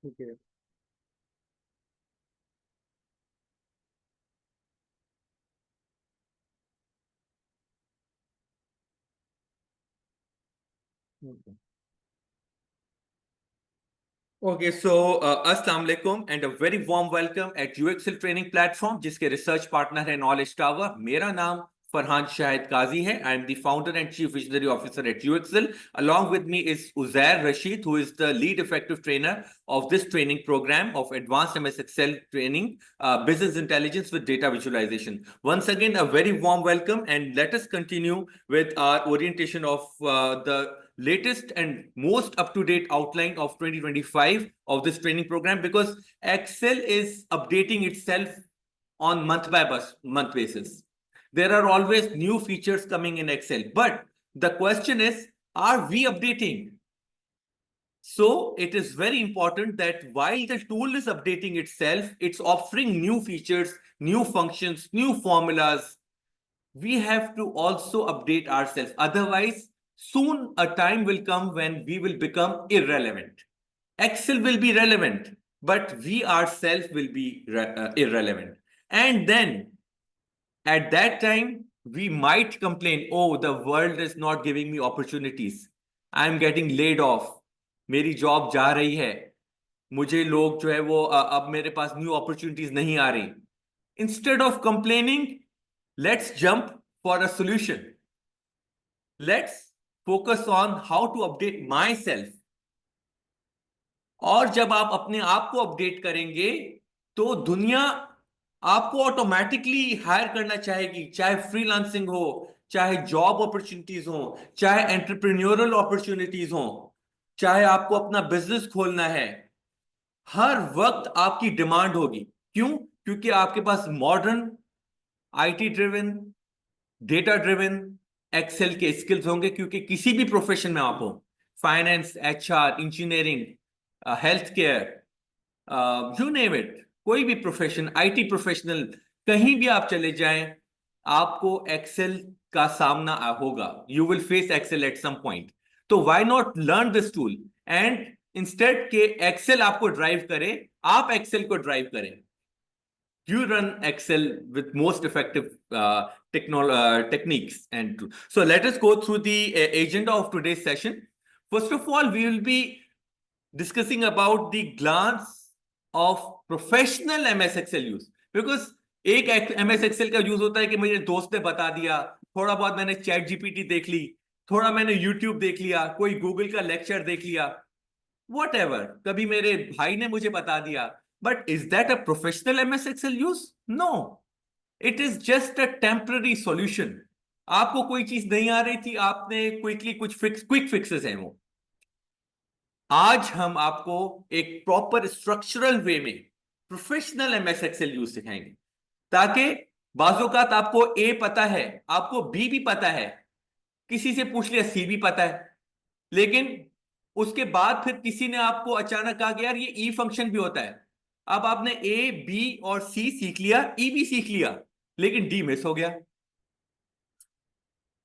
Okay. Okay so अस्सलाम वालेकुम and a very warm welcome at UXL training platform जिसके research partner है knowledge tower. मेरा नाम फरहान शाहिद काजी है। I am the founder and chief visionary officer at UXL. Along with me is Uzair Rashid, who is the lead effective trainer of this training program of Advanced MS Excel training, Business Intelligence with Data Visualization. Once again, a very warm welcome, and let us continue with our orientation of the latest and most up-to-date outline of 2025 of this training program, because Excel is updating itself on month basis. There are always new features coming in Excel, but the question is, are we updating? So it is very important that while the tool is updating itself, it's offering new features, new functions, new formulas. We have to also update ourselves. Otherwise, soon a time will come when we will become irrelevant. Excel will be relevant, but we ourselves will be irrelevant. And then at that time, we might complain, oh, the world is not giving me opportunities. I'm getting laid off. मेरी job जा रही है। मुझे लोग जो है वो अब मेरे पास न्यू अपॉर्चुनिटीज नहीं आ रही। Instead of complaining, let's jump for a solution. Let's focus on how to update myself. और जब आप अपने आप को अपडेट करेंगे तो दुनिया आपको ऑटोमेटिकली हायर करना चाहेगी, चाहे फ्रीलांसिंग हो, चाहे जॉब अपॉर्चुनिटीज हो, चाहे एंटरप्रेन्योरल अपॉर्चुनिटीज हो, चाहे आपको अपना बिजनेस खोलना है। हर वक्त आपकी डिमांड होगी। क्यों? क्योंकि आपके पास modern IT driven, data driven Excel के स्किल्स होंगे। क्योंकि किसी भी प्रोफेशन में आप हो, finance, HR, engineering, health care, you name it, कोई भी प्रोफेशन, आईटी प्रोफेशनल, कहीं भी आप चले जाएं, आपको एक्सेल का सामना होगा। You will face Excel at some point. तो why not learn this tool and instead के एक्सेल आपको ड्राइव करे, आप एक्सेल को ड्राइव करें। You run Excel with most effective techniques and tools. So let us go through the agenda of today's session. First of all, we will be discussing about the glance of professional MS Excel use, because एक MS Excel का use होता है कि मुझे दोस्त ने बता दिया, थोड़ा बहुत मैंने चैट जीपीटी देख ली, थोड़ा मैंने यूट्यूब देख लिया, कोई गूगल का लेक्चर देख लिया, whatever, कभी मेरे भाई ने मुझे बता दिया। But is that a professional MS Excel use? No. It is just a temporary solution. आपको कोई चीज नहीं आ रही थी, आपने क्विकली कुछ क्विक फिक्सेस हैं वो। आज हम आपको एक प्रॉपर स्ट्रक्चरल वे में प्रोफेशनल MS Excel यूज सिखाएंगे, ताकि बाज़ोकात आपको ए पता है, आपको बी भी पता है, किसी से पूछ लिया सी भी पता है, लेकिन उसके बाद फिर किसी ने आपको अचानक कहा कि यार ये ई फंक्शन भी होता है। अब आपने ए बी और सी सीख लिया, ई भी सीख लिया, लेकिन डी मिस हो गया।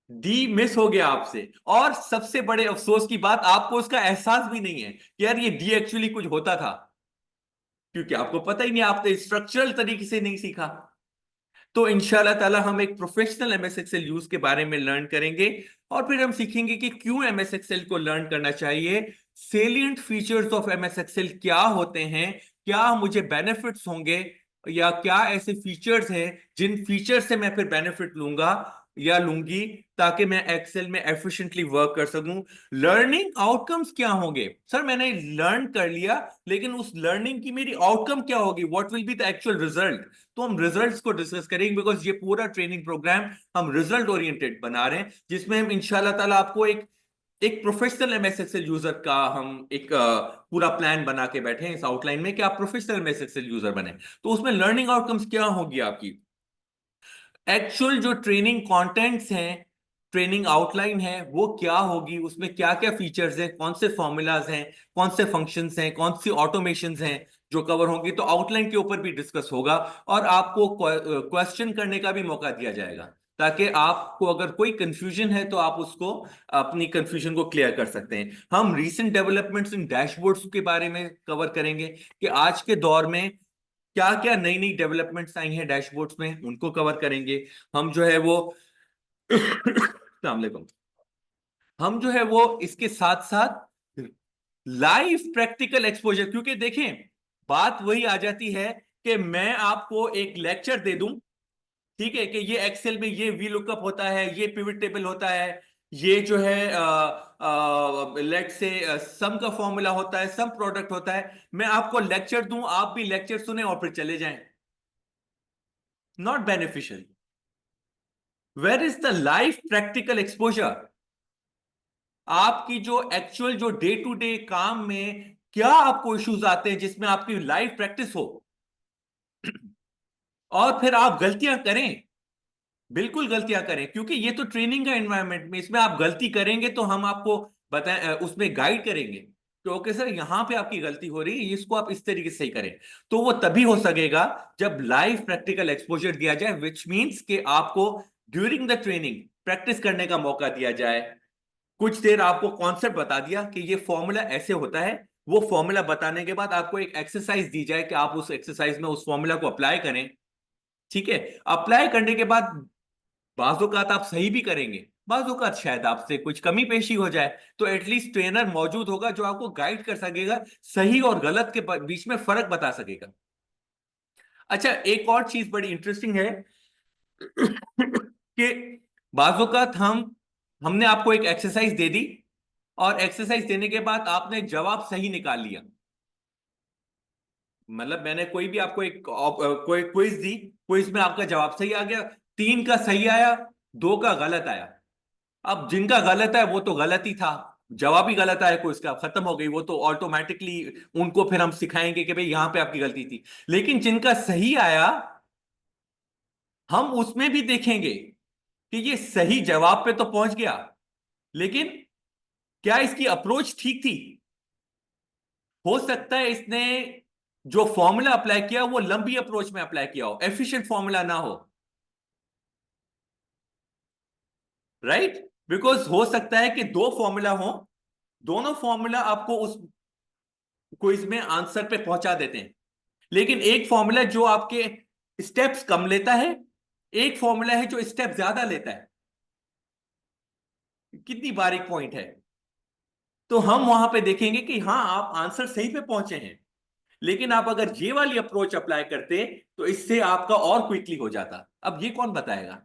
डी मिस हो गया आपसे, और सबसे बड़े अफसोस की बात, आपको उसका एहसास भी नहीं है कि यार ये डी एक्चुअली कुछ होता था, क्योंकि आपको पता ही नहीं, आपने स्ट्रक्चरल तरीके से नहीं सीखा। तो इंशाल्लाह ताला हम एक प्रोफेशनल MS Excel यूज के बारे में लर्न करेंगे, और फिर हम सीखेंगे कि क्यों MS Excel को लर्न करना चाहिए, salient features of MS Excel क्या होते हैं, क्या मुझे बेनिफिट्स होंगे, या क्या ऐसे फीचर्स हैं जिन फीचर से मैं फिर बेनिफिट लूंगा या लूंगी, ताकि मैं एक्सेल में एफिशिएंटली वर्क कर सकूं। लर्निंग आउटकम्स क्या होंगे? सर मैंने लर्न कर लिया, लेकिन उस लर्निंग की मेरी आउटकम क्या होगी? What will be the actual result? तो हम रिजल्ट्स को डिस्कस करेंगे, बिकॉज ये पूरा ट्रेनिंग प्रोग्राम हम रिजल्ट ओरिएंटेड बना रहे हैं, जिसमें हम इंशाल्लाह ताला आपको एक एक प्रोफेशनल MS Excel यूजर का हम एक पूरा प्लान बना के बैठे हैं इस आउटलाइन में कि आप प्रोफेशनल MS Excel यूजर बने। तो उसमें लर्निंग आउटकम्स क्या होगी आपकी, एक्चुअल जो ट्रेनिंग कंटेंट्स हैं, ट्रेनिंग आउटलाइन है, वो क्या होगी, उसमें क्या क्या फीचर्स हैं, कौन से फॉर्मूलाज हैं, कौन से फंक्शंस हैं, कौन सी ऑटोमेशंस हैं जो कवर होंगी। तो आउटलाइन के ऊपर भी डिस्कस होगा, और आपको क्वेश्चन करने का भी मौका दिया जाएगा। ताकि आपको अगर कोई कंफ्यूजन है तो आप उसको अपनी कंफ्यूजन को क्लियर कर सकते हैं। हम रीसेंट डेवलपमेंट्स इन डैशबोर्ड्स के बारे में कवर करेंगे कि आज के दौर में क्या क्या नई नई डेवलपमेंट्स आई हैं डैशबोर्ड्स में, उनको कवर करेंगे। हम जो है वो अस्सलाम वालेकुम, हम जो है वो इसके साथ साथ लाइव प्रैक्टिकल एक्सपोजर, क्योंकि देखें बात वही आ जाती है कि मैं आपको एक लेक्चर दे दूं, ठीक है, कि ये एक्सेल में ये वी लुकअप होता है, ये पिवट टेबल होता है, ये जो है लेट से सम का फॉर्मूला होता है, सम प्रोडक्ट होता है, मैं आपको लेक्चर दूं, आप भी लेक्चर सुने और फिर चले जाएं, not beneficial. Where is the live practical exposure? आपकी जो एक्चुअल जो डे टू डे काम में क्या आपको इश्यूज आते हैं जिसमें आपकी लाइव प्रैक्टिस हो, और फिर आप गलतियां करें, बिल्कुल गलतियां करें, क्योंकि ये तो ट्रेनिंग का एनवायरनमेंट में, इसमें आप गलती करेंगे तो हम आपको बताएं, उसमें गाइड करेंगे कि ओके सर यहां पे आपकी गलती हो रही है, इसको आप इस तरीके से सही करें। तो वो तभी हो सकेगा जब लाइव प्रैक्टिकल एक्सपोजर दिया जाए, विच मींस कि आपको ड्यूरिंग द ट्रेनिंग प्रैक्टिस करने का मौका दिया जाए। कुछ देर आपको कॉन्सेप्ट बता दिया कि ये फॉर्मूला ऐसे होता है, वो फॉर्मूला बताने के बाद आपको एक एक्सरसाइज दी जाए कि आप उस एक्सरसाइज में उस फॉर्मूला को अप्लाई करें, ठीक है। अप्लाई करने के बाद बाज़ औक़ात आप सही भी करेंगे, बाज़ औक़ात शायद आपसे कुछ कमी पेशी हो जाए, तो एटलीस्ट ट्रेनर मौजूद होगा जो आपको गाइड कर सकेगा, सही और गलत के बीच में फर्क बता सकेगा। अच्छा, एक और चीज बड़ी इंटरेस्टिंग है कि बाज़ औक़ात हमने आपको एक एक्सरसाइज दे दी और एक्सरसाइज देने के बाद आपने जवाब सही निकाल लिया, मतलब मैंने कोई भी आपको एक कोई क्विज दी, क्विज में आपका जवाब सही आ गया, 3 का सही आया, 2 का गलत आया। अब जिनका गलत है वो तो गलत ही था, जवाब ही गलत आया, कोई इसका खत्म हो गई, वो तो ऑटोमेटिकली उनको फिर हम सिखाएंगे कि भाई यहां पे आपकी गलती थी। लेकिन जिनका सही आया, हम उसमें भी देखेंगे कि ये सही जवाब पे तो पहुंच गया, लेकिन क्या इसकी अप्रोच ठीक थी? हो सकता है इसने जो फॉर्मूला अप्लाई किया वो लंबी अप्रोच में अप्लाई किया हो, एफिशिएंट फॉर्मूला ना हो, राइट। बिकॉज हो सकता है कि दो फॉर्मूला हो, दोनों फॉर्मूला आपको उस क्विज में आंसर पे पहुंचा देते हैं, लेकिन एक फॉर्मूला जो आपके स्टेप्स कम लेता है, एक फॉर्मूला है जो स्टेप ज्यादा लेता है। कितनी बारीक पॉइंट है। तो हम वहां पे देखेंगे कि हाँ आप आंसर सही पे पहुंचे हैं, लेकिन आप अगर ये वाली अप्रोच अप्लाई करते तो इससे आपका और क्विकली हो जाता। अब ये कौन बताएगा?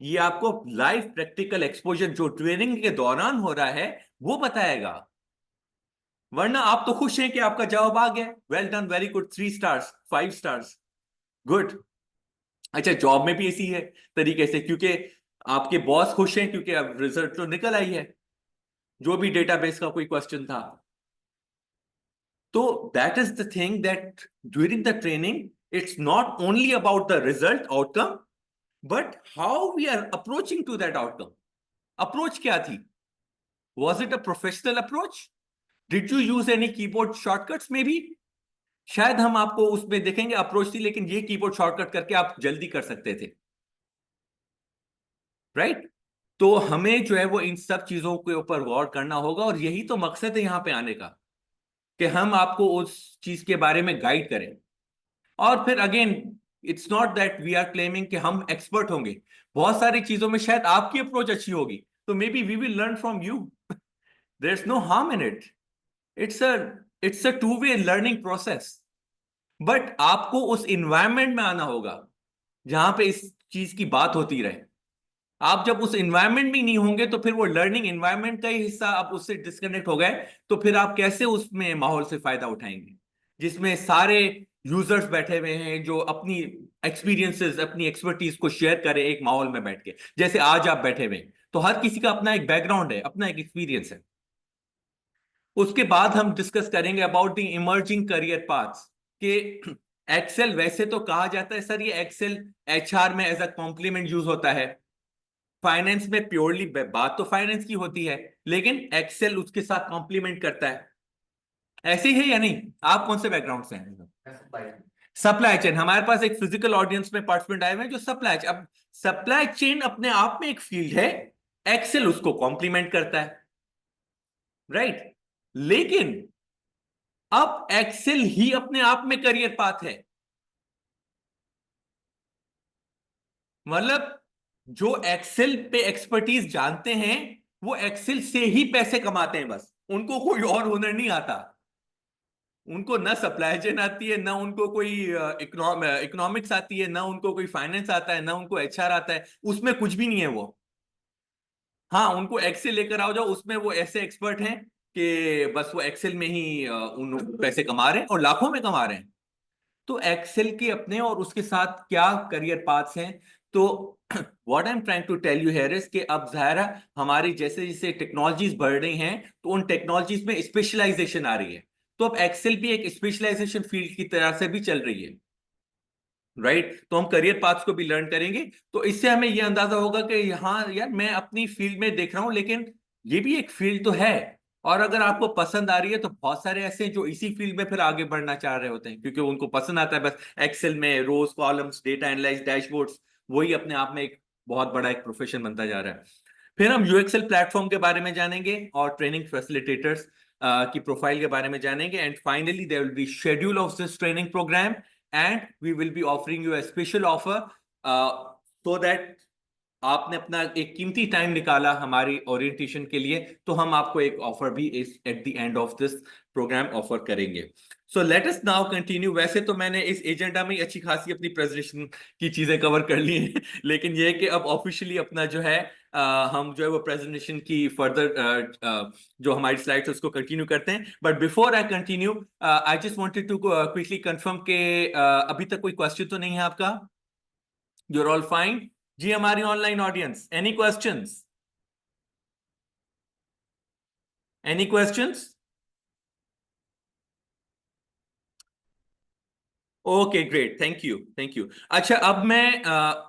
ये आपको लाइव प्रैक्टिकल एक्सपोजर जो ट्रेनिंग के दौरान हो रहा है वो बताएगा। वरना आप तो खुश हैं कि आपका जवाब आ गया, well done, very good, 3 stars, 5 stars, good. अच्छा, जॉब में भी इसी है तरीके से, क्योंकि आपके बॉस खुश हैं क्योंकि अब रिजल्ट तो निकल आई है, जो भी डेटाबेस का कोई क्वेश्चन था। तो that is the thing that during the training it's not only about the result outcome, but how we are approaching to that outcome. Approach क्या थी? Was it a professional approach? Did you use any keyboard shortcuts? में भी शायद हम आपको उसमें देखेंगे approach थी, लेकिन ये कीबोर्ड शॉर्टकट करके आप जल्दी कर सकते थे, राइट। तो हमें जो है वो इन सब चीजों के ऊपर गौर करना होगा, और यही तो मकसद है यहां पे आने का, कि हम आपको उस चीज के बारे में गाइड करें। और फिर again, it's not that we are claiming कि हम एक्सपर्ट होंगे, बहुत सारी चीजों में शायद आपकी अप्रोच अच्छी होगी, तो maybe we will learn from you, there is no harm in it. It's a it's a two way learning process. But आपको उस इन्वायरमेंट में आना होगा जहां पे इस चीज की बात होती रहे। आप जब उस इन्वायरमेंट में नहीं होंगे तो फिर वो लर्निंग इन्वायरमेंट का ही हिस्सा आप उससे डिस्कनेक्ट हो गए, तो फिर आप कैसे उसमें माहौल से फायदा उठाएंगे जिसमें सारे यूजर्स बैठे हुए हैं जो अपनी एक्सपीरियंसेस, अपनी एक्सपर्टीज को शेयर करें एक माहौल में बैठ के, जैसे आज आप बैठे हुए हैं, तो हर किसी का अपना एक बैकग्राउंड है, अपना एक एक्सपीरियंस है। उसके बाद हम डिस्कस करेंगे about the emerging career paths, कि एक्सेल वैसे तो कहा जाता है सर ये एक्सेल एचआर में एज अ कॉम्प्लीमेंट यूज होता है, फाइनेंस में प्योरली बात तो फाइनेंस की होती है, लेकिन एक्सेल उसके साथ कॉम्प्लीमेंट करता है। ऐसे ही है या नहीं? आप कौन से बैकग्राउंड से हैं? सप्लाई चेन, हमारे पास एक फिजिकल ऑडियंस में पार्टिसिपेंट आए हुए हैं जो सप्लाई चेन, अब सप्लाई चेन अपने आप में एक फील्ड है, एक्सेल उसको कॉम्प्लीमेंट करता है, राइट। लेकिन अब एक्सेल ही अपने आप में करियर पाथ है। मतलब जो एक्सेल पे एक्सपर्टीज जानते हैं वो एक्सेल से ही पैसे कमाते हैं, बस उनको कोई और हुनर नहीं आता। उनको ना सप्लाई चेन आती है, ना उनको कोई इकोनॉमिक्स आती है, ना उनको कोई फाइनेंस आता है, ना उनको एचआर आता है, उसमें कुछ भी नहीं है वो। हाँ, उनको एक्सेल लेकर आओ जाओ, उसमें वो ऐसे एक्सपर्ट हैं कि बस वो एक्सेल में ही उन पैसे कमा रहे हैं और लाखों में कमा रहे हैं। तो एक्सेल के अपने और उसके साथ क्या करियर पाथ्स हैं। तो what I am trying to tell you here is कि अब जाहिर है हमारी जैसे जैसे टेक्नोलॉजीज बढ़ रही हैं तो उन टेक्नोलॉजीज में स्पेशलाइजेशन आ रही है। तो अब एक्सेल भी एक स्पेशलाइजेशन फील्ड की तरह से भी चल रही है, राइट। तो हम करियर पाथ्स को भी लर्न करेंगे। तो इससे हमें यह अंदाजा होगा कि हाँ यार, मैं अपनी फील्ड में देख रहा हूं लेकिन ये भी एक फील्ड तो है। और अगर आपको पसंद आ रही है तो बहुत सारे ऐसे हैं जो इसी फील्ड में फिर आगे बढ़ना चाह रहे होते हैं क्योंकि उनको पसंद आता है बस एक्सेल में रोज कॉलम्स डेटा एनालाइज डैशबोर्ड्स, वही अपने आप में एक बहुत बड़ा एक प्रोफेशन बनता जा रहा है। फिर हम यूएक्सएल प्लेटफॉर्म के बारे में जानेंगे और ट्रेनिंग फैसिलिटेटर्स की प्रोफाइल के बारे में जानेंगे। And finally there will be schedule of this training programme and we will be offering you a special offer so that आपने अपना एक कीमती टाइम निकाला हमारी ओरिएंटेशन के लिए, तो हम आपको एक ऑफर भी इस at the end of this programme offer करेंगे। So let us now continue. वैसे तो मैंने इस एजेंडा में अच्छी खासी अपनी प्रेजेंटेशन की चीजें कवर कर ली हैं लेकिन यह है कि अब ऑफिशियली अपना जो है हम जो है वो प्रेजेंटेशन की फर्दर जो हमारी स्लाइड्स उसको कंटिन्यू करते हैं। But before I continue I just wanted to quickly confirm के अभी तक कोई क्वेश्चन तो नहीं है आपका? यूर ऑल फाइन जी? हमारी online audience, any questions? Any questions? Okay great, thank you thank you. अच्छा, अब मैं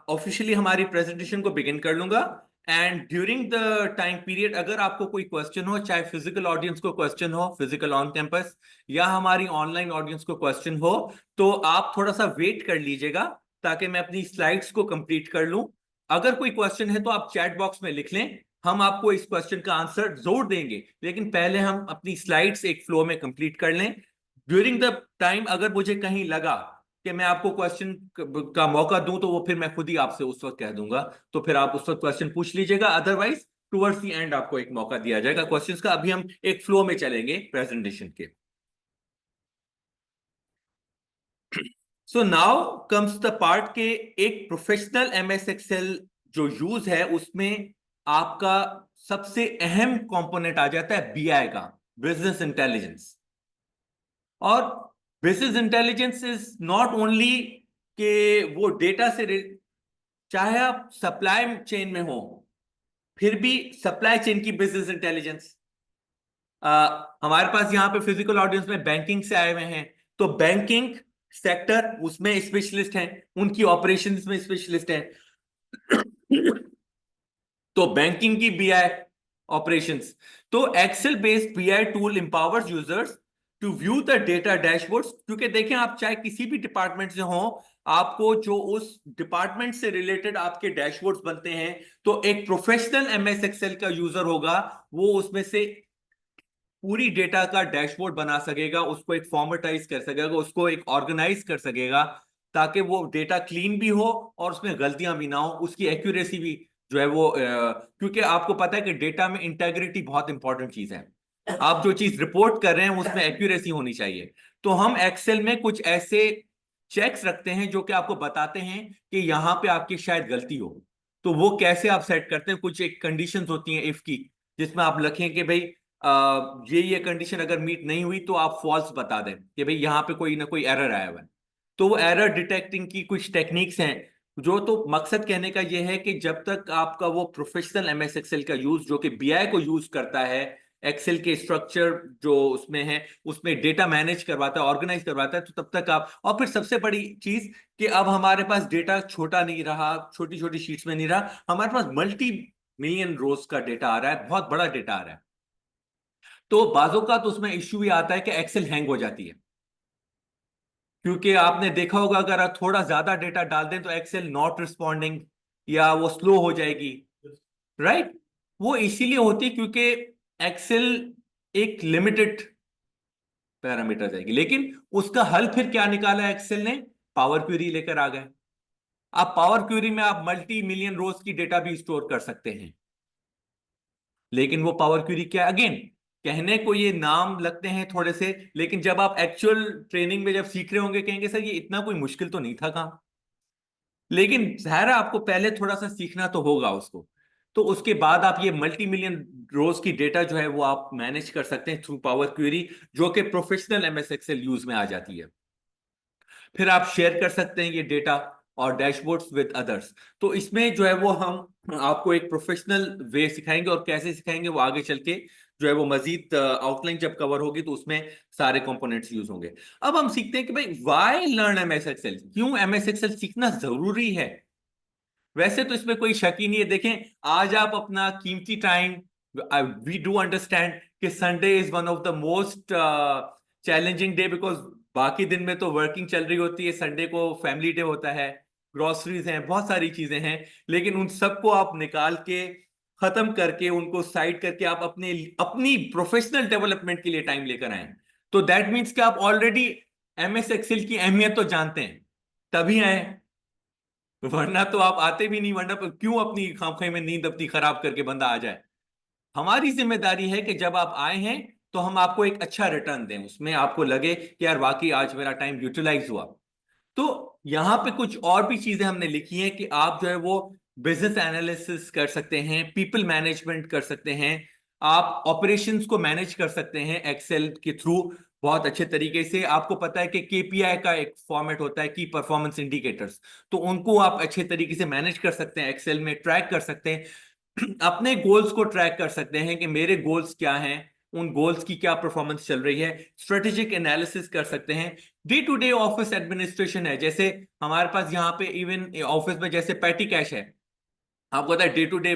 ऑफिशियली हमारी प्रेजेंटेशन को बिगिन कर लूंगा and during the time period अगर आपको कोई क्वेश्चन हो, चाहे फिजिकल ऑडियंस को क्वेश्चन हो फिजिकल ऑन कैंपस, या हमारी ऑनलाइन ऑडियंस को क्वेश्चन हो, तो आप थोड़ा सा वेट कर लीजिएगा ताकि मैं अपनी स्लाइड्स को कंप्लीट कर लूं। अगर कोई क्वेश्चन है तो आप चैट बॉक्स में लिख लें, हम आपको इस क्वेश्चन का आंसर जरूर देंगे, लेकिन पहले हम अपनी स्लाइड्स एक फ्लो में कंप्लीट कर लें। ड्यूरिंग द टाइम अगर मुझे कहीं लगा कि मैं आपको क्वेश्चन का मौका दूं तो वो फिर मैं खुद ही आपसे उस वक्त कह दूंगा, तो फिर आप उस वक्त क्वेश्चन पूछ लीजिएगा। अदरवाइज टुवर्ड्स द एंड आपको एक मौका दिया जाएगा क्वेश्चंस का। अभी हम एक फ्लो में चलेंगे प्रेजेंटेशन के। So now comes the part के एक प्रोफेशनल एमएस एक्सेल जो यूज है उसमें आपका सबसे अहम कंपोनेंट आ जाता है बीआई का, बिजनेस इंटेलिजेंस। और business intelligence is not only कि वो डेटा से चाहे आप सप्लाई चेन में हो फिर भी सप्लाई चेन की बिजनेस इंटेलिजेंस। हमारे पास यहाँ पे फिजिकल ऑडियंस में बैंकिंग से आए हुए हैं, तो बैंकिंग सेक्टर उसमें स्पेशलिस्ट हैं, उनकी ऑपरेशंस में स्पेशलिस्ट हैं तो बैंकिंग की बीआई ऑपरेशंस। तो Excel based BI tool empowers users to view the data dashboards. क्योंकि देखें, आप चाहे किसी भी डिपार्टमेंट से हो, आपको जो उस डिपार्टमेंट से रिलेटेड आपके डैशबोर्ड्स बनते हैं, तो एक प्रोफेशनल एमएस एक्सेल का यूजर होगा, वो उसमें से पूरी डेटा का डैशबोर्ड बना सकेगा, उसको एक फॉर्मेटाइज कर सकेगा, उसको एक ऑर्गेनाइज कर सकेगा, ताकि वो डेटा क्लीन भी हो और उसमें गलतियां भी ना हो, उसकी एक्यूरेसी भी जो है वो क्योंकि आपको पता है कि डेटा में इंटेग्रिटी बहुत इंपॉर्टेंट चीज है। आप जो चीज रिपोर्ट कर रहे हैं उसमें एक्यूरेसी होनी चाहिए। तो हम एक्सेल में कुछ ऐसे चेक्स रखते हैं जो कि आपको बताते हैं कि यहाँ पे आपकी शायद गलती हो। तो वो कैसे आप सेट करते हैं, कुछ एक कंडीशंस होती हैं इफ की, जिसमें आप लिखें कि भाई ये कंडीशन अगर मीट नहीं हुई तो आप फॉल्स बता दें कि भाई यहाँ पे कोई ना कोई एरर आया हुआ है। तो वो एरर डिटेक्टिंग की कुछ टेक्निक्स हैं जो, तो मकसद कहने का ये है कि जब तक आपका वो प्रोफेशनल एमएस एक्सेल का यूज जो कि बीआई को यूज करता है, एक्सेल के स्ट्रक्चर जो उसमें है उसमें डेटा मैनेज करवाता है, ऑर्गेनाइज करवाता है, तो तब तक आप। और फिर सबसे बड़ी चीज कि अब हमारे पास डेटा छोटा नहीं रहा, छोटी छोटी शीट्स में नहीं रहा, हमारे पास मल्टी मिलियन रोज का डेटा आ रहा है, बहुत बड़ा डेटा आ रहा है। तो बाजों का तो उसमें इश्यू भी आता है कि एक्सेल हैंग हो जाती है, क्योंकि आपने देखा होगा अगर आप थोड़ा ज्यादा डेटा डाल दें तो एक्सेल नॉट रिस्पॉन्डिंग या वो स्लो हो जाएगी, राइट। वो इसीलिए होती क्योंकि एक्सेल एक लिमिटेड पैरामीटर जाएगी, लेकिन उसका हल फिर क्या निकाला एक्सेल ने? पावर क्वेरी लेकर आ गए। आप पावर क्वेरी में आप मल्टी मिलियन रोज की डेटा भी स्टोर कर सकते हैं। लेकिन वो पावर क्वेरी क्या, अगेन कहने को ये नाम लगते हैं थोड़े से, लेकिन जब आप एक्चुअल ट्रेनिंग में जब सीख रहे होंगे कहेंगे सर ये इतना कोई मुश्किल तो नहीं था काम। लेकिन जाहिर है आपको पहले थोड़ा सा सीखना तो होगा उसको। तो उसके बाद आप ये मल्टी मिलियन रोज की डेटा जो है वो आप मैनेज कर सकते हैं थ्रू पावर क्वेरी, जो कि प्रोफेशनल एमएस एक्सेल यूज में आ जाती है। फिर आप शेयर कर सकते हैं ये डेटा और डैशबोर्ड्स विद अदर्स। तो इसमें जो है वो हम आपको एक प्रोफेशनल वे सिखाएंगे, और कैसे सिखाएंगे वो आगे चल के जो है वो मजीद आउटलाइन जब कवर होगी तो उसमें सारे कंपोनेंट्स यूज होंगे। अब हम सीखते हैं कि भाई व्हाई लर्न एमएस एक्सेल, क्यों एमएस एक्सेल सीखना जरूरी है। वैसे तो इसमें कोई शक ही नहीं है। देखें, आज आप अपना कीमती टाइम, वी डू अंडरस्टैंड कि Sunday is one of the most challenging day, because बाकी दिन में तो वर्किंग चल रही होती है, संडे को फैमिली डे होता है, ग्रोसरीज हैं, बहुत सारी चीजें हैं। लेकिन उन सबको आप निकाल के खत्म करके उनको साइड करके आप अपने अपनी प्रोफेशनल डेवलपमेंट के लिए टाइम लेकर आए। तो दैट मीन्स कि आप ऑलरेडी एमएस एक्सेल की अहमियत तो जानते हैं, तभी आए। वरना तो आप आते भी नहीं, वरना क्यों अपनी खामखी में नींद अपनी खराब करके बंदा आ जाए। हमारी जिम्मेदारी है कि जब आप आए हैं तो हम आपको एक अच्छा रिटर्न दें, उसमें आपको लगे कि यार वाकई आज मेरा टाइम यूटिलाइज हुआ। तो यहाँ पे कुछ और भी चीजें हमने लिखी हैं कि आप जो है वो बिजनेस एनालिसिस कर सकते हैं, पीपल मैनेजमेंट कर सकते हैं, आप ऑपरेशंस को मैनेज कर सकते हैं एक्सेल के थ्रू बहुत अच्छे तरीके से। आपको पता है कि केपीआई का एक फॉर्मेट होता है, की परफॉर्मेंस इंडिकेटर्स, तो उनको आप अच्छे तरीके से मैनेज कर सकते हैं, एक्सेल में ट्रैक कर सकते हैं। अपने गोल्स को ट्रैक कर सकते हैं कि मेरे गोल्स क्या हैं, उन गोल्स की क्या परफॉर्मेंस चल रही है। स्ट्रेटेजिक एनालिसिस कर सकते हैं। Day to day office administration है, जैसे हमारे पास यहाँ पे इवन ऑफिस में जैसे पैटी कैश है, आपको पता है डे टू डे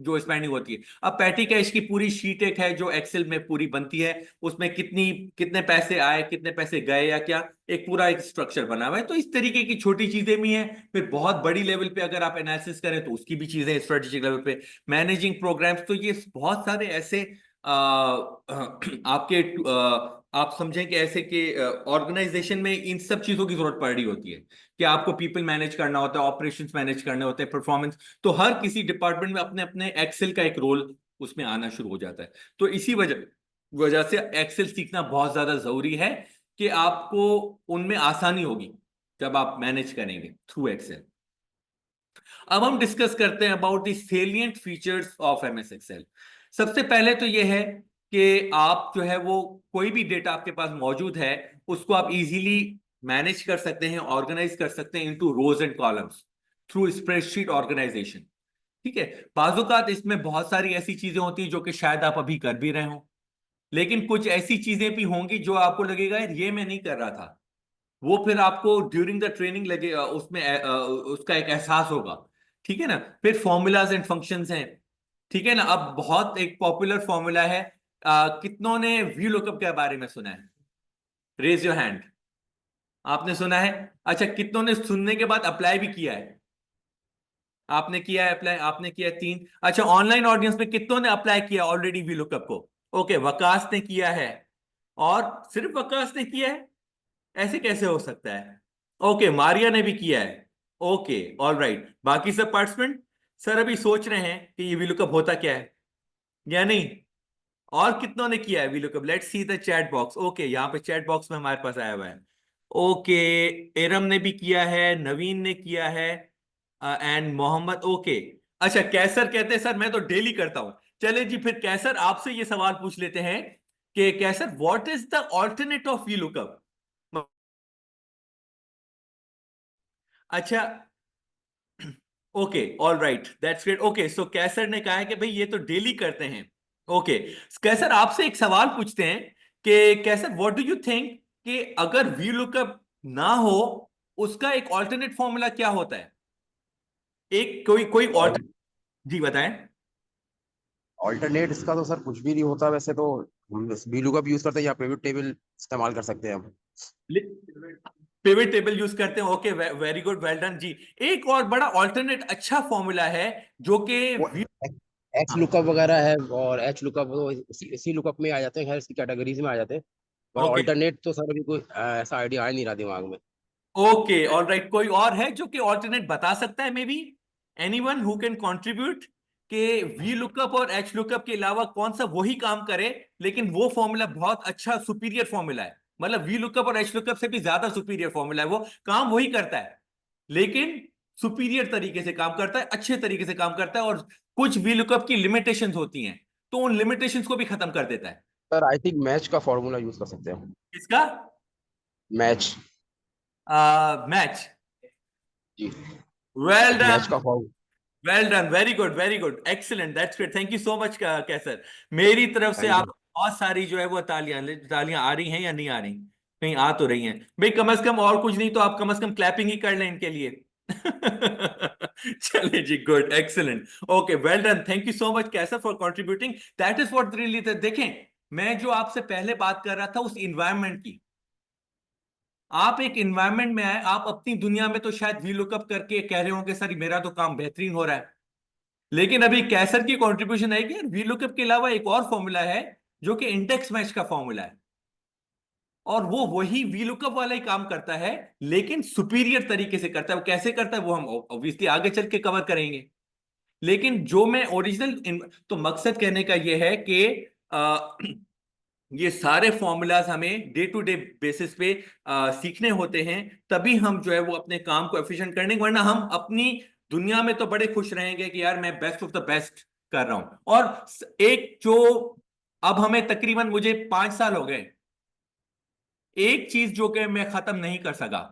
जो स्पेंडिंग होती है। अब पैटी कैश की पूरी शीट एक है जो एक्सेल में पूरी बनती है, उसमें कितने पैसे आए, कितने पैसे गए या क्या, एक पूरा एक स्ट्रक्चर बना हुआ है। तो इस तरीके की छोटी चीजें भी हैं। फिर बहुत बड़ी लेवल पे अगर आप एनालिसिस करें तो उसकी भी चीजें स्ट्रेटेजिक लेवल पे, मैनेजिंग प्रोग्राम्स। तो ये बहुत सारे ऐसे आपके आप समझें कि ऐसे कि ऑर्गेनाइजेशन में इन सब चीजों की जरूरत पड़ रही होती है कि आपको पीपल मैनेज करना होता है, ऑपरेशंस मैनेज करने होते हैं, परफॉर्मेंस। तो हर किसी डिपार्टमेंट में अपने अपने एक्सेल का एक रोल उसमें आना शुरू हो जाता है। तो इसी वजह वजह से एक्सेल सीखना बहुत ज्यादा जरूरी है कि आपको उनमें आसानी होगी जब आप मैनेज करेंगे थ्रू एक्सेल। अब हम डिस्कस करते हैं about the salient features of MS Excel. सबसे पहले तो यह है कि आप जो है वो कोई भी डेटा आपके पास मौजूद है उसको आप इजीली मैनेज कर सकते हैं, ऑर्गेनाइज कर सकते हैं into rows and columns through spreadsheet organisation. ठीक है, बाजुकात इसमें बहुत सारी ऐसी चीजें होती हैं जो कि शायद आप अभी कर भी रहे हो, लेकिन कुछ ऐसी चीजें भी होंगी जो आपको लगेगा यार ये मैं नहीं कर रहा था, वो फिर आपको ड्यूरिंग द ट्रेनिंग लगे, उसमें उसका एक एहसास होगा। ठीक है ना। फिर फॉर्मूलाज एंड फंक्शंस हैं। ठीक है ना। अब बहुत एक पॉपुलर फॉर्मूला है, कितनों ने वी लुकअप के बारे में सुना है? Raise your hand. आपने सुना है? अच्छा, कितनों ने सुनने के बाद अप्लाई भी किया है? आपने किया है अप्लाई, आपने किया है 3। अच्छा, ऑनलाइन ऑडियंस में कितनों ने अप्लाई किया ऑलरेडी वी लुकअप को? ओके, वकास ने किया है। और सिर्फ वकास ने किया है? ऐसे कैसे हो सकता है? ओके, मारिया ने भी किया है। ओके, ऑल राइट, बाकी सब पार्टिसिपेंट सर अभी सोच रहे हैं कि ये वीलुकअप होता क्या है या नहीं। और कितनों ने किया है VLOOKUP? Let's see the chat box. Okay, यहाँ पे चैट बॉक्स में हमारे पास आया हुआ है। ओके, एरम ने भी किया है, नवीन ने किया है, एंड मोहम्मद। ओके। अच्छा, कैसर कहते हैं सर मैं तो डेली करता हूं। चले जी, फिर कैसर आपसे ये सवाल पूछ लेते हैं कि Qaiser what is the alternate of VLOOKUP? अच्छा, okay, all right, that's great. Okay, so Qaiser ने कहा है कि भाई ये तो डेली करते हैं। ओके, कैसर आपसे एक सवाल पूछते हैं कि Qaiser what do you think कि अगर वी लुकअप ना हो उसका एक ऑल्टरनेट फॉर्मूला क्या होता है? एक कोई कोई और ऑल्टर जी बताएं। ऑल्टरनेट इसका तो सर कुछ भी नहीं होता वैसे तो। हम वीलुकअप यूज करते हैं या पिवट टेबल इस्तेमाल कर सकते हैं हम। पिवट टेबल यूज करते हैं। Okay, very good, well done जी। एक और बड़ा ऑल्टरनेट अच्छा फॉर्मूला है जो कि वो एक्स लुकअप वगैरह है, और एच लुकअप तो इसी लुकअप में आ जाते हैं, खैर इसकी कैटेगरीज में आ जाते हैं। पर ओके ऑल्टरनेट तो सर अभी कोई ऐसा आइडिया आ ही नहीं रहा दिमाग में। ओके, ऑल राइट, कोई और है जो कि ऑल्टरनेट बता सकता है? May be anyone who can contribute कि वी लुकअप और एच लुकअप के अलावा कौन सा वही काम करे, लेकिन वो फॉर्मूला बहुत अच्छा सुपीरियर फॉर्मूला है। मतलब वी लुकअप और एच लुकअप से भी ज्यादा सुपीरियर फॉर्मूला है, वो काम वही करता है लेकिन सुपीरियर तरीके से काम करता है, अच्छे तरीके से काम करता है, और कुछ वी लुकअप की लिमिटेशंस होती हैं तो उन लिमिटेशंस को भी खत्म कर देता है। सर आई थिंक मैच का फॉर्मूला यूज कर सकते हैं। इसका मैच। मैच। जी। वेल एक मैच डन, का formula. Well done, very good, excellent, that's great, thank you so much Qaiser. मेरी तरफ से थैंक आप यू। बहुत सारी जो है वो तालियां तालियां आ रही हैं या नहीं आ रही? कहीं आ तो रही हैं भाई, कम से कम, और कुछ नहीं तो आप कम से कम क्लैपिंग ही कर लें इनके लिए। चलिए जी, good, excellent, okay, well done, thank you so much Qaiser for contributing, that is what really. देखें, मैं जो आपसे पहले बात कर रहा था उस इन्वायरमेंट की, आप एक इन्वायरमेंट में आए, आप अपनी दुनिया में तो शायद वी लुकअप करके कह रहे हो कि सर मेरा तो काम बेहतरीन हो रहा है, लेकिन अभी कैसर की कंट्रीब्यूशन है कि वी लुकअप के अलावा एक और फॉर्मूला है जो कि इंडेक्स मैच का फॉर्मूला है, और वो वही वी लुकअप वाला ही काम करता है लेकिन सुपीरियर तरीके से करता है। वो कैसे करता है वो हम ऑब्वियसली आगे चल के कवर करेंगे, लेकिन जो मैं ओरिजिनल, तो मकसद कहने का ये है कि ये सारे फॉर्मूलाज हमें डे टू डे बेसिस पे सीखने होते हैं, तभी हम जो है वो अपने काम को एफिशिएंट करने, वरना हम अपनी दुनिया में तो बड़े खुश रहेंगे कि यार मैं बेस्ट ऑफ द बेस्ट कर रहा हूं। और एक जो, अब हमें तकरीबन, मुझे 5 साल हो गए, एक चीज जो कि मैं खत्म नहीं कर सका,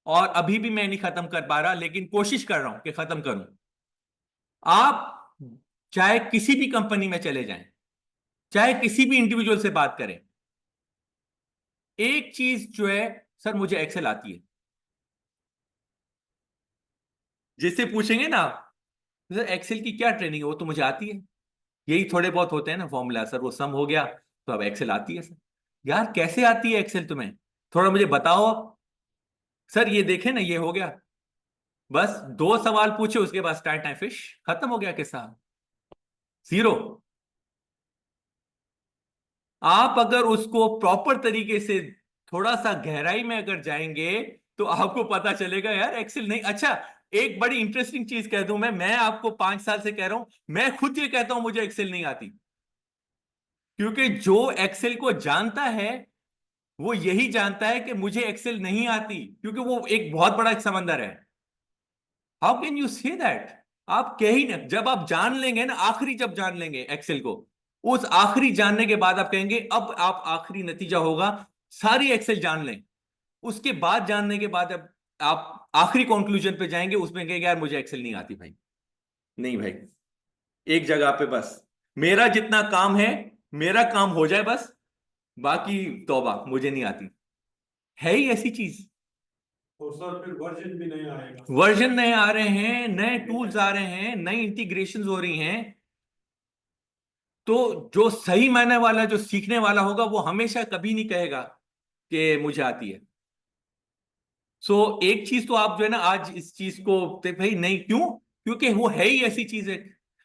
और अभी भी मैं नहीं खत्म कर पा रहा, लेकिन कोशिश कर रहा हूं कि खत्म करूं। आप चाहे किसी भी कंपनी में चले जाएं, चाहे किसी भी इंडिविजुअल से बात करें, एक चीज जो है, सर मुझे एक्सेल आती है, जिससे पूछेंगे ना सर एक्सेल की क्या ट्रेनिंग है, वो तो मुझे आती है, यही थोड़े बहुत होते हैं ना फॉर्मूला, सर वो सम हो गया तो अब एक्सेल आती है। सर यार कैसे आती है एक्सेल तुम्हें, थोड़ा मुझे बताओ आप। सर ये देखे ना, ये हो गया, बस 2 सवाल पूछे उसके बाद स्टार्ट टाइम फिश, खत्म हो गया किस्सा, जीरो। आप अगर उसको प्रॉपर तरीके से, थोड़ा सा गहराई में अगर जाएंगे, तो आपको पता चलेगा यार एक्सेल नहीं अच्छा। एक बड़ी इंटरेस्टिंग चीज कह दूं, मैं आपको 5 साल से कह रहा हूं, मैं खुद ये कहता हूं मुझे एक्सेल नहीं आती, क्योंकि जो एक्सेल को जानता है वो यही जानता है कि मुझे एक्सेल नहीं आती, क्योंकि वो एक बहुत बड़ा एक समंदर है। How can you say that? आप कह ही ना, जब आप जान लेंगे ना, आखिरी जब जान लेंगे एक्सेल को, उस आखिरी जानने के बाद आप कहेंगे, अब आप आखिरी नतीजा होगा सारी एक्सेल जान लें, उसके बाद जानने के बाद अब आप आखिरी कंक्लूजन पे जाएंगे, उसमें कहेंगे यार मुझे एक्सेल नहीं आती भाई। नहीं भाई, एक जगह पे बस मेरा जितना काम है, मेरा काम हो जाए बस, बाकी तौबा मुझे नहीं आती, है ही ऐसी चीज। और सर फिर वर्जन भी नहीं आएगा। वर्जन नए आ रहे हैं, नए टूल्स आ रहे हैं, नई इंटीग्रेशंस हो रही हैं, तो जो सही मायने वाला, जो सीखने वाला होगा, वो हमेशा कभी नहीं कहेगा कि मुझे आती है। सो एक चीज तो आप जो है ना आज इस चीज को, भाई नहीं, क्यों? क्योंकि वो है ही ऐसी चीज है।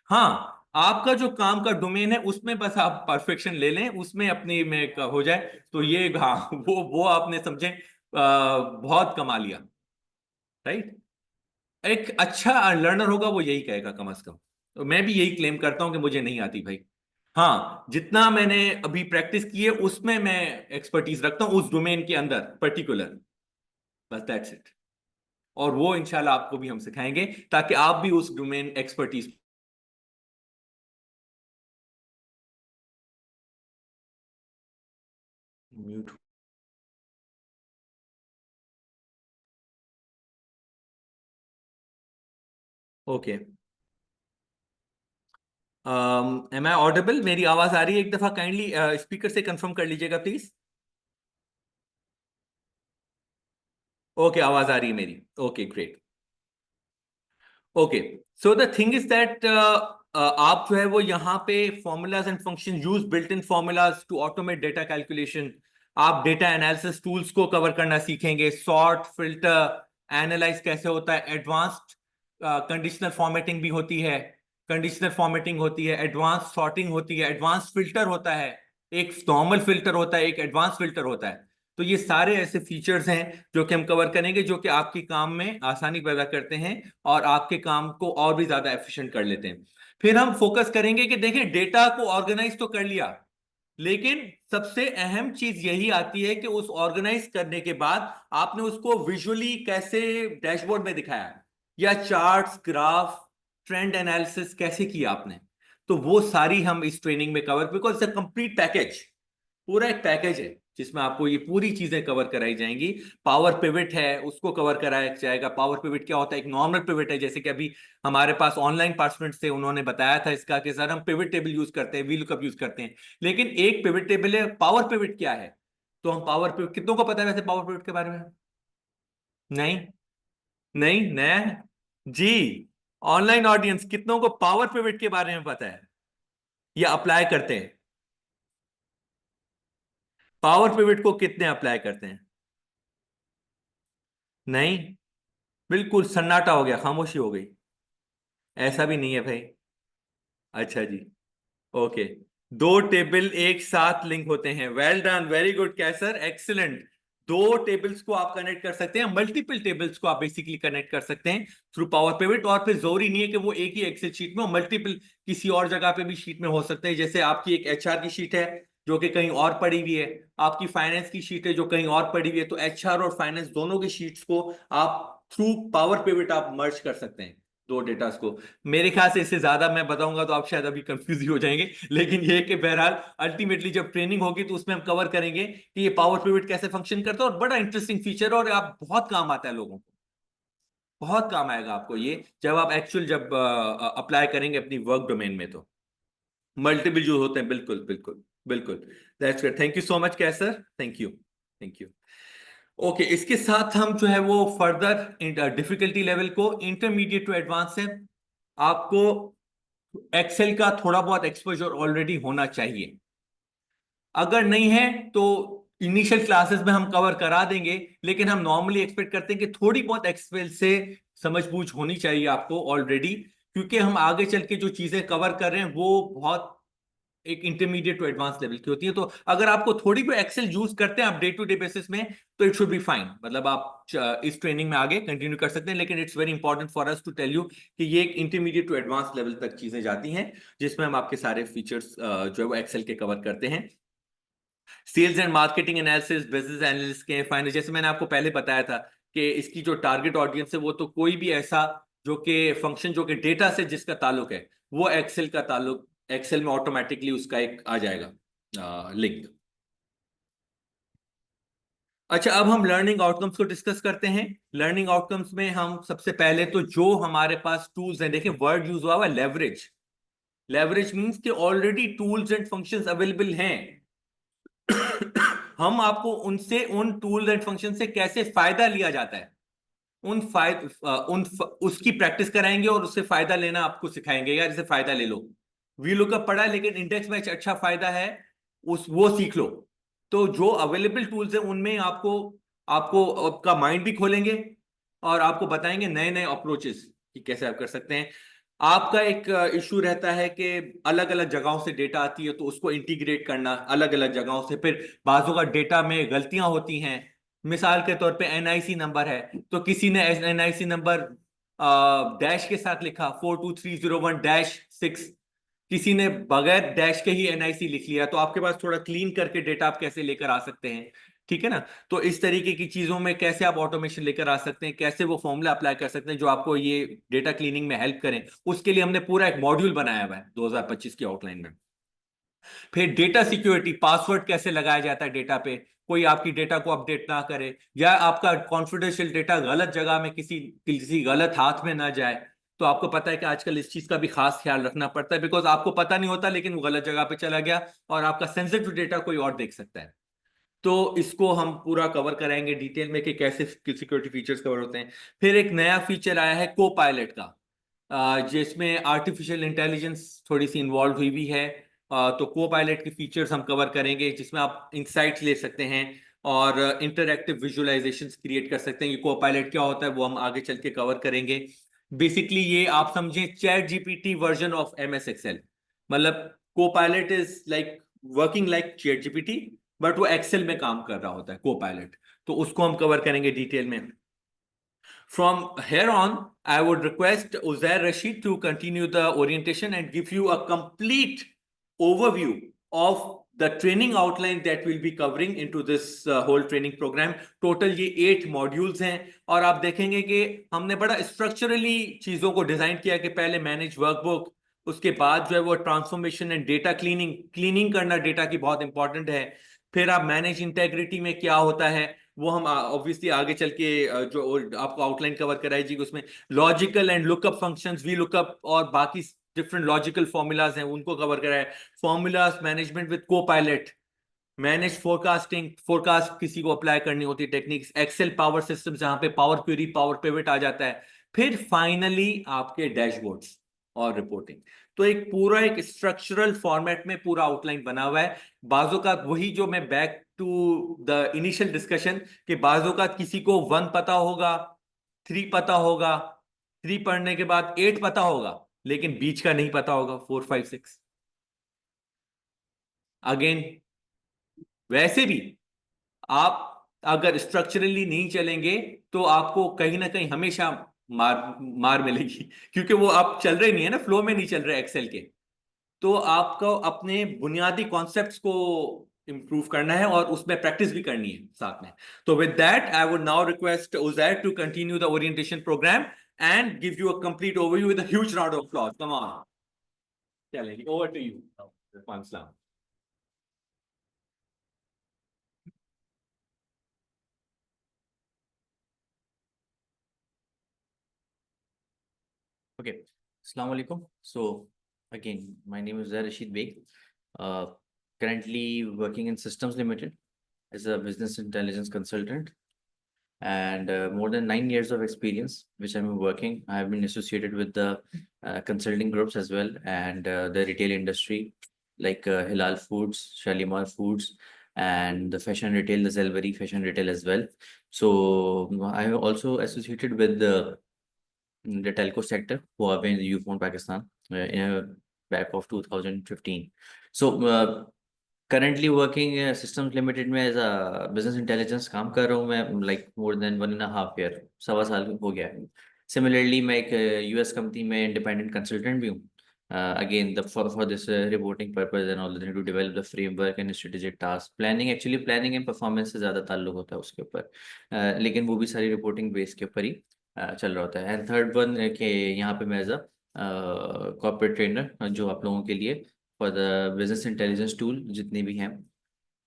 हाँ, आपका जो काम का डोमेन है उसमें बस आप परफेक्शन ले लें, उसमें अपनी में हो जाए तो ये, हाँ, वो आपने समझे, बहुत कमा लिया, राइट। एक अच्छा लर्नर होगा वो यही कहेगा कम से कम, तो मैं भी यही क्लेम करता हूं कि मुझे नहीं आती भाई। हाँ, जितना मैंने अभी प्रैक्टिस की है उसमें मैं एक्सपर्टीज रखता हूं उस डोमेन के अंदर पर्टिकुलर, बस दैट्स इट। और वो इंशाल्लाह आपको भी हम सिखाएंगे ताकि आप भी उस domain expertise. Mute. Okay, am I audible? मेरी आवाज आ रही है? एक दफा काइंडली स्पीकर से कंफर्म कर लीजिएगा प्लीज। ओके, आवाज आ रही है मेरी, okay great. Okay, so the thing is that, आप जो है वो यहाँ पे formulas and function use built in formulas to automate data calculation, आप डेटा एनालिसिस टूल्स को कवर करना सीखेंगे, सॉर्ट, फिल्टर, एनालाइज कैसे होता है, एडवांस्ड कंडीशनल फॉर्मेटिंग भी होती है, कंडीशनल फॉर्मेटिंग होती है, एडवांस सॉर्टिंग होती है, एडवांस फिल्टर होता है, एक नॉर्मल फिल्टर होता है, एक एडवांस फिल्टर होता है। तो ये सारे ऐसे फीचर्स हैं जो कि हम कवर करेंगे, जो कि आपके काम में आसानी पैदा करते हैं और आपके काम को और भी ज्यादा एफिशिएंट कर लेते हैं। फिर हम फोकस करेंगे कि देखें, डेटा को ऑर्गेनाइज तो कर लिया, लेकिन सबसे अहम चीज यही आती है कि उस ऑर्गेनाइज करने के बाद आपने उसको विजुअली कैसे डैशबोर्ड में दिखाया, या चार्ट्स, ग्राफ, ट्रेंड एनालिसिस कैसे किया आपने। तो वो सारी हम इस ट्रेनिंग में cover, because it's a complete package, पूरा एक पैकेज है जिसमें आपको ये पूरी चीजें कवर कराई जाएंगी। पावर पिवट है, उसको कवर कराया जाएगा। पावर पिवट क्या होता है? एक नॉर्मल पिवट है, जैसे कि अभी हमारे पास ऑनलाइन पार्टिसिपेंट्स थे, उन्होंने बताया था इसका कि सर हम पिवट टेबल यूज करते हैं, वीलुकअप यूज करते हैं, लेकिन एक पिवट टेबल है, पावर पिवट क्या है? तो हम पावर पिवट, कितनों को पता है वैसे पावर पिवट के बारे में? नहीं, नहीं, नया है जी। ऑनलाइन ऑडियंस कितनों को पावर पिवट के बारे में पता है या अप्लाई करते हैं? पावर पिवट को कितने अप्लाई करते हैं? नहीं, बिल्कुल सन्नाटा हो गया, खामोशी हो गई। ऐसा भी नहीं है भाई। अच्छा जी, ओके। दो टेबल एक साथ लिंक होते हैं, वेल डन, वेरी गुड कैसर, एक्सीलेंट। दो टेबल्स को आप कनेक्ट कर सकते हैं, मल्टीपल टेबल्स को आप बेसिकली कनेक्ट कर सकते हैं थ्रू पावर पिवट। और फिर जरूरी नहीं है कि वो एक ही एक्सेल शीट में हो, मल्टीपल किसी और जगह पे भी शीट में हो सकते हैं। जैसे आपकी एक एचआर की शीट है जो कि कहीं और पड़ी हुई है, आपकी फाइनेंस की शीट है जो कहीं और पड़ी हुई है, तो एचआर और फाइनेंस दोनों की शीट्स को आप थ्रू पावर पिवट आप मर्ज कर सकते हैं, दो डेटास को। मेरे ख्याल से इससे ज्यादा मैं बताऊंगा तो आप शायद अभी कंफ्यूज ही हो जाएंगे, लेकिन ये कि बहरहाल अल्टीमेटली जब ट्रेनिंग होगी तो उसमें हम कवर करेंगे कि ये पावर पिवट कैसे फंक्शन करता है। और बड़ा इंटरेस्टिंग फीचर है और आप बहुत काम आता है लोगों को, बहुत काम आएगा आपको ये जब आप एक्चुअल जब अप्लाई करेंगे अपनी वर्क डोमेन में। तो मल्टीपल यूज होते हैं, बिल्कुल बिल्कुल बिल्कुल। That's good, thank you so much Qaiser, thank you, thank you. Okay, इसके साथ हम जो है वो फर्दर डिफिकल्टी लेवल को इंटरमीडिएट टू एडवांस है। आपको एक्सेल का थोड़ा बहुत एक्सपोजर ऑलरेडी होना चाहिए। अगर नहीं है तो इनिशियल क्लासेस में हम कवर करा देंगे, लेकिन हम नॉर्मली एक्सपेक्ट करते हैं कि थोड़ी बहुत एक्सेल से समझ बूझ होनी चाहिए आपको ऑलरेडी, क्योंकि हम आगे चल के जो चीजें कवर कर रहे हैं वो बहुत एक इंटरमीडिएट टू एडवांस लेवल की होती है। तो अगर आपको थोड़ी भी एक्सेल यूज करते हैं आप डे टू डे बेसिस में, तो इट शुड बी फाइन, मतलब आप इस ट्रेनिंग में आगे कंटिन्यू कर सकते हैं। लेकिन it's very important for us to tell you कि ये एक इंटरमीडिएट टू एडवांस लेवल तक चीजें जाती हैं, जिसमें हम आपके सारे फीचर्स जो है वो एक्सेल के कवर करते हैं। Sales and marketing analysis, business analyst के फाइनेंस, जैसे मैंने आपको पहले बताया था कि इसकी जो टारगेट ऑडियंस है वो तो कोई भी ऐसा जो कि फंक्शन जो कि डेटा से जिसका ताल्लुक है, वो एक्सेल का ताल्लुक, एक्सेल में ऑटोमेटिकली उसका एक आ जाएगा लिंक। अच्छा, अब हम लर्निंग आउटकम्स को डिस्कस करते हैं। लर्निंग आउटकम्स में हम सबसे पहले तो जो हमारे पास टूल्स हैं, देखिए वर्ड यूज हुआ है लेवरेज। लेवरेज मींस कि already tools and functions available हैं। हम आपको उनसे, उन टूल्स एंड फंक्शन से कैसे फायदा लिया जाता है, उसकी प्रैक्टिस कराएंगे और उससे फायदा लेना आपको सिखाएंगे। यार इसे फायदा ले लो, वी लुकअप पढ़ा है लेकिन इंडेक्स मैच अच्छा फायदा है, उस वो सीख लो। तो जो अवेलेबल टूल्स है उनमें आपको आपको आपका माइंड भी खोलेंगे और आपको बताएंगे नए नए अप्रोचेस कि कैसे आप कर सकते हैं। आपका एक इशू रहता है कि अलग अलग जगहों से डेटा आती है तो उसको इंटीग्रेट करना अलग अलग जगहों से, फिर बाजू का डेटा में गलतियां होती हैं। मिसाल के तौर पे एनआईसी नंबर है, तो किसी ने एनआईसी नंबर डैश के साथ लिखा 42301-6, किसी ने बगैर डैश के ही एनआईसी लिख लिया, तो आपके पास थोड़ा क्लीन करके डेटा आप कैसे लेकर आ सकते हैं, ठीक है ना। तो इस तरीके की चीजों में कैसे आप ऑटोमेशन लेकर आ सकते हैं, कैसे वो फॉर्मूला अप्लाई कर सकते हैं जो आपको ये डेटा क्लीनिंग में हेल्प करें, उसके लिए हमने पूरा एक मॉड्यूल बनाया हुआ है 2025 की आउटलाइन में। फिर डेटा सिक्योरिटी, पासवर्ड कैसे लगाया जाता है डेटा पे, कोई आपकी डेटा को अपडेट ना करे, या आपका कॉन्फिडेंशियल डेटा गलत जगह में किसी किसी गलत हाथ में ना जाए। तो आपको पता है कि आजकल इस चीज का भी खास ख्याल रखना पड़ता है, बिकॉज आपको पता नहीं होता लेकिन वो गलत जगह पे चला गया और आपका सेंसिटिव डेटा कोई और देख सकता है। तो इसको हम पूरा कवर कराएंगे डिटेल में कि कैसे सिक्योरिटी फीचर्स कवर होते हैं। फिर एक नया फीचर आया है को पायलट का, जिसमें आर्टिफिशियल इंटेलिजेंस थोड़ी सी इन्वॉल्व हुई है। तो को पायलट के फीचर्स हम कवर करेंगे, जिसमें आप इंसाइट्स ले सकते हैं और इंटरैक्टिव विजुअलाइजेशंस क्रिएट कर सकते हैं। ये को पायलट क्या होता है वो हम आगे चल के कवर करेंगे। बेसिकली ये आप समझें ChatGPT version of MS Excel. मतलब Copilot is like working like ChatGPT, but वो एक्सेल में काम कर रहा होता है को पायलट। तो उसको हम कवर करेंगे डिटेल में। From here on, I would request Uzair Rashid to continue the orientation and give you a complete overview of the training outline that we'll be covering into this whole training program. Total ये 8 modules हैं और आप देखेंगे कि हमने बड़ा structurally चीजों को डिजाइन किया कि पहले मैनेज वर्कबुक, उसके बाद जो है वो ट्रांसफॉर्मेशन एंड डेटा क्लीनिंग करना डेटा की बहुत इंपॉर्टेंट है। फिर आप मैनेज इंटेग्रिटी में क्या होता है वो हम ऑब्वियसली आगे चल के जो आपको आउटलाइन कवर कराई जी, उसमें logical and lookup functions, V lookup और बाकी डिफरेंट लॉजिकल फॉर्मूलाज हैं उनको कवर कराया। फॉर्मूलाज मैनेजमेंट विद को पायलट, मैनेज फोरकास्टिंग, फोरकास्ट किसी को अप्लाई करनी होती है टेक्निक्स, एक्सेल पावर सिस्टम जहां पे पावर क्वेरी पावर पिवट आ जाता है। फिर फाइनली आपके डैशबोर्ड्स और रिपोर्टिंग। तो एक स्ट्रक्चरल फॉर्मेट में पूरा आउटलाइन बना हुआ है। बाजों का वही जो मैं back to the initial discussion कि बाजों का किसी को 1 पता होगा, 3 पता होगा, 3 पढ़ने के बाद 8 पता होगा, लेकिन बीच का नहीं पता होगा 4, 5, 6। अगेन वैसे भी आप अगर स्ट्रक्चरली नहीं चलेंगे तो आपको कहीं ना कहीं हमेशा मार मिलेगी, क्योंकि वो आप चल रहे नहीं है ना, फ्लो में नहीं चल रहे एक्सेल के। तो आपको अपने बुनियादी कॉन्सेप्ट्स को इंप्रूव करना है और उसमें प्रैक्टिस भी करनी है साथ में। तो with that I would now request Uzair to continue the orientation programme and give you a complete overview with a huge round of applause. Come on, चलेंगे, ओवर टू यू अस्सलाम। Okay, Assalamu alaikum. So again, my name is Zair Rashid Beg. Currently working in Systems Limited as a business intelligence consultant, and more than 9 years of experience, which I'm working. I have been associated with the consulting groups as well, and the retail industry like Hilal Foods, Shalimar Foods, and the fashion retail, the Zelvery fashion retail as well. So I have also associated with the telco sector, Huawei in the Ufone Pakistan, in back of 2015. So currently working Systems Limited में as a business intelligence काम कर रहा हूँ मैं, like more than 1.5 year, 1.25 साल हो गया है। Similarly मैं एक US कंपनी में independent consultant भी हूँ। Again, for this reporting purpose and all the thing to develop the framework and strategic task planning, actually planning and performance से ज़्यादा ताल्लुक होता है उसके ऊपर, लेकिन वो भी सारी reporting base के ऊपर ही चल रहा होता है। एंड थर्ड वन के यहाँ पे मैं एज अ कॉर्पोरेट ट्रेनर जो आप लोगों के लिए for the business intelligence tool जितने भी हैं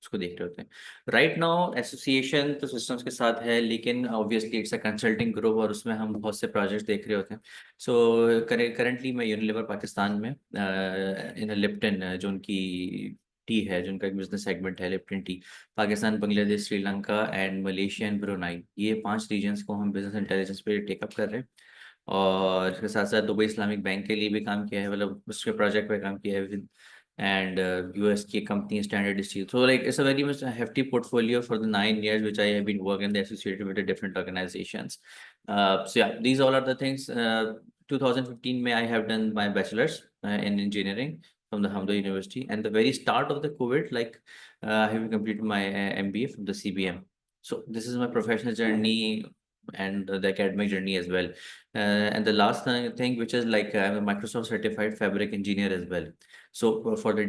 उसको देख रहे होते हैं। राइट नाउ एसोसिएशन तो सिस्टम्स के साथ है, लेकिन obviously it's a consulting group और उसमें हम बहुत से प्रोजेक्ट्स देख रहे होते हैं। सो करेंटली मैं यूनिलीवर पाकिस्तान में इन लिप्टन जो उनकी टी है, जो उनका एक बिजनेस सेगमेंट है Lipton T, Pakistan, Bangladesh, Sri Lanka and Malaysia and Brunei, ये 5 रीजन्स को हम बिजनेस इंटेलिजेंस पे टेकअप कर रहे हैं। और इसके साथ साथ दुबई इस्लामिक बैंक के लिए भी काम किया है, मतलब उसके प्रोजेक्ट पे काम किया है, and US की company Standard Steel. So like it's a very much a hefty portfolio for the 9 years which I have been working associated with the different organizations. So yeah, these all are the things. 2015 May I have done my bachelor's in engineering from the Hamza University, and the very start of the COVID, like I have completed my MBA from the CBM. So this is my professional journey and the academic journey as well. And the last thing, which is like I'm a Microsoft certified fabric engineer as well. So for the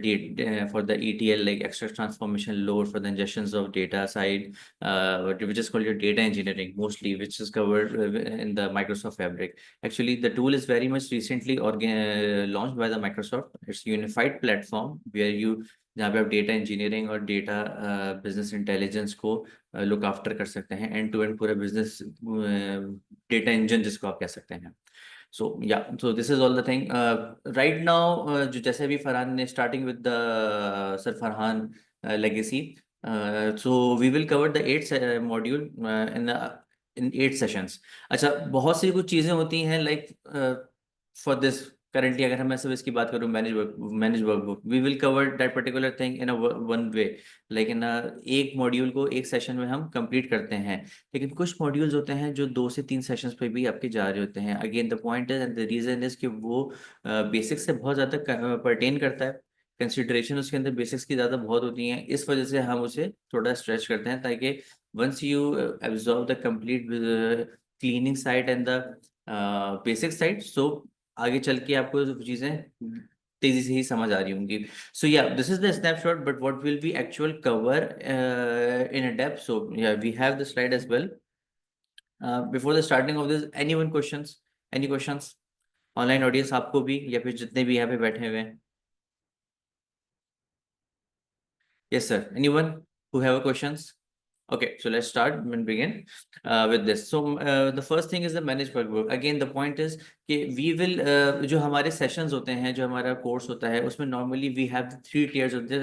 ETL, like extra transformation load for the ingestions of data side, which is called your data engineering mostly, which is covered in the Microsoft Fabric. Actually, the tool is very much recently launched by the Microsoft. It's a unified platform where you जहाँ पे आप data engineering और data business intelligence को look after कर सकते हैं, and to and पूरा business data engine जिसको आप कह सकते हैं। So yeah, so this is all the thing. Right now, जो जैसे भी फरहान ने starting with the Sir Farhan legacy. So we will cover the 8 module in 8 sessions. अच्छा, बहुत सी कुछ चीज़ें होती हैं like for this currently अगर मैं सब इसकी बात करूँ manage workbook, we will cover that particular thing in a one way, like in a एक मॉड्यूल को एक सेशन में हम कंप्लीट करते हैं, लेकिन कुछ मॉड्यूल्स होते हैं जो 2 से 3 सेशंस पे भी आपके जा रहे होते हैं. Again the point is and the reason is कि वो बेसिक्स से बहुत ज़्यादा परटेन करता है, कंसिडरेशन उसके अंदर बेसिक्स की ज़्यादा बहुत होती हैं, इस वजह से हम उसे थोड़ा स्ट्रेच करते हैं ताकि once you absorb the complete cleaning side and the basic side, so आगे चल के आपको चीज़ें तेजी से ही समझ आ रही होंगी. So yeah this is the snapshot, but what will be actual cover in a depth. So yeah we have the slide as well. Before the starting of this, anyone questions, any questions, online audience आपको भी या फिर जितने भी यहाँ पे बैठे हुए हैं? Yes, sir. Anyone who have a questions? Okay, so let's start and begin with this. So the first thing is the managed workbook. Again, the point is कि we will जो हमारे sessions होते हैं, जो हमारा course होता है, उसमें normally we have the 3 tiers of the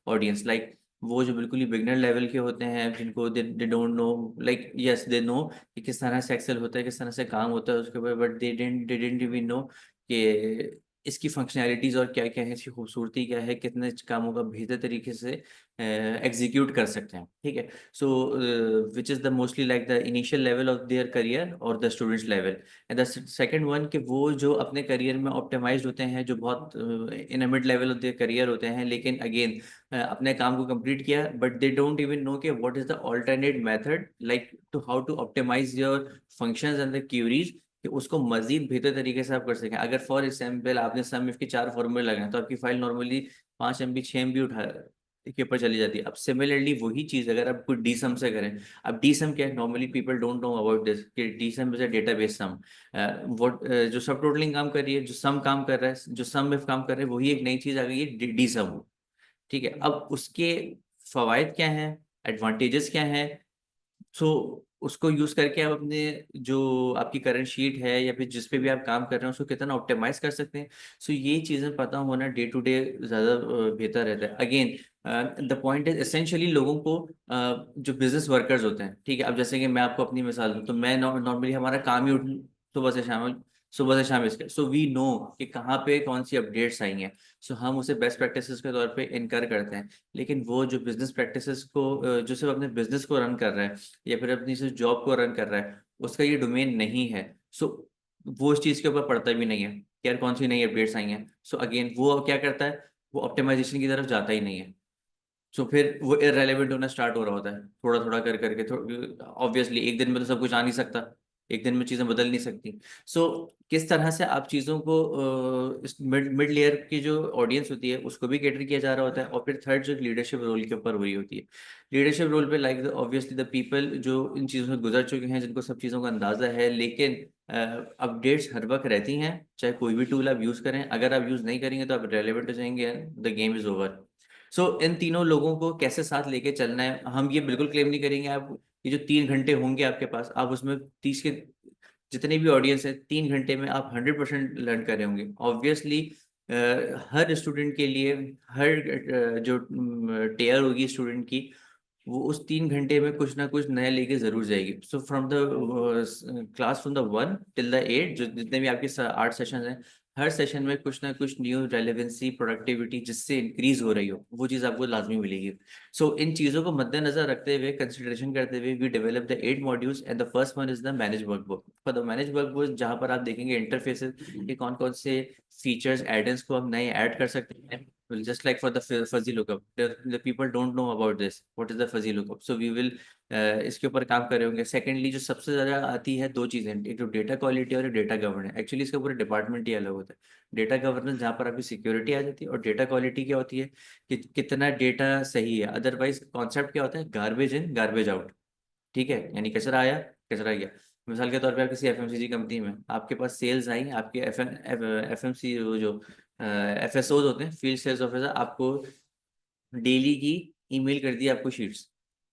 audience. Like वो जो बिल्कुल ही beginner level के होते हैं, जिनको they don't know, like yes they know कि किस तरह से Excel होता है, किस तरह से काम होता है उसके ऊपर, but they didn't even know कि इसकी फंक्शनैलिटीज़ और क्या क्या है, इसकी खूबसूरती क्या है, कितने कामों का बेहतर तरीके से एग्जीक्यूट कर सकते हैं. ठीक है. So which is the mostly like the initial level of their career और the students level. And the second one कि वो जो अपने करियर में ऑप्टिमाइज्ड होते हैं, जो बहुत in a mid level of their career होते हैं, लेकिन अगेन अपने काम को कंप्लीट किया, but they don't even know कि what is the alternate method like to how to optimize your functions and the queries, कि उसको मजीद बेहतर तरीके से आप कर सकें. अगर फॉर एग्जाम्पल आपने सम इफ के 4 फॉर्मूले लगाए तो आपकी फाइल नॉर्मली 5 MB 6 MB उठा के ऊपर चली जाती है. अब सिमिलरली वही चीज़ अगर आप कोई डी सम से करें, अब डी सम क्या है, normally people don't know about this कि D sum is a database sum. What जो सब टोटलिंग काम कर रही है, जो सम काम कर रहा है, जो सम इफ काम कर रहे हैं, वही एक नई चीज़ आ गई है डी सम. ठीक है. अब उसके फवायद क्या हैं, एडवांटेजेस क्या हैं, सो उसको यूज करके आप अपने जो आपकी करंट शीट है या फिर जिस पे भी आप काम कर रहे हैं उसको कितना ऑप्टिमाइज कर सकते हैं. सो ये चीज़ें पता होना डे टू डे ज़्यादा बेहतर रहता है. Again the point is essentially लोगों को जो बिजनेस वर्कर्स होते हैं, ठीक है, अब जैसे कि मैं आपको अपनी मिसाल दूँ तो मैं नॉर्मली हमारा काम ही सुबह से शाम इसके, सो वी नो कि कहाँ पे कौन सी अपडेट्स आई हैं, सो हम उसे बेस्ट प्रैक्टिसेस के तौर पे इनकर करते हैं. लेकिन वो जो बिजनेस प्रैक्टिसेस को जो सिर्फ अपने बिजनेस को रन कर रहा है या फिर अपनी सिर्फ जॉब को रन कर रहा है, उसका ये डोमेन नहीं है, सो वो इस चीज़ के ऊपर पड़ता भी नहीं है कि यार कौन सी नई अपडेट्स आई हैं. सो अगेन वो क्या करता है, वो ऑप्टिमाइजेशन की तरफ जाता ही नहीं है. सो फिर वो इररेलेवेंट होना स्टार्ट हो रहा होता है थोड़ा थोड़ा कर करके. ऑब्वियसली एक दिन में तो सब कुछ आ नहीं सकता, एक दिन में चीज़ें बदल नहीं सकती. सो किस तरह से आप चीज़ों को इस मिड लेयर की जो ऑडियंस होती है उसको भी कैटर किया जा रहा होता है. और फिर थर्ड जो लीडरशिप रोल के ऊपर हुई होती है, लीडरशिप रोल पे लाइक ऑब्वियसली द पीपल जो इन चीज़ों से गुजर चुके हैं, जिनको सब चीज़ों का अंदाज़ा है, लेकिन अपडेट्स हर वक्त रहती हैं, चाहे कोई भी टूल आप यूज़ करें. अगर आप यूज़ नहीं करेंगे तो आप रेलेवेंट हो जाएंगे, द गेम इज़ ओवर. सो इन तीनों लोगों को कैसे साथ लेके चलना है, हम ये बिल्कुल क्लेम नहीं करेंगे आप ये जो 3 घंटे होंगे आपके पास, आप उसमें 30 के जितने भी ऑडियंस है 3 घंटे में आप 100% लर्न कर रहे होंगे. ऑब्वियसली हर स्टूडेंट के लिए हर जो टेयर होगी स्टूडेंट की, वो उस 3 घंटे में कुछ ना कुछ नया लेके जरूर जाएगी. So from the class from the 1 till the 8 जो जितने भी आपके 8 सेशन हैं, हर सेशन में कुछ ना कुछ न्यू रेलेवेंसी प्रोडक्टिविटी जिससे इंक्रीज हो रही हो, वो चीज़ आपको लाजमी मिलेगी. सो इन चीज़ों को मद्देनजर रखते हुए, कंसिडरेशन करते हुए, we develop the 8 modules and the first one is the manage workbook. For the manage workbook जहाँ पर आप देखेंगे इंटरफेसेस के कौन कौन से फीचर्स एडेंस को हम नए ऐड कर सकते हैं. Just like for the fuzzy lookup, the people don't know about this. What is the fuzzy lookup? So we will इसके ऊपर काम कर रहे होंगे. सेकेंडली जो सबसे ज़्यादा आती है 2 चीज़ें, एक तो डेटा क्वालिटी और डेटा गवर्नेंस. एक्चुअली इसका पूरा डिपार्टमेंट ही अलग होता है. डेटा गवर्नेंस जहाँ पर आपकी सिक्योरिटी आ जाती है, और डेटा क्वालिटी क्या होती है कि कितना डेटा सही है. अदरवाइज कॉन्सेप्ट क्या होता है, गार्बेज इन गार्बेज आउट. ठीक है, यानी कचरा आया कचरा गया. मिसाल के तौर पे आप किसी FMCG कंपनी में, आपके पास सेल्स आई, आपके FMC वो जो FSOs होते हैं, फील्ड सेल्स ऑफिसर, आपको डेली की ईमेल कर दी आपको शीट्स.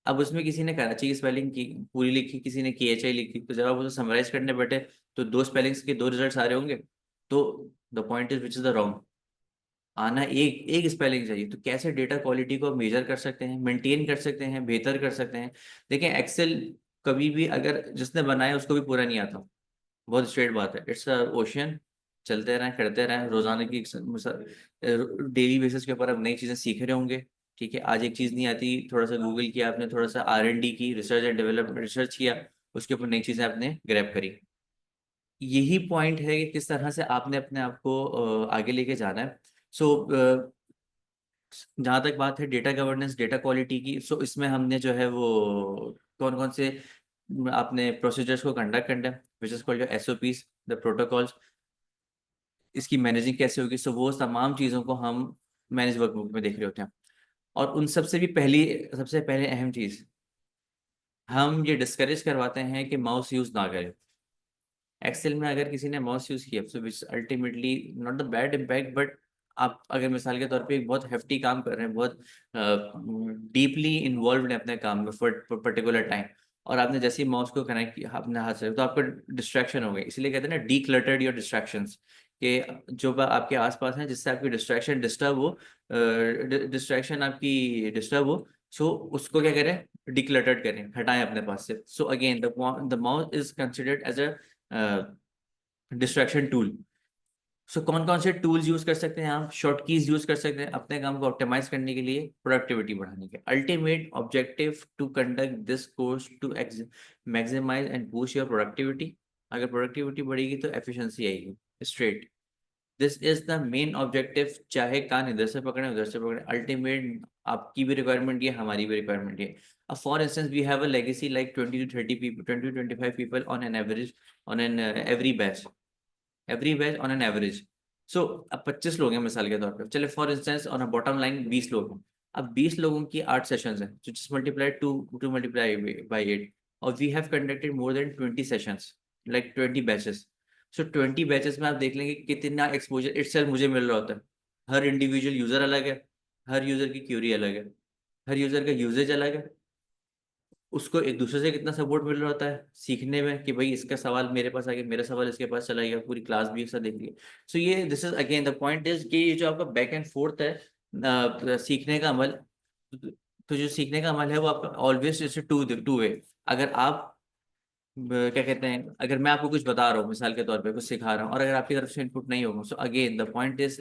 अब उसमें किसी ने कराची की स्पेलिंग की पूरी लिखी, किसी ने KHI लिखी, तो जब आप उसे समराइज करने बैठे तो 2 स्पेलिंग्स के 2 रिजल्ट्स आ रहे होंगे. तो the point is which is the wrong, आना एक स्पेलिंग चाहिए. तो कैसे डेटा क्वालिटी को मेजर कर सकते हैं, मेंटेन कर सकते हैं, बेहतर कर सकते हैं. देखिए एक्सेल कभी भी अगर जिसने बनाया उसको भी पूरा नहीं आता, बहुत स्ट्रेट बात है. इट्स अ ओशन चलते रहें, करते रहें, रोजाना की डेली बेसिस के ऊपर आप नई चीजें सीख रहे होंगे। ठीक है, आज एक चीज नहीं आती, थोड़ा सा गूगल किया आपने, थोड़ा सा R&D की, रिसर्च एंड डेवलपमेंट रिसर्च किया, उसके ऊपर नई चीजें आपने ग्रैब करी। यही पॉइंट है कि किस तरह से आपने अपने आप को आगे लेके जाना है। सो जहाँ तक बात है डेटा गवर्नेंस, डेटा क्वालिटी की, सो इसमें हमने जो है वो कौन कौन से आपने प्रोसीजर्स को कंडक्ट करना है, which is called SOPs, the protocols, इसकी मैनेजिंग कैसे होगी, सो वो तमाम चीज़ों को हम मैनेज वर्कबुक में देख रहे होते हैं। और उन सबसे भी सबसे पहले अहम चीज़, हम ये डिस्करेज करवाते हैं कि माउस यूज़ ना करें। एक्सेल में अगर किसी ने माउस यूज़ किया, so which ultimately not the bad impact, but आप अगर मिसाल के तौर पे एक बहुत हेफ्टी काम कर रहे हैं, बहुत डीपली इन्वॉल्व हैं अपने काम में फॉर पर्टिकुलर टाइम, और आपने जैसे ही माउस को कनेक्ट किया अपने हाथ से, तो आपको डिस्ट्रैक्शन हो गई। इसलिए कहते हैं ना, डी क्लटर्ड योर डिस्ट्रैक्शंस, कि जो आपके आसपास हैं जिससे आपकी डिस्ट्रैक्शन डिस्टर्ब हो, डिस्ट्रैक्शन आपकी डिस्टर्ब हो, सो उसको क्या करें, डिक्लटर्ड करें, हटाएं अपने पास से। So again the mouse is considered as a distraction tool. So कौन कौन से टूल्स यूज कर सकते हैं आप? शॉर्ट कीज यूज कर सकते हैं अपने काम को ऑप्टिमाइज करने के लिए, प्रोडक्टिविटी बढ़ाने के। Ultimate objective to conduct this course to maximise and boost your productivity. अगर प्रोडक्टिविटी बढ़ेगी तो एफिशिएंसी आएगी, straight. This is the main objective, चाहे कान इधर से पकड़े उधर से पकड़े, अल्टीमेट आपकी भी रिक्वायरमेंट ये, हमारी भी रिक्वायरमेंट ये। For instance we have a legacy like 20 to 30 people, 20 to 25 people on an average, on an every batch on an average। सो अब 25 लोग हैं मिसाल के तौर पे, चले for instance on a bottom line 20 लोग हैं। अब 20 लोगों की 8 सेशंस हैं, so just multiply 2 multiply by 8, और we have conducted more than 20 sessions, like 20 batches. So 20 batches में आप देख लेंगे कितना एक्सपोजर इटसेल्फ मुझे मिल रहा होता है। हर इंडिविजुअल यूजर अलग है, हर यूजर की क्यूरी अलग है, हर यूजर का यूजेज अलग है, उसको एक दूसरे से कितना सपोर्ट मिल रहा होता है सीखने में, कि भाई इसका सवाल मेरे पास आ गया, मेरा सवाल इसके पास चला गया, पूरी क्लास भी एक साथ देख लिया। सो ये this is again the point is कि ये जो आपका बैक एंड फोर्थ है सीखने का अमल, तो जो सीखने का अमल है वो आपका ऑलवेज इट्स टू वे। अगर आप क्या कहते हैं, अगर मैं आपको कुछ बता रहा हूँ मिसाल के तौर पे, कुछ सिखा रहा हूँ, और अगर आपकी तरफ से इनपुट नहीं होगा, सो again the point is,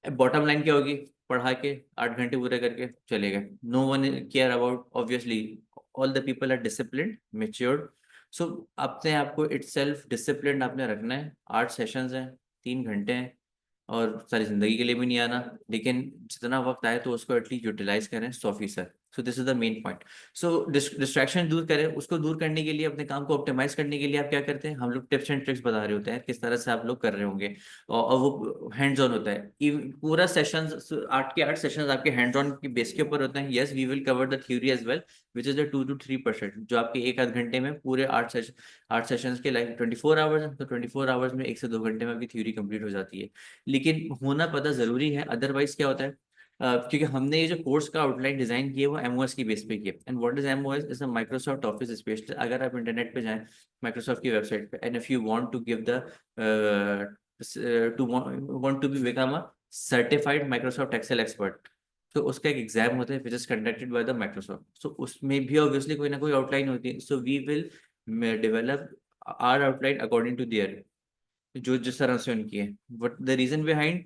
bottom line क्या होगी, पढ़ा के 8 घंटे पूरे करके चले गए, no one care about, obviously all the people are disciplined, matured. So अपने आप को इटसेल्फ डिसिप्लिन्ड आपने रखना है। 8 सेशंस हैं, 3 घंटे हैं, और सारी जिंदगी के लिए भी नहीं आना, लेकिन जितना वक्त आए तो उसको एटलीस्ट यूटिलाइज करें 100%। सो this is the main point. So distraction दूर करें, उसको दूर करने के लिए, अपने काम को ऑप्टिमाइज करने के लिए आप क्या करते हैं, हम लोग टिप्स एंड ट्रिक्स बता रहे होते हैं किस तरह से आप लोग कर रहे होंगे, और वो हैंड्स ऑन होता है। पूरा सेशन 8 के 8 सेशन आपके हैंड्स ऑन की बेस के ऊपर होते हैं। Yes, we will cover the theory as well, which is the 2 to 3%, जो आपके 1 आध घंटे में पूरे 8 सेशंस के, लाइक 24 आवर्स हैं, तो 24 आवर्स में 1 से 2 घंटे में आपकी थ्योरी कंप्लीट हो जाती है। लेकिन होना पता जरूरी है, अदरवाइज क्या होता है, क्योंकि हमने ये जो कोर्स का आउटलाइन डिजाइन किया वो एमओएस की बेस पे किया। And what is MOS? Is a Microsoft office specialist. अगर आप इंटरनेट पे जाएं माइक्रोसॉफ्ट की वेबसाइट पे, and if you want to give the to want to be become a certified Microsoft Excel expert, तो उसका एक एग्जाम होता है which is conducted by the Microsoft. So उसमें भी ऑब्वियसली कोई ना कोई आउटलाइन होती है। So we will develop our outline according to there, जो जिस तरह से उनकी है। बट द रीजन बिहाइंड,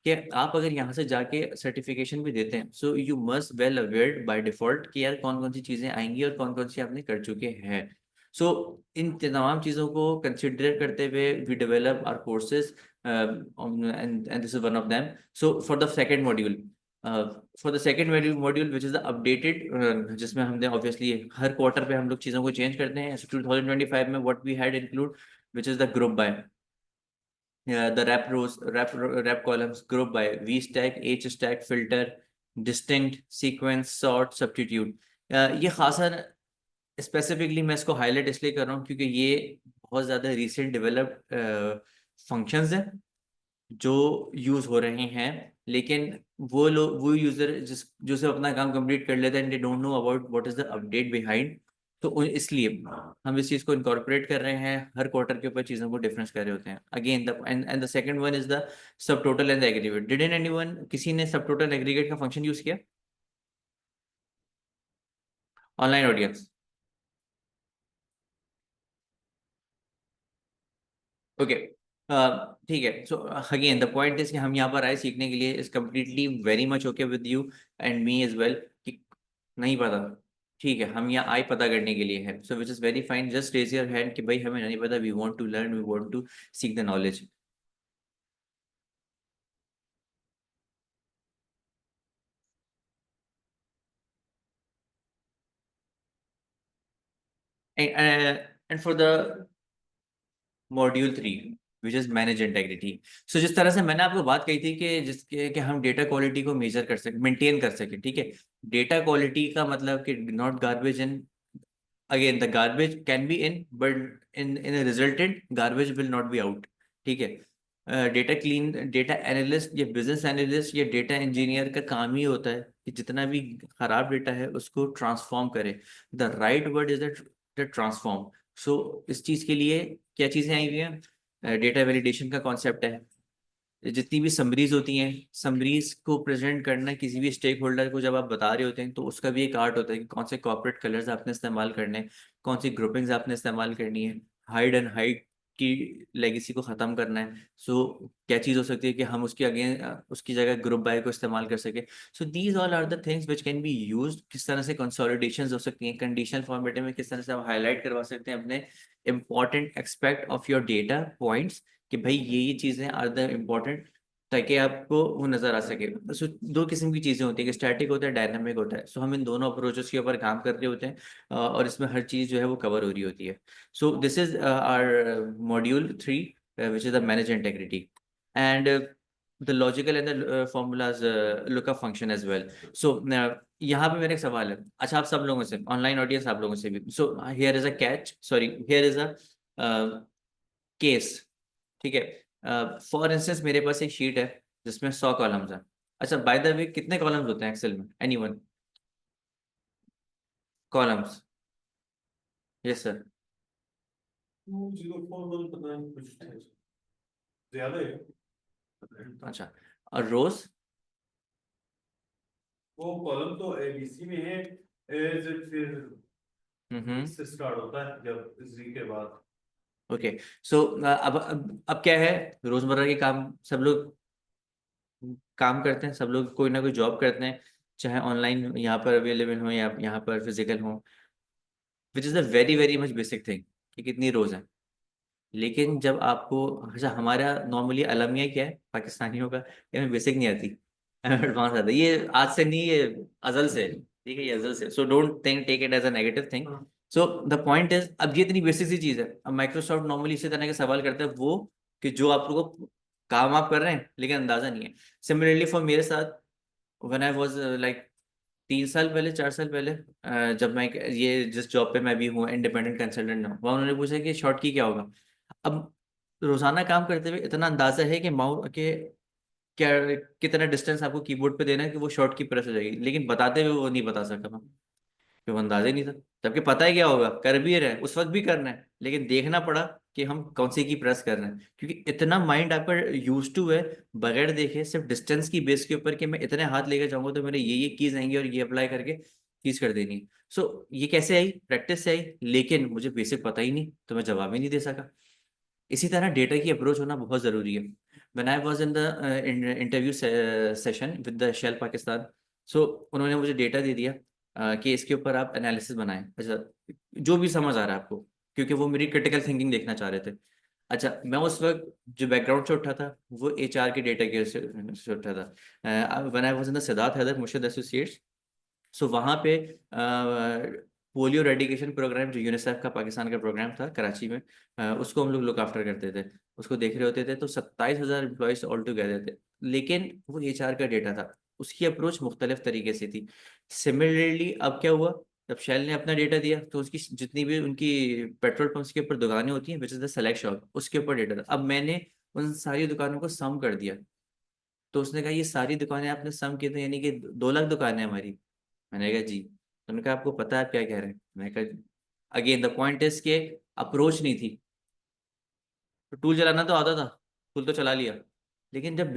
कि आप अगर यहाँ से जाके सर्टिफिकेशन भी देते हैं, so you must well अवेयर्ड by default कि यार कौन कौन सी चीजें आएंगी और कौन कौन सी आपने कर चुके हैं। सो इन तमाम चीज़ों को कंसिडर करते हुए we develop our courses, and this is one of them. So for the second module, for the second module which is the updated, जिसमें हमने ऑब्वियसली हर क्वार्टर पे हम लोग चीज़ों को चेंज करते हैं। 2025 में what we had include, which is the group by, the wrap rows, wrap columns, group by V stack, H stack, filter, distinct, sequence, sort, substitute। ये खासा स्पेसिफिकली मैं इसको हाईलाइट इसलिए कर रहा हूँ क्योंकि ये बहुत ज़्यादा रिसेंट डेवलप्ड फंक्शंस हैं जो यूज हो रहे हैं, लेकिन वो यूजर जो से अपना काम कंप्लीट कर लेते हैं, they don't know about what is the update behind. तो इसलिए हम इस चीज को इनकॉर्पोरेट कर रहे हैं, हर क्वार्टर के ऊपर चीजों को डिफरेंस कर रहे होते हैं। Again the and the second one is the subtotal and the aggregate. Didn't anyone, किसी ने सब टोटल एग्रीगेट का फंक्शन यूज किया? Online audience, okay. ठीक है। So again the point is कि हम यहाँ पर आए सीखने के लिए, is completely very much okay with you and me as well, कि नहीं पता, ठीक है, हम यहाँ आए पता करने के लिए है, so which is very fine, just raise your hand कि भाई हमें नहीं पता, we want to learn, we want to seek the knowledge. And for the module 3 which is manage integrity, so जिस तरह से मैंने आपको बात कही थी कि जिसके कि हम डेटा क्वालिटी को मेजर कर सके, मेंटेन कर सके, ठीक है, डेटा क्वालिटी का मतलब कि not garbage in, again the garbage can be in but in a resultant garbage will not be out, ठीक है। डेटा क्लीन, डेटा एनालिस्ट या बिजनेस एनालिस्ट या डेटा इंजीनियर का काम ही होता है कि जितना भी खराब डेटा है उसको ट्रांसफॉर्म करे, the right word is the transform. So इस चीज के लिए क्या चीजें आई हुई हैं, डेटा वैलिडेशन का कॉन्सेप्ट है, जितनी भी समरीज होती हैं, समरीज को प्रेजेंट करना किसी भी स्टेक होल्डर को जब आप बता रहे होते हैं तो उसका भी एक आर्ट होता है कि कौन से कॉर्पोरेट कलर्स आपने इस्तेमाल करने हैं, कौन सी ग्रुपिंग्स आपने इस्तेमाल करनी है, हाइड एंड हाइड की लेगेसी को ख़त्म करना है। सो क्या चीज़ हो सकती है कि हम उसके अगेन उसकी जगह ग्रुप बाय को इस्तेमाल कर सके। So these all are the things which can be use. किस तरह से कंसोलिडेशन हो सकती हैं, कंडीशनल फॉर्मेटिंग में किस तरह से आप हाईलाइट करवा सकते हैं अपने important expect of your data points, कि भाई ये चीज़ें आर द इम्पॉर्टेंट, ताकि आपको वो नजर आ सके। सो दो किस्म की चीजें होती है कि स्टैटिक होता है, डायनामिक होता है। सो हम इन दोनों अप्रोचेस के ऊपर काम कर रहे होते हैं और इसमें हर चीज जो है वो कवर हो रही होती है। So this is our module 3 which is the manage integrity and the logical and the formulas lookup function as well. So यहाँ पे मेरा एक सवाल है, अच्छा आप सब लोगों से, ऑनलाइन ऑडियंस आप लोगों से भी, so here is a catch, sorry here is a case, ठीक है। फॉर इंस्टेंस मेरे पास एक शीट है जिसमें 100 कॉलम्स हैं। अच्छा बाय द वे कितने कॉलम्स होते हैं एक्सेल में, एनीवन? कॉलम्स? Yes sir. 2041 पता नहीं कुछ थे। ज्यादा है। अच्छा, और रोज? वो कॉलम तो एबीसी में है, एज फिर हम्म। से स्टार्ट होता है जब जी के बाद। ओके। सो अब क्या है, रोजमर्रा के काम सब लोग काम करते हैं, सब लोग कोई ना कोई जॉब करते हैं, चाहे ऑनलाइन यहाँ पर अवेलेबल हो या यहाँ पर फिजिकल हो, which is a very very much basic thing कि कितनी रोज है। लेकिन जब आपको, अच्छा हमारा नॉर्मली अलमिया क्या है पाकिस्तानियों का, ये हमें बेसिक नहीं आती, एडवांस आता है। ये आज से नहीं, ये अजल से है, ठीक है, ये अजल से। So don't think take it as a negative thing. So the point is, अब ये इतनी बेसिक सी चीज है, अब माइक्रोसॉफ्ट नॉर्मली इसी तरह के सवाल करता है वो, कि जो आप लोगों को काम आप कर रहे हैं लेकिन अंदाजा नहीं है। सिमिलरली फॉर मेरे साथ, व्हेन आई वाज लाइक 3 साल पहले 4 साल पहले, जब मैं ये जिस जॉब पे मैं भी हूँ इंडिपेंडेंट कंसल्टेंट हूँ, वहाँ उन्होंने पूछा कि शॉर्ट की क्या होगा। अब रोजाना काम करते हुए इतना अंदाजा है कि माउस के क्या कितना डिस्टेंस आपको कीबोर्ड पे देना है कि वो शॉर्ट की प्रेस हो जाएगी, लेकिन बताते हुए वो नहीं बता सका मैं, कि वो अंदाजा ही नहीं था। जबकि पता है क्या होगा, कर भी रहे हैं, उस वक्त भी करना है, लेकिन देखना पड़ा कि हम कौन सी की प्रेस कर रहे हैं, क्योंकि इतना माइंड आपका यूज टू है बगैर देखे सिर्फ डिस्टेंस की बेस के ऊपर कि मैं इतने हाथ लेकर जाऊंगा तो मेरे ये कीज आएंगे और ये अप्लाई करके चीज कर देनी है। सो ये कैसे आई, प्रैक्टिस से आई, लेकिन मुझे बेसिक पता ही नहीं तो मैं जवाब ही नहीं दे सका। इसी तरह डेटा की अप्रोच होना बहुत ज़रूरी है। When I was in the interview session with the Shell Pakistan, so उन्होंने मुझे डेटा दे दिया कि इसके ऊपर आप एनालिसिस बनाएं, अच्छा जो भी समझ आ रहा है आपको, क्योंकि वो मेरी क्रिटिकल थिंकिंग देखना चाह रहे थे। अच्छा मैं उस वक्त जो बैकग्राउंड से उठा था वो एचआर के डेटा के से उठा था। When I was in the Siddharth Haider Murshid associates, so वहाँ पे पोलियो रेडिकेशन प्रोग्राम जो यूनिसेफ का पाकिस्तान का प्रोग्राम था कराची में, उसको हम लोग लुक आफ्टर करते थे, उसको देख रहे होते थे। तो 27,000 एम्प्लॉयज ऑल टुगेदर थे, लेकिन वो एचआर का डेटा था, उसकी अप्रोच मुख्तलिफ तरीके से थी। सिमिलरली अब क्या हुआ, जब शेल ने अपना डेटा दिया तो उसकी जितनी भी उनकी पेट्रोल पंप्स के ऊपर दुकानें होती हैं विच इज़ द सेलेक्ट शॉप, उसके ऊपर डेटा था। अब मैंने उन सारी दुकानों को सम कर दिया, तो उसने कहा ये सारी दुकानें आपने सम की, तो यानी कि 2 लाख दुकानें हमारी। मैंने कहा जी। तो उन्होंने कहा आपको पता है आप क्या कह रहे हैं? मैंने कहा अगेन द पॉइंट इज के अप्रोच नहीं थी। तो टूल चलाना तो आता था, टूल तो चला लिया, लेकिन जब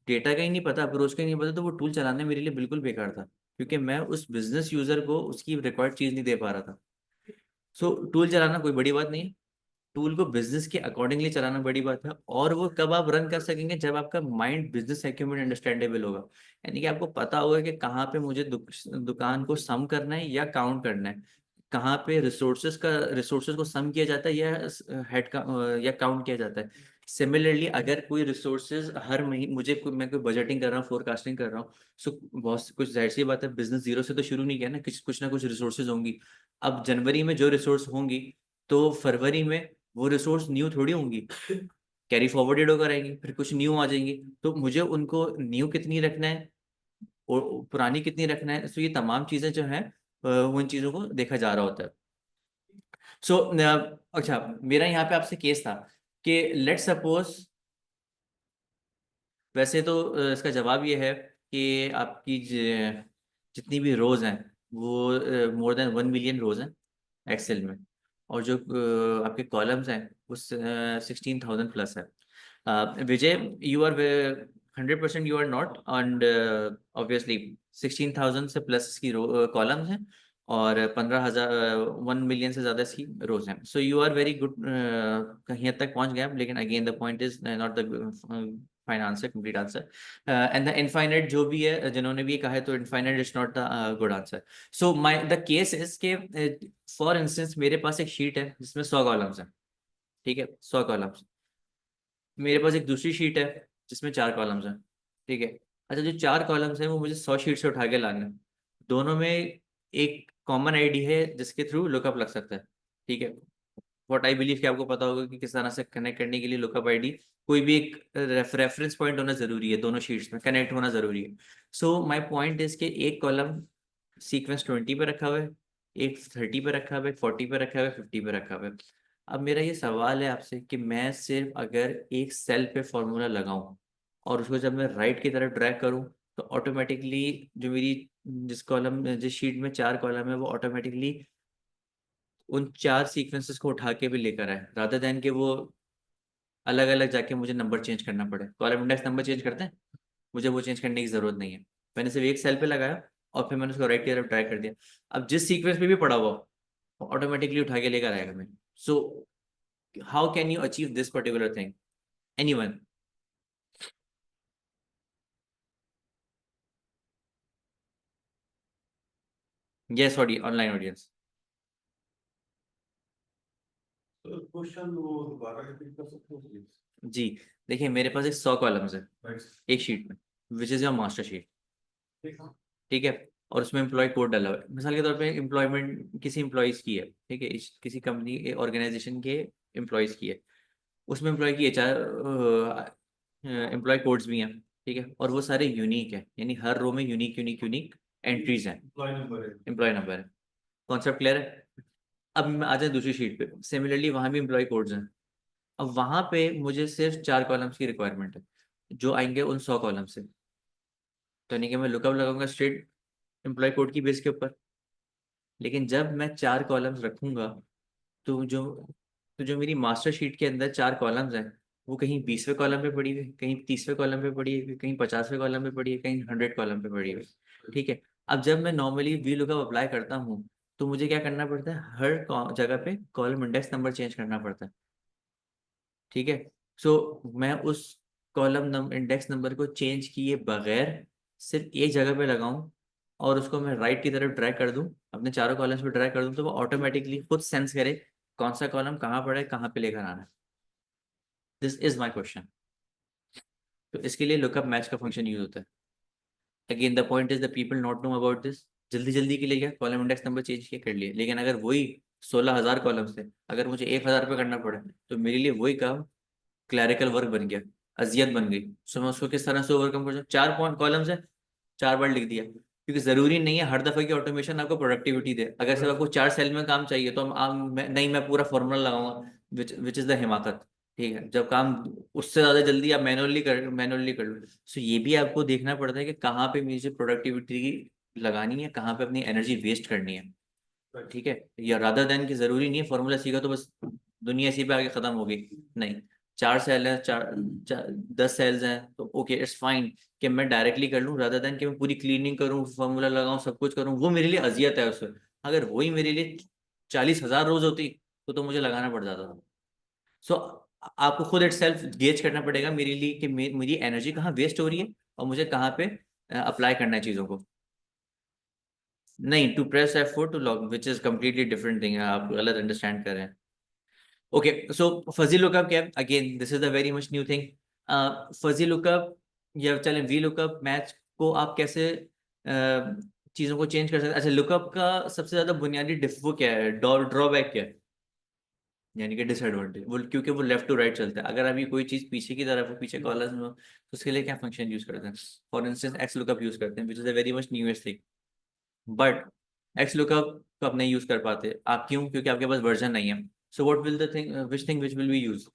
डेटा का ही नहीं पता, अप्रोच का ही नहीं पता, तो वो टूल चलाने मेरे लिए बिल्कुल बेकार था, क्योंकि मैं उस बिजनेस यूजर को उसकी रिक्वायर्ड चीज नहीं दे पा रहा था। सो टूल चलाना कोई बड़ी बात नहीं है, टूल को बिजनेस के अकॉर्डिंगली चलाना बड़ी बात है, और वो कब आप रन कर सकेंगे जब आपका माइंड बिजनेस एक्यूमेंट अंडरस्टैंडेबल होगा। यानी कि आपको पता होगा कि कहाँ पे मुझे दुकान को सम करना है या काउंट करना है, कहाँ पे रिसोर्सेज को सम किया जाता है या हेड का या काउंट किया जाता है। सिमिलरली अगर कोई रिसोर्सेज हर महीने मैं कोई बजटिंग कर रहा हूँ, फोरकास्टिंग कर रहा हूँ, सो बहुत कुछ जाहिर सी बात है, बिजनेस जीरो से तो शुरू नहीं किया ना, कुछ ना कुछ रिसोर्सेज होंगी। अब जनवरी में जो रिसोर्स होंगी तो फरवरी में वो रिसोर्स न्यू थोड़ी होंगी, कैरी फॉरवर्डेड होकर आएंगी, फिर कुछ न्यू आ जाएंगी, तो मुझे उनको न्यू कितनी रखना है और पुरानी कितनी रखना है, तो ये तमाम चीजें जो हैं उन चीजों को देखा जा रहा होता है। सो अच्छा, मेरा यहाँ पे आपसे केस था कि लेट सपोज, वैसे तो इसका जवाब ये है कि आपकी जितनी भी रोज हैं वो मोर देन 1 मिलियन रोज हैं एक्सेल में, और जो आपके कॉलम्स हैं वो 16,000 प्लस है। Vijay, you are 100% you are not, and obviously 16,000 से प्लस इसकी कॉलम्स हैं और 15,000 1 मिलियन से ज्यादा इसकी रोज हैं। So you are very good, कहीं हद तक पहुंच गए आप, लेकिन again the point is not the fine answer, complete answer. And the infinite जो भी है, जिन्होंने भी कहा है, तो infinite is not the good answer. So my the case is के फॉर इंस्टेंस मेरे पास एक शीट है जिसमें 100 कॉलम्स हैं, ठीक है, 100 कॉलम्स। मेरे पास एक दूसरी शीट है जिसमें 4 कॉलम्स हैं, ठीक है। अच्छा, जो 4 कॉलम्स हैं वो मुझे 100 शीट से उठा के लाने हैं। दोनों में एक कॉमन आईडी है जिसके थ्रू लुकअप लग सकता है, ठीक है। व्हाट आई बिलीव कि आपको पता होगा कि किस तरह से कनेक्ट करने के लिए लुकअप आईडी, कोई भी एक रेफरेंस पॉइंट होना जरूरी है, दोनों शीट्स में कनेक्ट होना जरूरी है। सो माय पॉइंट इज के एक कॉलम सीक्वेंस 20 पे रखा हुआ है, एक 30 पे रखा हुआ है, 40 पे रखा हुआ है, 50 पे रखा हुआ है। अब मेरा ये सवाल है आपसे कि मैं सिर्फ अगर एक सेल पे फॉर्मूला लगाऊं और उसको जब मैं राइट की तरफ ड्रैग करूं, तो ऑटोमेटिकली जो मेरी जिस शीट में 4 कॉलम है वो ऑटोमेटिकली उन 4 सीक्वेंसेस को उठा के भी लेकर आए, रादर देन कि वो अलग अलग जाके मुझे नंबर चेंज करना पड़े। कॉलम इंडेक्स नंबर चेंज करते हैं, मुझे वो चेंज करने की जरूरत नहीं है। मैंने सिर्फ एक सेल पे लगाया और फिर मैंने उसको राइट की तरफ ड्रैग कर दिया। अब जिस सीक्वेंस पे भी पड़ा हुआ ऑटोमेटिकली उठा के लेकर आएगा मैं। So how can you achieve this particular thing, anyone? Yes, online audience. Question वो दोबारा रिपीट कर सकते हो प्लीज? जी, देखिए मेरे पास एक 100 कॉलम्स है राइट, एक शीट में, विच इज योर मास्टर शीट, ठीक है। ठीक है। और उसमें एम्प्लॉय कोड डाला हुआ है, मिसाल के तौर पे एम्प्लॉयमेंट किसी एम्प्लॉयज की है, ठीक है, किसी कंपनी ऑर्गेनाइजेशन के एम्प्लॉयज की है, उसमें एम्प्लॉय की HR एम्प्लॉय कोड्स भी हैं, ठीक है, और वो सारे यूनिक है, यानी हर रो में यूनिक यूनिक यूनिक एंट्रीज हैं, एम्प्लॉय नंबर है। एम्प्लॉय नंबर है। कॉन्सेप्ट क्लियर है? अब मैं आ जाए दूसरी शीट पे, सिमिलरली वहां भी एम्प्लॉय कोड्स हैं। अब वहां पे मुझे सिर्फ 4 कॉलम्स की रिक्वायरमेंट है जो आएंगे उन 100 कॉलम से, तो यानी कि मैं लुकअप लगाऊंगा स्ट्रेट एम्प्लॉय कोड की बेस के ऊपर। लेकिन जब मैं 4 कॉलम्स रखूंगा तो जो मेरी मास्टर शीट के अंदर 4 कॉलम्स हैं वो कहीं 20वें कॉलम पे पड़ी हुई है, कहीं 30वें कॉलम पे पड़ी है, कहीं 50वें कॉलम पे पड़ी है, कहीं 100 कॉलम पे पड़ी हुई है, ठीक है। अब जब मैं नॉर्मली वी लुकअप अप्लाई करता हूँ तो मुझे क्या करना पड़ता है, हर जगह पे कॉलम इंडेक्स नंबर चेंज करना पड़ता है, ठीक है। सो मैं उस कॉलम इंडेक्स नंबर को चेंज किए बगैर सिर्फ एक जगह पे लगाऊं और उसको मैं राइट की तरफ ड्रैग कर दूं, अपने चारों कॉलम्स पे ड्रैग कर दूं, तो वो ऑटोमेटिकली खुद सेंस करे कौन सा कॉलम कहाँ पड़ा है, कहाँ पे लेकर आना है। This is my question. तो इसके लिए लुकअप मैच का फंक्शन यूज होता है। Again the point is the people not know about this. जल्दी जल्दी के लिए क्या कॉलम इंडेक्स नंबर चेंज किया कर लिए, लेकिन अगर वही 16,000 कॉलम से अगर मुझे 1,000 पे करना पड़े तो मेरे लिए वही काम क्लैरिकल वर्क बन गया, अजियत बन गई। सो मैं उसको किस तरह से ओवरकम कर सकूं? 4 पॉइंट कॉलम्स है, 4 बार लिख दिया, क्योंकि जरूरी नहीं है हर दफे की ऑटोमेशन आपको प्रोडक्टिविटी दे। अगर सिर्फ आपको 4 सेल में काम चाहिए तो नहीं, मैं पूरा फॉर्मूला लगाऊंगा, विच इज द हिमाकत, ठीक है। जब काम उससे ज्यादा जल्दी आप मैनुअली कर लो। सो ये भी आपको देखना पड़ता है कि कहाँ पे मुझे प्रोडक्टिविटी लगानी है, कहाँ पे अपनी एनर्जी वेस्ट करनी है, ठीक है। या रादर देन कि जरूरी नहीं है फॉर्मूला सीखा तो बस दुनिया इसी पे आगे खत्म हो गई, नहीं। 4 सेल है, 10 सेल्स हैं, तो ओके इट्स फाइन कि मैं डायरेक्टली कर लूँ, रादर देन कि मैं पूरी क्लीनिंग करूँ, फॉर्मूला लगाऊं, सब कुछ करूँ, वो मेरे लिए अजियत है उससे। अगर वही मेरे लिए 40,000 रोज होती तो मुझे लगाना पड़ जाता था। सो आपको खुद इट सेल्फ गेज करना पड़ेगा मेरे लिए कि मेरी एनर्जी कहाँ वेस्ट हो रही है और मुझे कहाँ पे अप्लाई करना है चीज़ों को। नहीं, to press F4 to log, which is completely different thing, आप गलत अंडरस्टैंड कर रहे हैं। ओके, सो फजी लुकअप क्या है? Again this is a very much new thing. Fuzzy lookup या चलें वी लुकअप मैच को आप कैसे चीज़ों को चेंज कर सकते हैं? अच्छा, लुकअप का सबसे ज़्यादा बुनियादी वो क्या है, ड्रॉबैक क्या है, यानी कि डिसएडवांटेज? वो क्योंकि वो लेफ्ट टू राइट चलता है। अगर अभी कोई चीज़ पीछे की तरफ है, पीछे कॉलम में हो, तो उसके लिए क्या फंक्शन यूज करते हैं? For instance x lookup use करते हैं, which is a very much newest thing. But x lookup को आप नहीं यूज कर पाते। आप क्यों? क्योंकि आपके पास वर्जन नहीं है। So what will the thing, which thing which will B use?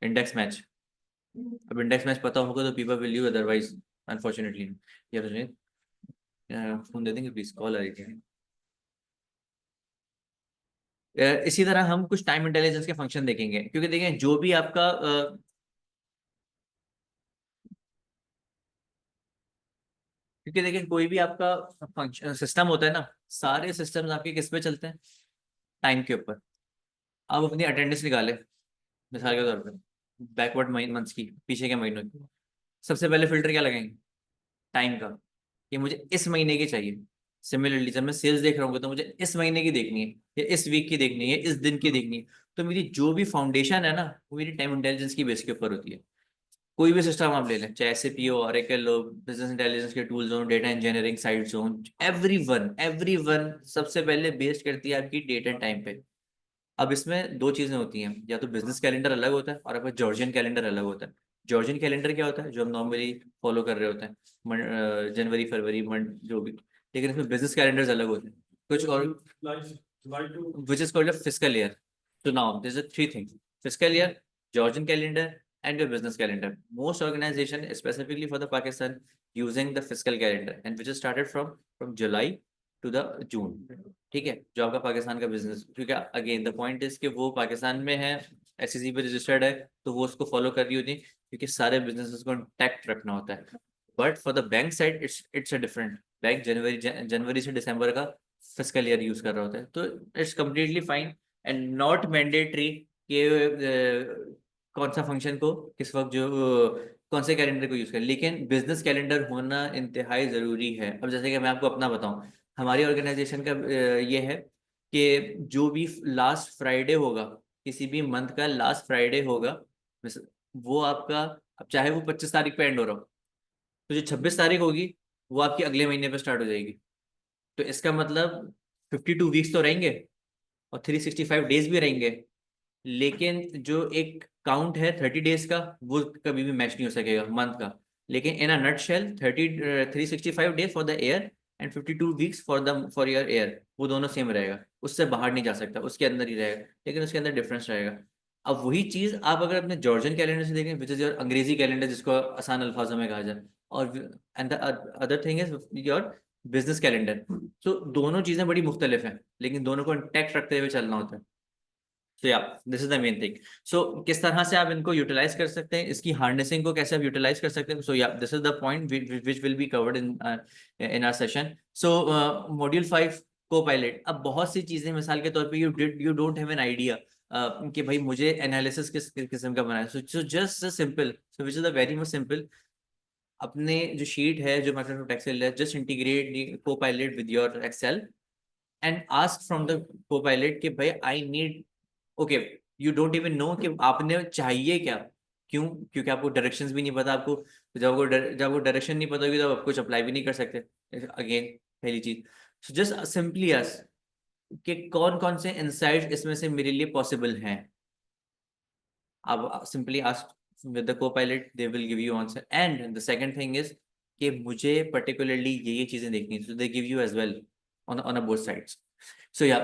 Index match. अब इंडेक्स मैच पता होगा तो people will use, otherwise unfortunately ये फोन दे देंगे प्लीज, कॉल आ रही थी। इसी तरह हम कुछ टाइम इंटेलिजेंस के फंक्शन देखेंगे, क्योंकि देखें जो भी आपका क्योंकि देखिए कोई भी आपका फंक्शन सिस्टम होता है ना, सारे सिस्टम्स आपके किस पे चलते हैं? टाइम के ऊपर। आप अपनी अटेंडेंस निकालें मिसाल के तौर पे, बैकवर्ड मंथ्स की, पीछे के महीनों की, सबसे पहले फिल्टर क्या लगाएंगे? टाइम का, कि मुझे इस महीने की चाहिए। सिमिलरली जब मैं सेल्स देख रहा हूँ तो मुझे इस महीने की देखनी है, या इस वीक की देखनी है, इस दिन की देखनी है। तो मेरी जो भी फाउंडेशन है ना, वो मेरी टाइम इंटेलिजेंस की बेस के ऊपर होती है। कोई भी सिस्टम आप ले लें, चाहे SAP हो, Oracle हो, बिजनेस इंटेलिजेंस के टूल्स हो, डेटा इंजीनियरिंग साइट्स हो, एवरीवन सबसे पहले बेस्ड करती है आपकी डेट एंड टाइम पे। अब इसमें दो चीजें होती हैं, या तो बिजनेस कैलेंडर अलग होता है और आपका जॉर्जियन कैलेंडर अलग होता है। जॉर्जियन कैलेंडर क्या होता है? जो हम नॉर्मली फॉलो कर रहे होते हैं, जनवरी फरवरी मंथ जो भी। लेकिन इसमें बिजनेस कैलेंडर्स अलग होते हैं कुछ और, Like to which is called a fiscal year. So now there's a three things: fiscal year, Georgian calendar, and your business calendar. Most organization, specifically for the Pakistan, using the fiscal calendar, and which is started from July to the June. ठीक है, जो आपका पाकिस्तान का business, क्योंकि again the point is कि वो पाकिस्तान में है, SEC पे रजिस्टर्ड है, तो वो उसको फॉलो कर रही होती है, क्योंकि सारे बिजनेसेस को इंटैक्ट रखना होता है। But for the bank side it's a different. Bank जनवरी से दिसंबर का फिस्कल ईयर यूज कर रहा होता है, तो it's completely fine and not mandatory कि कौन सा फंक्शन को किस वक्त जो कौन से कैलेंडर को यूज करें। लेकिन बिजनेस कैलेंडर होना इंतहाई जरूरी है। अब जैसे कि मैं आपको अपना बताऊं, हमारी ऑर्गेनाइजेशन का ये है कि जो भी लास्ट फ्राइडे होगा, किसी भी मंथ का लास्ट फ्राइडे होगा, वो आपका, अब चाहे वो 25 तारीख पे एंड हो रहा हो, तो जो 26 तारीख होगी वो आपकी अगले महीने पे स्टार्ट हो जाएगी। तो इसका मतलब 52 वीक्स तो रहेंगे और 365 डेज भी रहेंगे, लेकिन जो एक काउंट है 30 डेज का, वो कभी भी मैच नहीं हो सकेगा मंथ का। लेकिन in a nutshell 365 days for the year and 52 weeks for your year, वो दोनों सेम रहेगा, उससे बाहर नहीं जा सकता, उसके अंदर ही रहेगा, लेकिन उसके अंदर डिफरेंस रहेगा। अब वही चीज आप अगर अपने जॉर्जियन कैलेंडर से देखें, which is your Angrezi calendar, जिसको आसान अल्फाजों में कहा जाए, और and the other thing is your business calendar. So दोनों चीजें बड़ी मुख्तलिफ हैं, लेकिन दोनों को इंटैक्ट रखते हुए चलना होता है। So yeah this is the main thing. So किस तरह से आप इनको यूटिलाइज कर सकते हैं, इसकी हार्नेसिंग को कैसे आप यूटिलाइज कर सकते हैं, so yeah this is the point which will be covered in our session. So module 5 को पायलट। अब बहुत सी चीजें मिसाल के तौर पे you don't have an idea कि भाई मुझे एनालिसिस किस किस्म का बनाना है। So just simple, so which is the very much simple, अपने जो शीट है, जो माइक्रोसॉफ्ट एक्सेल है, just integrate Copilot with your Excel and ask from the Copilot कि भाई I need, okay, you don't even know कि आपने चाहिए क्या। क्यों? क्योंकि आपको डायरेक्शंस भी नहीं पता। आपको जब आपको डायरेक्शन नहीं पता होगी तो आप कुछ अप्लाई भी नहीं कर सकते। अगेन पहली चीज, सो जस्ट सिंपली आस्क कि कौन कौन से इनसाइट्स इसमें से मेरे लिए पॉसिबल हैं। आप simply ask with the copilot, they will give you answer. And the second thing is कि मुझे पर्टिकुलरली ये चीजें देखनी है, so they give you as well on both sides. So yeah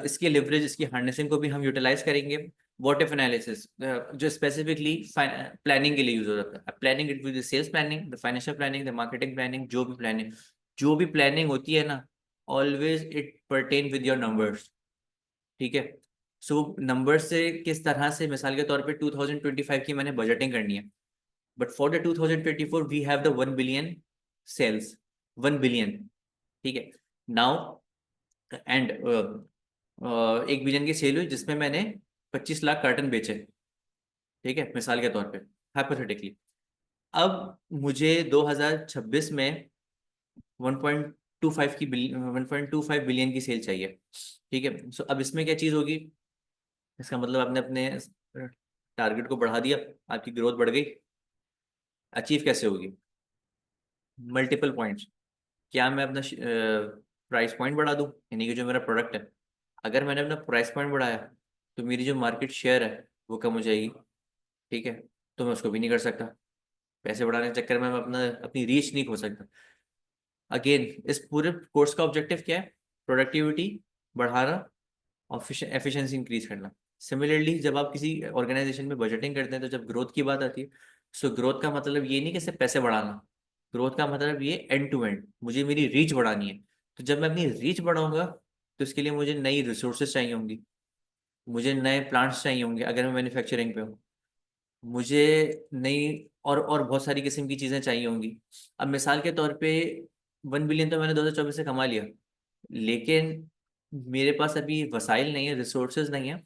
इसकी लिवरेज, इसकी हार्नेसिंग को भी हम यूटिलाइज करेंगे। व्हाट इफ एनालिसिस जो स्पेसिफिकली प्लानिंग के लिए यूज हो जाता है। Planning, it will be sales planning, the financial planning, the marketing planning, जो भी प्लानिंग होती है ना, always it pertain with your numbers. ठीक है, सो नंबर से किस तरह से, मिसाल के तौर पे 2025 की मैंने बजटिंग करनी है, but for the 2024 we have the 1 billion sales, 1 billion. ठीक है, नाउ एंड 1 बिलियन की सेल हुई, जिसमें मैंने 25 लाख कार्टन बेचे, ठीक है, मिसाल के तौर पे, हाइपोथेटिकली। अब मुझे 2026 में 1.25 बिलियन की सेल चाहिए, ठीक है। सो अब इसमें क्या चीज़ होगी, इसका मतलब आपने अपने टारगेट को बढ़ा दिया, आपकी ग्रोथ बढ़ गई। अचीव कैसे होगी? Multiple points. क्या मैं अपना प्राइस पॉइंट बढ़ा दूं, यानी कि जो मेरा प्रोडक्ट है, अगर मैंने अपना प्राइस पॉइंट बढ़ाया तो मेरी जो मार्केट शेयर है वो कम हो जाएगी, ठीक है। तो मैं उसको भी नहीं कर सकता, पैसे बढ़ाने के चक्कर में मैं अपनी रीच नहीं खो सकता। अगेन इस पूरे कोर्स का ऑब्जेक्टिव क्या है? प्रोडक्टिविटी बढ़ाना और एफिशिएंसी इंक्रीज करना। सिमिलरली जब आप किसी ऑर्गेनाइजेशन में बजटिंग करते हैं, तो जब ग्रोथ की बात आती है, सो ग्रोथ का मतलब ये नहीं कि सिर्फ पैसे बढ़ाना, ग्रोथ का मतलब ये एंड टू एंड, मुझे मेरी रीच बढ़ानी है। तो जब मैं अपनी रीच बढ़ाऊंगा तो इसके लिए मुझे नई रिसोर्सेज चाहिए होंगी, मुझे नए प्लांट्स चाहिए होंगे अगर मैं मैन्युफैक्चरिंग पे हूँ, मुझे नई और बहुत सारी किस्म की चीज़ें चाहिए होंगी। अब मिसाल के तौर पे 1 बिलियन तो मैंने 2024 से कमा लिया, लेकिन मेरे पास अभी वसाइल नहीं है, रिसोर्सेज नहीं है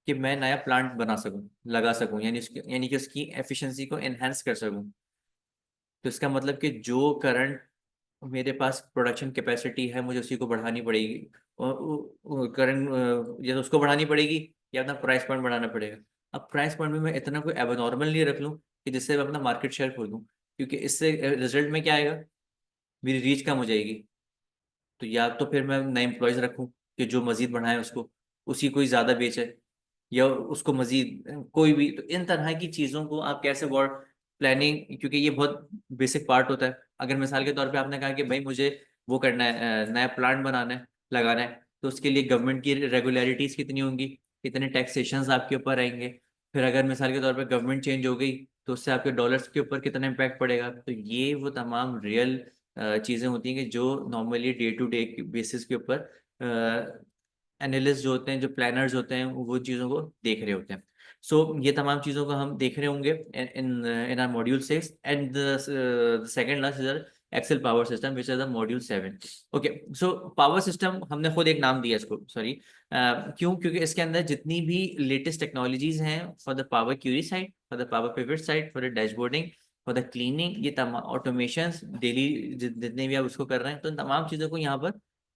कि मैं नया प्लांट बना सकूं, लगा सकूं, यानी कि उसकी एफिशिएंसी को एनहेंस कर सकूं। तो इसका मतलब कि जो करंट मेरे पास प्रोडक्शन कैपेसिटी है मुझे उसी को बढ़ानी पड़ेगी, और करंट या तो उसको बढ़ानी पड़ेगी या अपना प्राइस पॉइंट बढ़ाना पड़ेगा। अब प्राइस पॉइंट में मैं इतना कोई एबनॉर्मल नहीं रख लूँ कि जिससे मैं अपना मार्केट शेयर खो दूँ, क्योंकि इससे रिजल्ट में क्या आएगा, मेरी रीच कम हो जाएगी। तो या तो फिर मैं नए एम्प्लॉयज़ रखूँ कि जो मजीद बढ़ाएं उसको, उसी को ही ज़्यादा बेचे, या उसको मजीद कोई भी। तो इन तरह की चीज़ों को आप कैसे वर्ड प्लानिंग, क्योंकि ये बहुत बेसिक पार्ट होता है। अगर मिसाल के तौर पे आपने कहा कि भाई मुझे वो करना है, नया प्लांट बनाना है, लगाना है, तो उसके लिए गवर्नमेंट की रेगुलरिटीज़ कितनी होंगी, कितने टैक्सेशंस आपके ऊपर आएंगे। फिर अगर मिसाल के तौर पे गवर्नमेंट चेंज हो गई तो उससे आपके डॉलर्स के ऊपर कितना इम्पैक्ट पड़ेगा। तो ये वो तमाम रियल चीज़ें होती हैं कि जो normally day to day basis के ऊपर एनालिस्ट जो होते हैं, जो प्लानर्स होते हैं, वो चीज़ों को देख रहे होते हैं। सो ये तमाम चीज़ों को हम देख रहे होंगे in our module 6 and the second last is Excel power system which is the module 7। Okay, so power system हमने खुद एक नाम दिया इसको, सॉरी, क्योंकि इसके अंदर जितनी भी लेटेस्ट टेक्नोलॉजीज हैं for the power query side, for the power pivot side, for the dashboarding, for the cleaning, ये तमाम ऑटोमेशन डेली जितने भी आप उसको कर रहे हैं, तो इन तमाम चीज़ों को यहाँ पर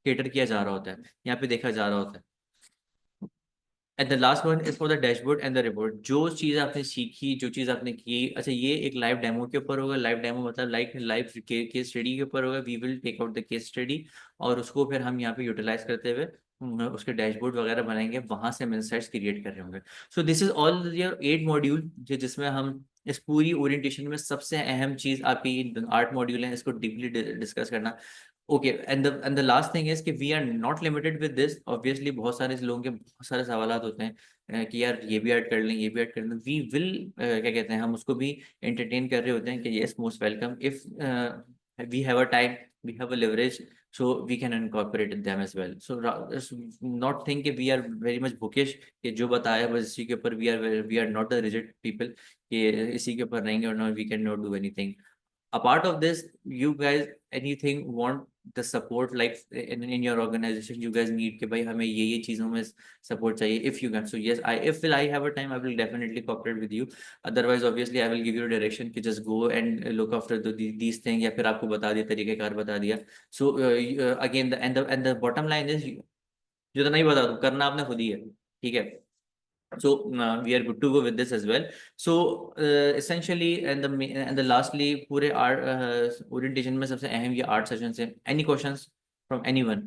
केटर किया जा रहा होता है, यहाँ पे देखा जा रहा होता है। And the last one is for the dashboard and the report. जो चीज़ आपने सीखी, जो चीज़ आपने की, अच्छा ये एक लाइव डेमो के ऊपर होगा। लाइव डेमो मतलब लाइव केस स्टडी के ऊपर होगा। We will take out the case study और उसको फिर हम यहाँ पे यूटिलाइज करते हुए उसके डैशबोर्ड वगैरह बनाएंगे, वहां से हम इंसाइट्स क्रिएट कर रहे होंगे। सो this is all your 8 module, जिसमें हम इस पूरी ओरिएंटेशन में सबसे अहम चीज़ आपकी 8 मॉड्यूल है, इसको डीपली डिस्कस करना। Okay, and the last thing is कि we are not limited with this. Obviously बहुत सारे लोगों के बहुत सारे सवाल होते हैं कि यार ये भी ऐड कर लें, ये भी ऐड कर लें। वी विल क्या कहते हैं, हम उसको भी एंटरटेन कर रहे होते हैं कि yes, most welcome, if we have a time, we have a leverage, so we can incorporate them as well. So not think कि we are very much bookish कि जो बताया बस इसी के ऊपर we are not the rigid people कि इसी के ऊपर रहेंगे, और no, we cannot do anything. Apart of this, you guys anything want the support like in your organization, you guys need कि भाई हमें ये चीज़ों में support चाहिए, if you can. So yes, if I have a time, I will definitely cooperate with you. Otherwise obviously I will give you a direction कि just go and look after these things, या फिर आपको बता दिया, तरीक़ेकार बता दिया। So again the bottom line is जो तो नहीं बता दूँ, करना आपने खुद ही है, ठीक है। So we are good to go with this as well. So essentially and the lastly पूरे art orientation में सबसे अहम ये art sessions है। Any questions from anyone?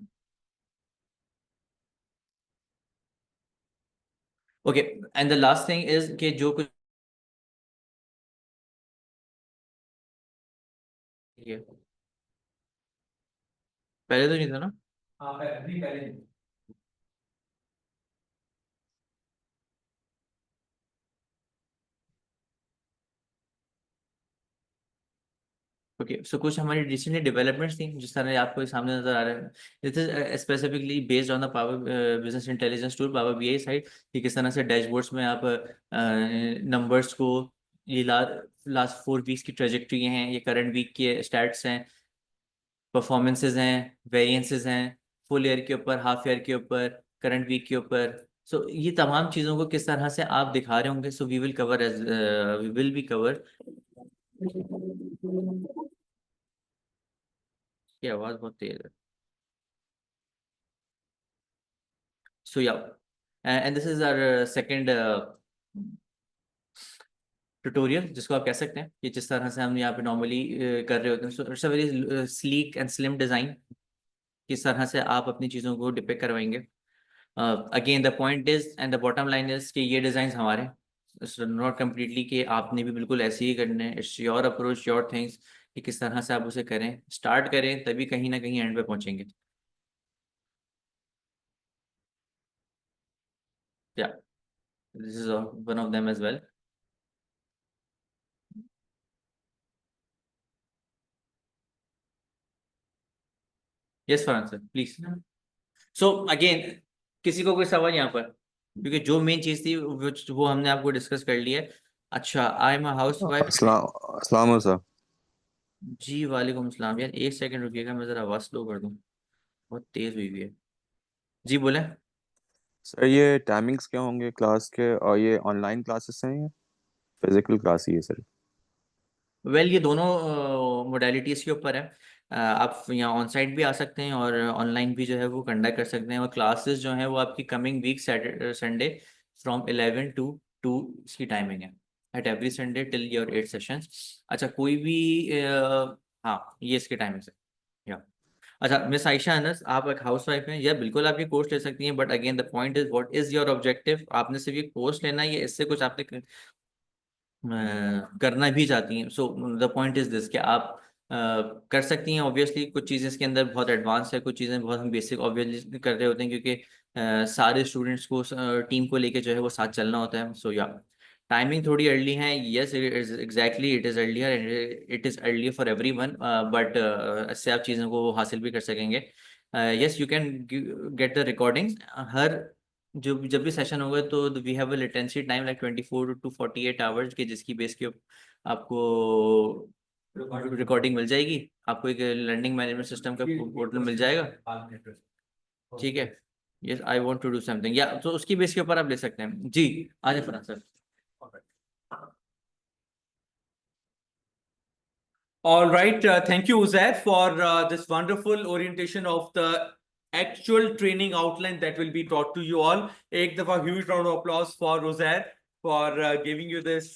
Okay, and the last thing is कि जो कुछ पहले तो नहीं था ना? हाँ पहले ओके, सो कुछ हमारी रिसेंटली डेवलपमेंट्स थी जिस तरह आपको सामने नजर आ रहा है। This is specifically based on the power business intelligence tool, power BI side, कि किस तरह से डैशबोर्ड्स में आप नंबर्स को, ये लास्ट 4 वीक्स की ट्रेजेक्ट्री हैं, ये करंट वीक के स्टैट्स हैं, परफॉर्मेंसेज हैं, वेरिएंसेस हैं, फुल ईयर के ऊपर, हाफ ईयर के ऊपर, करंट वीक के ऊपर, सो ये तमाम चीज़ों को किस तरह से आप दिखा रहे होंगे, so we will cover as we will be cover. ये आवाज़ बहुत तेज है। So yeah and this is our second tutorial, जिसको आप कह सकते हैं कि जिस तरह से हम यहाँ पे नॉर्मली कर रहे होते हैं। So it's a very sleek and slim design, किस तरह से आप अपनी चीज़ों को डिपिक्ट करवाएंगे। Again the point is and the bottom line is कि ये डिज़ाइन हमारे, नॉट कम्प्लीटली कि आपने भी बिल्कुल ऐसे ही करने हैं। It's your approach, your things, कि किस तरह से आप उसे करें, स्टार्ट करें, तभी कहीं ना कहीं एंड पे पहुंचेंगे। Yeah this is one of them as well. Yes Farhan sir please. So again किसी को कोई सवाल यहाँ पर, क्योंकि जो मेन चीज थी वो हमने आपको डिस्कस कर लिया है। अच्छा, I am a house wife. अस्सलाम वालेकुम सर। जी वालेकुम सलाम। यार एक सेकंड रुकिएगा, मैं जरा आवाज स्लो कर दूं, बहुत तेज हुई हुई है। जी बोले। सर ये टाइमिंग्स क्या होंगे क्लास के, और ये ऑनलाइन क्लासेस हैं या फिजिकल क्लास ही है सर? वेल ये दोनों मोडेलिटीज़ के ऊपर है। आप यहाँ ऑन साइट भी आ सकते हैं और ऑनलाइन भी जो है वो कंडक्ट कर सकते हैं। और क्लासेस जो है वो आपकी coming week Saturday Sunday from 11 to 2 इसकी टाइमिंग है, at every Sunday till your 8 sessions. अच्छा कोई भी हाँ ये इसके टाइमिंग है। या अच्छा मिस आयशा अनस, आप एक हाउस वाइफ हैं, या बिल्कुल आप ये कोर्स ले सकती हैं, but again the point is what is your objective. आपने सिर्फ ये कोर्स लेना है या इससे कुछ आपने करना भी चाहती हैं। सो द पॉइंट इज दिस कि आप कर सकती हैं। ऑब्वियसली कुछ चीज़ें इसके अंदर बहुत एडवांस है, कुछ चीज़ें बहुत हम बेसिक ऑब्वियसली कर रहे होते हैं, क्योंकि सारे स्टूडेंट्स को टीम को लेके जो है वो साथ चलना होता है। सो या टाइमिंग थोड़ी अर्ली है, yes exactly it is earlier, it is earlier for every one, but इससे आप चीज़ों को हासिल भी कर सकेंगे। यस यू कैन गेट द रिकॉर्डिंग्स। हर जब भी सेशन होगा तो we have a latency time like 24 to 48 hours के, जिसकी बेस के आपको रिकॉर्डिंग मिल जाएगी। आपको एक लर्निंग मैनेजमेंट सिस्टम का पोर्टल मिल जाएगा, ठीक है। Yes I want to do something, या तो उसकी बेस के ऊपर आप ले सकते हैं। जी आ जाए Farhan sir. All right, thank you, Uzair, for this wonderful orientation of the actual training outline that will be taught to you all. Ek dafa huge round of applause for Uzair for giving you this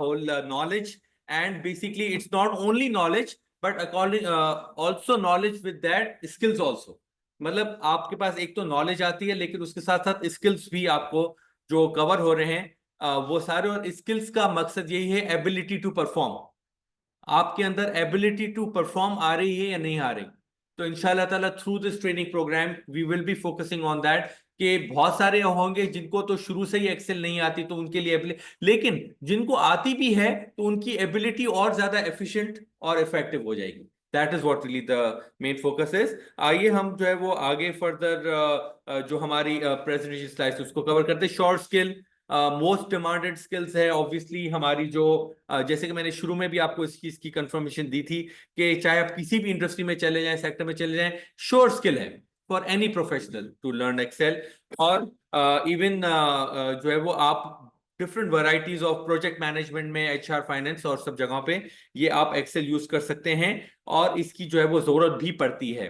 whole knowledge. And basically, it's not only knowledge, but according also knowledge with that skills also. मतलब आपके पास एक तो knowledge आती है, लेकिन उसके साथ साथ स्किल्स भी आपको जो कवर हो रहे हैं वो सारे। और स्किल्स का मकसद यही है एबिलिटी टू परफॉर्म। आपके अंदर एबिलिटी टू परफॉर्म आ रही है या नहीं आ रही। तो इंशाल्लाह ताला through this training program we will be focusing on that, कि बहुत सारे होंगे जिनको तो शुरू से ही एक्सेल नहीं आती, तो उनके लिए लेकिन जिनको आती भी है तो उनकी एबिलिटी और ज्यादा एफिशिएंट और इफेक्टिव हो जाएगी। That is what really the main focus is. आइए हम जो है वो आगे फर्दर जो हमारी प्रेजेंटेशन स्लाइड्स उसको कवर करते हैं। Short skill most demanded skills है ऑब्वियसली हमारी, जो जैसे कि मैंने शुरू में भी आपको इसकी कंफर्मेशन दी थी कि चाहे आप किसी भी इंडस्ट्री में चले जाएं, सेक्टर में चले जाएं, श्योर स्किल है for any professional to learn Excel. और इवन जो है वो आप different varieties of project management में, एचआर, फाइनेंस और सब जगहों पे ये आप एक्सेल यूज कर सकते हैं, और इसकी जो है वो जरूरत भी पड़ती है।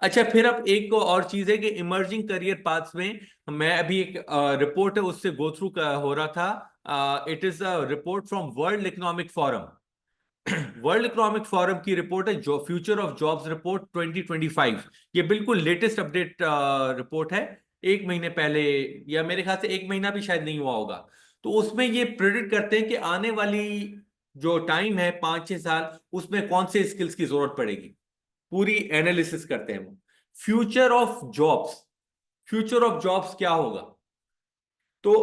अच्छा फिर अब एक और चीज है कि इमर्जिंग करियर पाथ्स में मैं अभी एक रिपोर्ट है उससे गो थ्रू हो रहा था। It is a report from world economic forum. World economic forum की रिपोर्ट है जो फ्यूचर ऑफ जॉब्स रिपोर्ट 2025। ये बिल्कुल लेटेस्ट अपडेट रिपोर्ट है, एक महीने पहले, या मेरे ख्याल से एक महीना भी शायद नहीं हुआ होगा। तो उसमें ये प्रेडिक्ट करते हैं कि आने वाली जो टाइम है 5-6 साल, उसमें कौन से स्किल्स की जरूरत पड़ेगी। पूरी एनालिसिस करते हैं वो। Future of jobs, future of jobs क्या होगा। तो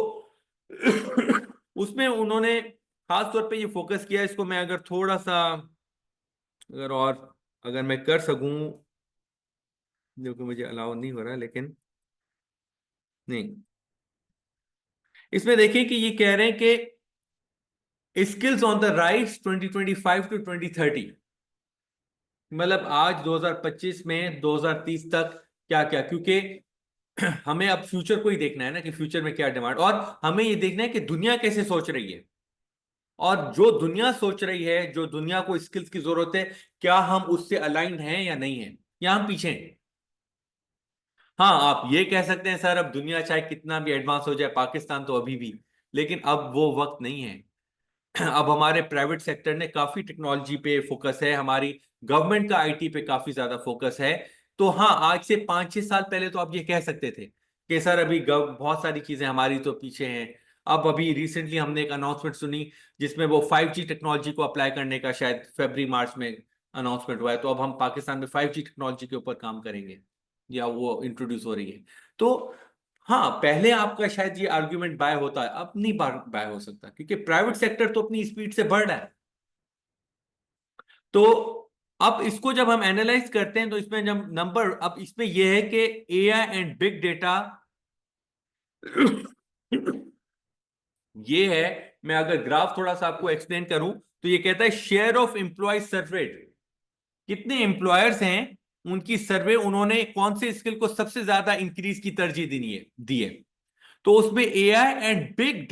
उसमें उन्होंने खास तौर पे ये फोकस किया। इसको मैं अगर थोड़ा सा अगर मैं कर सकूं, जो कि मुझे अलाउ नहीं हो रहा, लेकिन नहीं, इसमें देखिए कि ये कह रहे हैं कि skills on the rise 2025 to 2030, मतलब आज 2025 में 2030 तक क्या क्या। क्योंकि हमें अब फ्यूचर को ही देखना है ना कि फ्यूचर में क्या डिमांड, और हमें ये देखना है कि दुनिया कैसे सोच रही है, और जो दुनिया सोच रही है, जो दुनिया को स्किल्स की जरूरत है, क्या हम उससे अलाइंड हैं या नहीं है, या हम पीछे हैं। हाँ, आप ये कह सकते हैं सर अब दुनिया चाहे कितना भी एडवांस हो जाए, पाकिस्तान तो अभी भी, लेकिन अब वो वक्त नहीं है। अब हमारे प्राइवेट सेक्टर ने काफी टेक्नोलॉजी पे फोकस है, हमारी गवर्नमेंट का आईटी पे काफी ज्यादा फोकस है। तो हाँ, आज से 5-6 साल पहले तो आप ये कह सकते थे कि सर अभी बहुत सारी चीजें हमारी तो पीछे हैं। अब अभी रिसेंटली हमने एक अनाउंसमेंट सुनी जिसमें वो 5G टेक्नोलॉजी को अप्लाई करने का शायद फरवरी मार्च में अनाउंसमेंट हुआ है। तो अब हम पाकिस्तान में 5G टेक्नोलॉजी के ऊपर काम करेंगे, या वो इंट्रोड्यूस हो रही है। तो हाँ, पहले आपका शायद ये आर्ग्यूमेंट बाय होता है, अब नहीं बाय हो सकता, क्योंकि प्राइवेट सेक्टर तो अपनी स्पीड से बढ़ रहा है। तो अब इसको जब हम एनालाइज करते हैं तो इसमें जब नंबर, अब इसमें यह है कि एआई एंड बिग डेटा ये है। मैं अगर ग्राफ थोड़ा सा आपको एक्सप्लेन करूं तो ये कहता है शेयर ऑफ एम्प्लॉयज सर्वेड, कितने एम्प्लॉयर्स हैं, उनकी सर्वे, उन्होंने कौन से स्किल को सबसे ज्यादा इंक्रीज की तरजीह दी है। तो उसमें एआई एंड बिग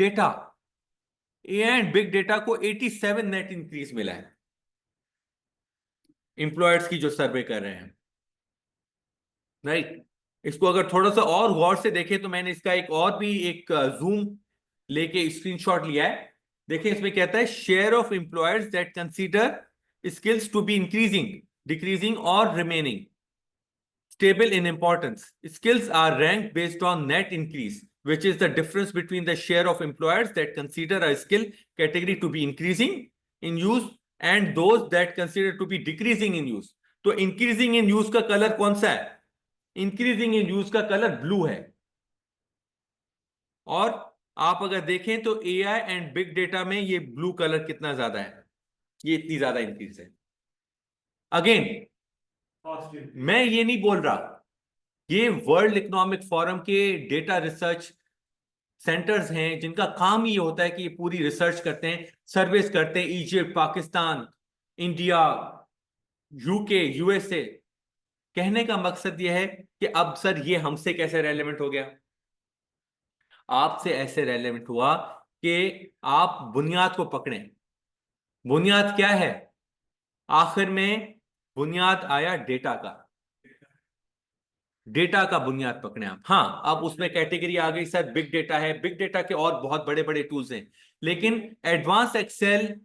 डेटा को 87 नेट इंक्रीज मिला है, एम्प्लॉयर्स की जो सर्वे कर रहे हैं, राइट। इसको अगर थोड़ा सा और गौर से देखें तो मैंने इसका एक और भी एक जूम लेके स्क्रीनशॉट लिया है। देखिए इसमें कहता है share of employers that consider skills to be increasing, decreasing और remaining stable in importance. Skills are ranked based on net increase, which is the difference between the share of employers that consider a skill category to be increasing in use and those that consider to be decreasing in use. तो increasing in use का colour कौन सा है? Increasing in use का colour blue है। और आप अगर देखें तो AI एंड बिग डेटा में ये ब्लू कलर कितना ज्यादा है, ये इतनी ज्यादा इंक्रीज है। अगेन मैं ये नहीं बोल रहा, ये वर्ल्ड इकोनॉमिक फोरम के डेटा रिसर्च सेंटर्स हैं जिनका काम ही होता है कि ये पूरी रिसर्च करते हैं, सर्वेस करते हैं, Egypt, Pakistan, India, UK, USA. कहने का मकसद ये है कि अब सर ये हमसे कैसे रेलेवेंट हो गया? आपसे ऐसे रेलेवेंट हुआ कि आप बुनियाद को पकड़ें। बुनियाद क्या है? आखिर में बुनियाद आया डेटा का, डेटा का बुनियाद पकड़े आप। हाँ, अब उसमें कैटेगरी आ गई सर, बिग डेटा है, बिग डेटा के और बहुत बड़े बड़े टूल्स हैं, लेकिन एडवांस एक्सेल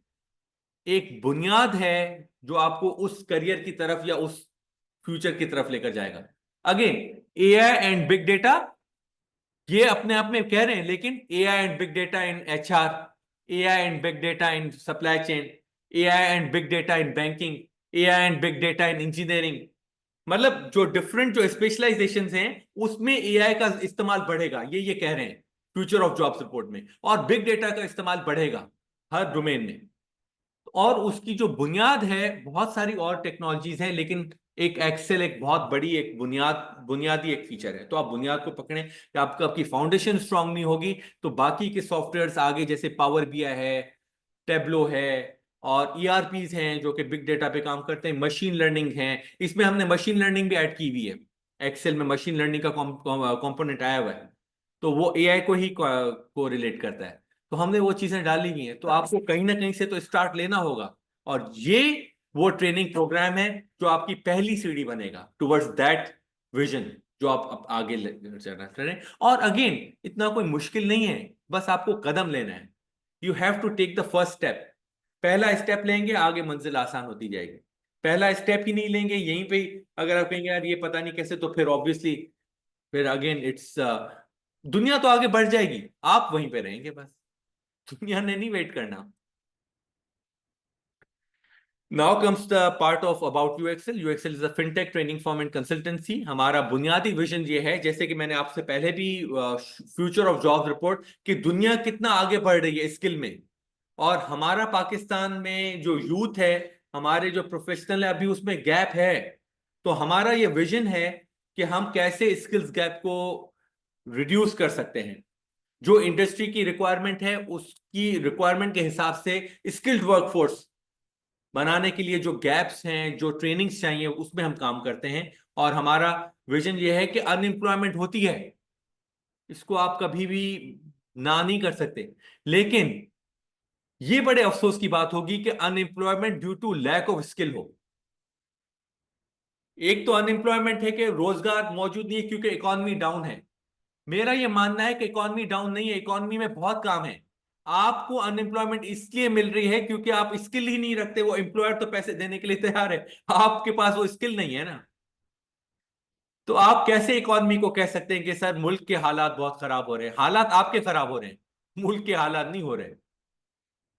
एक बुनियाद है जो आपको उस करियर की तरफ या उस फ्यूचर की तरफ लेकर जाएगा। Again AI and big data ये अपने आप में कह रहे हैं, लेकिन AI and big data in HR, AI and big data in supply chain, AI and big data in banking, AI and big data in engineering, मतलब जो डिफरेंट जो स्पेशलाइजेशंस हैं उसमें एआई का इस्तेमाल बढ़ेगा, ये कह रहे हैं फ्यूचर ऑफ जॉब्स रिपोर्ट में। और बिग डेटा का इस्तेमाल बढ़ेगा हर डोमेन में, और उसकी जो बुनियाद है, बहुत सारी और टेक्नोलॉजीज हैं, लेकिन एक एक्सेल एक बहुत बड़ी एक बुनियादी एक फीचर है। तो आप बुनियाद को पकड़ें कि आपकी फाउंडेशन स्ट्रांग नहीं होगी तो बाकी के सॉफ्टवेयर्स आगे जैसे पावर बीआई है, टेब्लो है, और ईआरपीज हैं जो कि बिग डेटा पे काम करते हैं, मशीन लर्निंग है, इसमें हमने मशीन लर्निंग भी ऐड की हुई है, एक्सेल में मशीन लर्निंग का कंपोनेंट आया हुआ है, तो वो एआई को ही को रिलेट करता है, तो हमने वो चीजें डाली हुई हैं। तो आपको कहीं ना कहीं से तो स्टार्ट लेना होगा, और ये वो ट्रेनिंग प्रोग्राम है जो आपकी पहली सीढ़ी बनेगा टुवर्ड्स दैट विजन जो आप आगे जाना चाह रहे हैं। और अगेन इतना कोई मुश्किल नहीं है, बस आपको कदम लेना है। You have to take the first step. पहला स्टेप लेंगे, आगे मंजिल आसान होती जाएगी। पहला स्टेप ही नहीं लेंगे, यहीं पे अगर आप कहेंगे यार ये पता नहीं कैसे, तो फिर ऑब्वियसली फिर अगेन इट्स दुनिया तो आगे बढ़ जाएगी, आप वहीं पे रहेंगे बस, दुनिया ने नहीं वेट करना। Now comes the part of about UXL. UXL is a fintech training firm and consultancy. हमारा बुनियादी विजन ये है, जैसे कि मैंने आपसे पहले भी फ्यूचर ऑफ जॉब्स रिपोर्ट कि दुनिया कितना आगे बढ़ रही है स्किल में, और हमारा पाकिस्तान में जो यूथ है, हमारे जो प्रोफेशनल है, अभी उसमें गैप है। तो हमारा ये विजन है कि हम कैसे स्किल्स गैप को रिड्यूस कर सकते हैं। जो इंडस्ट्री की रिक्वायरमेंट है उसकी रिक्वायरमेंट के हिसाब से स्किल्ड वर्कफोर्स बनाने के लिए जो गैप्स हैं, जो ट्रेनिंग्स चाहिए, उसमें हम काम करते हैं। और हमारा विजन ये है कि अनएम्प्लॉयमेंट होती है, इसको आप कभी भी ना नहीं कर सकते, लेकिन ये बड़े अफसोस की बात होगी कि unemployment due to lack of skill हो। एक तो अनएम्प्लॉयमेंट है कि रोजगार मौजूद नहीं है क्योंकि इकोनॉमी डाउन है। मेरा यह मानना है कि इकोनॉमी डाउन नहीं है, इकोनॉमी में बहुत काम है। आपको अनएम्प्लॉयमेंट इसलिए मिल रही है क्योंकि आप स्किल ही नहीं रखते। वो एम्प्लॉयर तो पैसे देने के लिए तैयार है, आपके पास वो स्किल नहीं है ना। तो आप कैसे इकोनॉमी को कह सकते हैं कि सर मुल्क के हालात बहुत खराब हो रहे हैं? हालात आपके खराब हो रहे हैं, मुल्क के हालात नहीं हो रहे।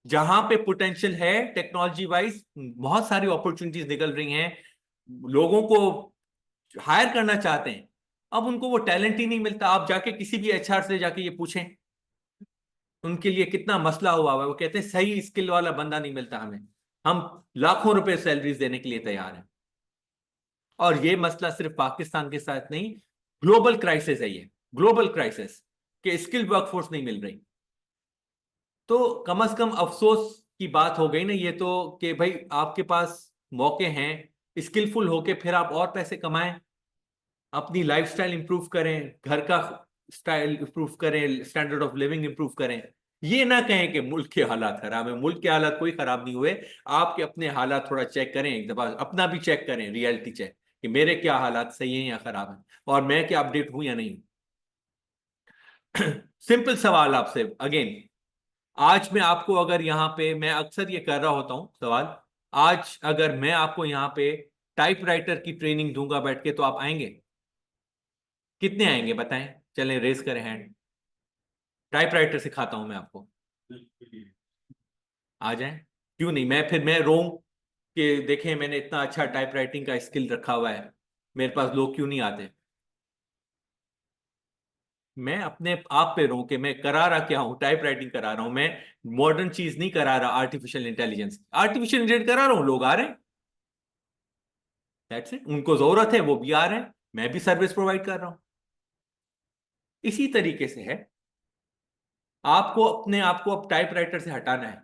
जहां पे पोटेंशियल है टेक्नोलॉजी वाइज, बहुत सारी अपॉर्चुनिटीज निकल रही हैं, लोगों को हायर करना चाहते हैं, अब उनको वो टैलेंट ही नहीं मिलता। आप जाके किसी भी एचआर से जाके ये पूछें, उनके लिए कितना मसला हुआ है। वो कहते हैं सही स्किल वाला बंदा नहीं मिलता हमें, हम लाखों रुपए सैलरीज देने के लिए तैयार हैं। और ये मसला सिर्फ पाकिस्तान के साथ नहीं, ग्लोबल क्राइसिस है ये, ग्लोबल क्राइसिस कि स्किल्ड वर्कफोर्स नहीं मिल रही। तो कम से कम अफसोस की बात हो गई ना ये तो, कि भाई आपके पास मौके हैं, स्किलफुल होके फिर आप और पैसे कमाएं, अपनी लाइफस्टाइल इंप्रूव करें, घर का स्टाइल इंप्रूव करें, स्टैंडर्ड ऑफ लिविंग इंप्रूव करें। ये ना कहें कि मुल्क के हालात खराब है, मुल्क के हालात कोई खराब नहीं हुए। आपके अपने हालात थोड़ा चेक करें, एक दफा अपना भी चेक करें, रियलिटी चेक, कि मेरे क्या हालात सही हैं या खराब हैं, और मैं क्या अपडेट हूं या नहीं। सिंपल सवाल आपसे अगेन, आज मैं आपको अगर यहाँ पे, मैं अक्सर ये कर रहा होता हूं सवाल, आज अगर मैं आपको यहाँ पे टाइपराइटर की ट्रेनिंग दूंगा बैठ के, तो आप आएंगे? कितने आएंगे बताएं, चलें रेस करें हैंड। टाइपराइटर सिखाता हूं मैं आपको, आ जाएं? क्यों नहीं? मैं रोऊं कि देखें मैंने इतना अच्छा टाइपराइटिंग का स्किल रखा हुआ है, मेरे पास लोग क्यों नहीं आते? मैं अपने आप पे रोऊं कि मैं करा रहा क्या हूं, टाइपराइटिंग करा रहा हूं मैं, मॉडर्न चीज नहीं करा रहा, आर्टिफिशियल इंटेलिजेंस, आर्टिफिशियल इंटेलिजेंस करा रहा हूं, लोग आ रहे हैं, दैट्स इट। उनको जरूरत है, वो भी आ रहे हैं, मैं भी सर्विस प्रोवाइड कर रहा हूं। इसी तरीके से है, आपको अपने आप को अब टाइपराइटर से हटाना है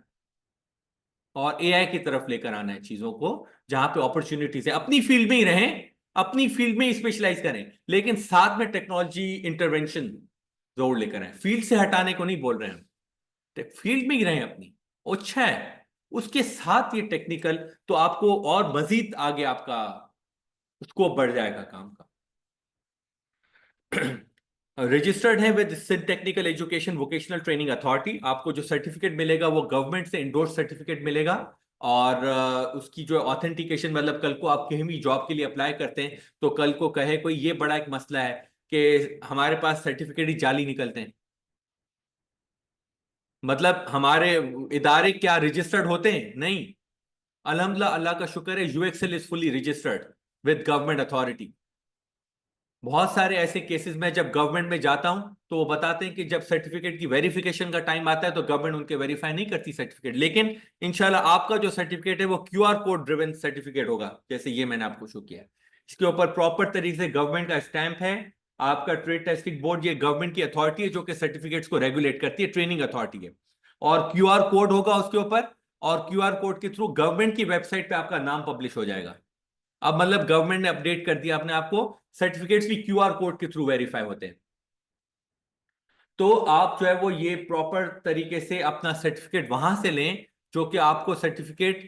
और एआई की तरफ लेकर आना है चीजों को, जहां पे अपॉर्चुनिटीज है। अपनी फील्ड में ही रहें, अपनी फील्ड में ही स्पेशलाइज करें, लेकिन साथ में टेक्नोलॉजी इंटरवेंशन जरूर लेकर आए। फील्ड से हटाने को नहीं बोल रहे हैं हम, फील्ड में ही रहें अपनी, अच्छा है। उसके साथ ये टेक्निकल, तो आपको और मजीद आगे आपका स्कोप बढ़ जाएगा काम का। रजिस्टर्ड है with technical education vocational training authority. आपको जो सर्टिफिकेट मिलेगा वो गवर्नमेंट से इंडोर्स सर्टिफिकेट मिलेगा, और उसकी जो ऑथेंटिकेशन, मतलब कल को आप कहीं भी जॉब के लिए अप्लाई करते हैं तो कल को कहे कोई, ये बड़ा एक मसला है कि हमारे पास सर्टिफिकेट ही जाली निकलते हैं, मतलब हमारे इदारे क्या रजिस्टर्ड होते हैं? नहीं। अल्हम्दुलिल्लाह, अल्लाह का शुक्र है, UXL is fully registered with government authority. बहुत सारे ऐसे केसेस में जब गवर्नमेंट में जाता हूं तो वो बताते हैं कि जब सर्टिफिकेट की वेरिफिकेशन का टाइम आता है तो गवर्नमेंट उनके वेरीफाई नहीं करती सर्टिफिकेट, लेकिन इंशाल्लाह आपका जो सर्टिफिकेट है वो क्यूआर कोड ड्रिवन सर्टिफिकेट होगा, जैसे ये मैंने आपको शो किया है। इसके ऊपर प्रॉपर तरीके से गवर्नमेंट का स्टैंप है। आपका ट्रेड टेस्टिंग बोर्ड, ये गवर्नमेंट की अथॉरिटी है जो कि सर्टिफिकेट्स को रेगुलेट करती है, ट्रेनिंग अथॉरिटी है, और क्यूआर कोड होगा उसके ऊपर, और क्यूआर कोड के थ्रू गवर्नमेंट की वेबसाइट पे आपका नाम पब्लिश हो जाएगा। अब मतलब गवर्नमेंट ने अपडेट कर दिया अपने आप को, सर्टिफिकेट्स भी क्यूआर कोड के थ्रू वेरीफाई होते हैं। तो आप जो है वो ये प्रॉपर तरीके से अपना सर्टिफिकेट वहां से लें, जो कि आपको सर्टिफिकेट,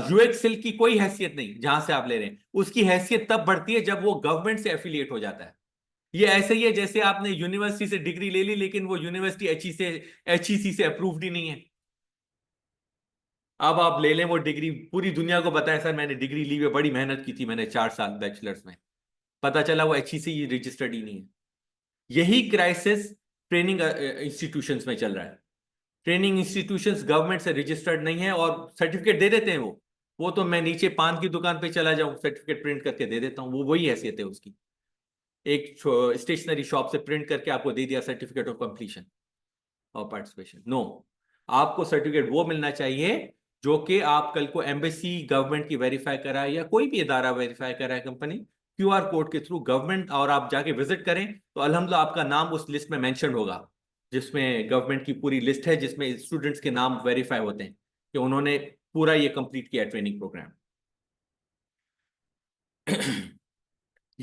यूएक्सएल की कोई हैसियत नहीं जहां से आप ले रहे हैं, उसकी हैसियत तब बढ़ती है जब वो गवर्नमेंट से एफिलिएट हो जाता है। ये ऐसे ही है जैसे आपने यूनिवर्सिटी से डिग्री ले ली, लेकिन वो यूनिवर्सिटी एचईसी से अप्रूव्ड ही नहीं है। अब आप ले लें वो डिग्री, पूरी दुनिया को बताएं सर मैंने डिग्री ली है, बड़ी मेहनत की थी मैंने 4 साल बैचलर्स में, पता चला वो एचईसी रजिस्टर्ड ही नहीं है। यही क्राइसिस ट्रेनिंग इंस्टीट्यूशंस में चल रहा है। ट्रेनिंग इंस्टीट्यूशंस गवर्नमेंट से रजिस्टर्ड नहीं है और सर्टिफिकेट दे देते हैं वो तो मैं नीचे पान की दुकान पे चला जाऊं, सर्टिफिकेट प्रिंट करके दे देता हूं, वो वही हैसियत है उसकी, एक स्टेशनरी शॉप से प्रिंट करके आपको दे दिया सर्टिफिकेट ऑफ कंप्लीशन और पार्टिसिपेशन। नो, आपको सर्टिफिकेट वो मिलना चाहिए जो कि आप कल को एम्बेसी गवर्नमेंट की वेरीफाई कराए या कोई भी इदारा वेरीफाई कराए, कंपनी क्यूआर कोड के थ्रू गवर्नमेंट, और आप जाके विजिट करें तो अल्हम्दुलिल्लाह आपका नाम उस लिस्ट में मेंशन होगा, जिसमें गवर्नमेंट की पूरी लिस्ट है, जिसमें स्टूडेंट्स के नाम वेरीफाई होते हैं कि उन्होंने पूरा ये कंप्लीट किया training program.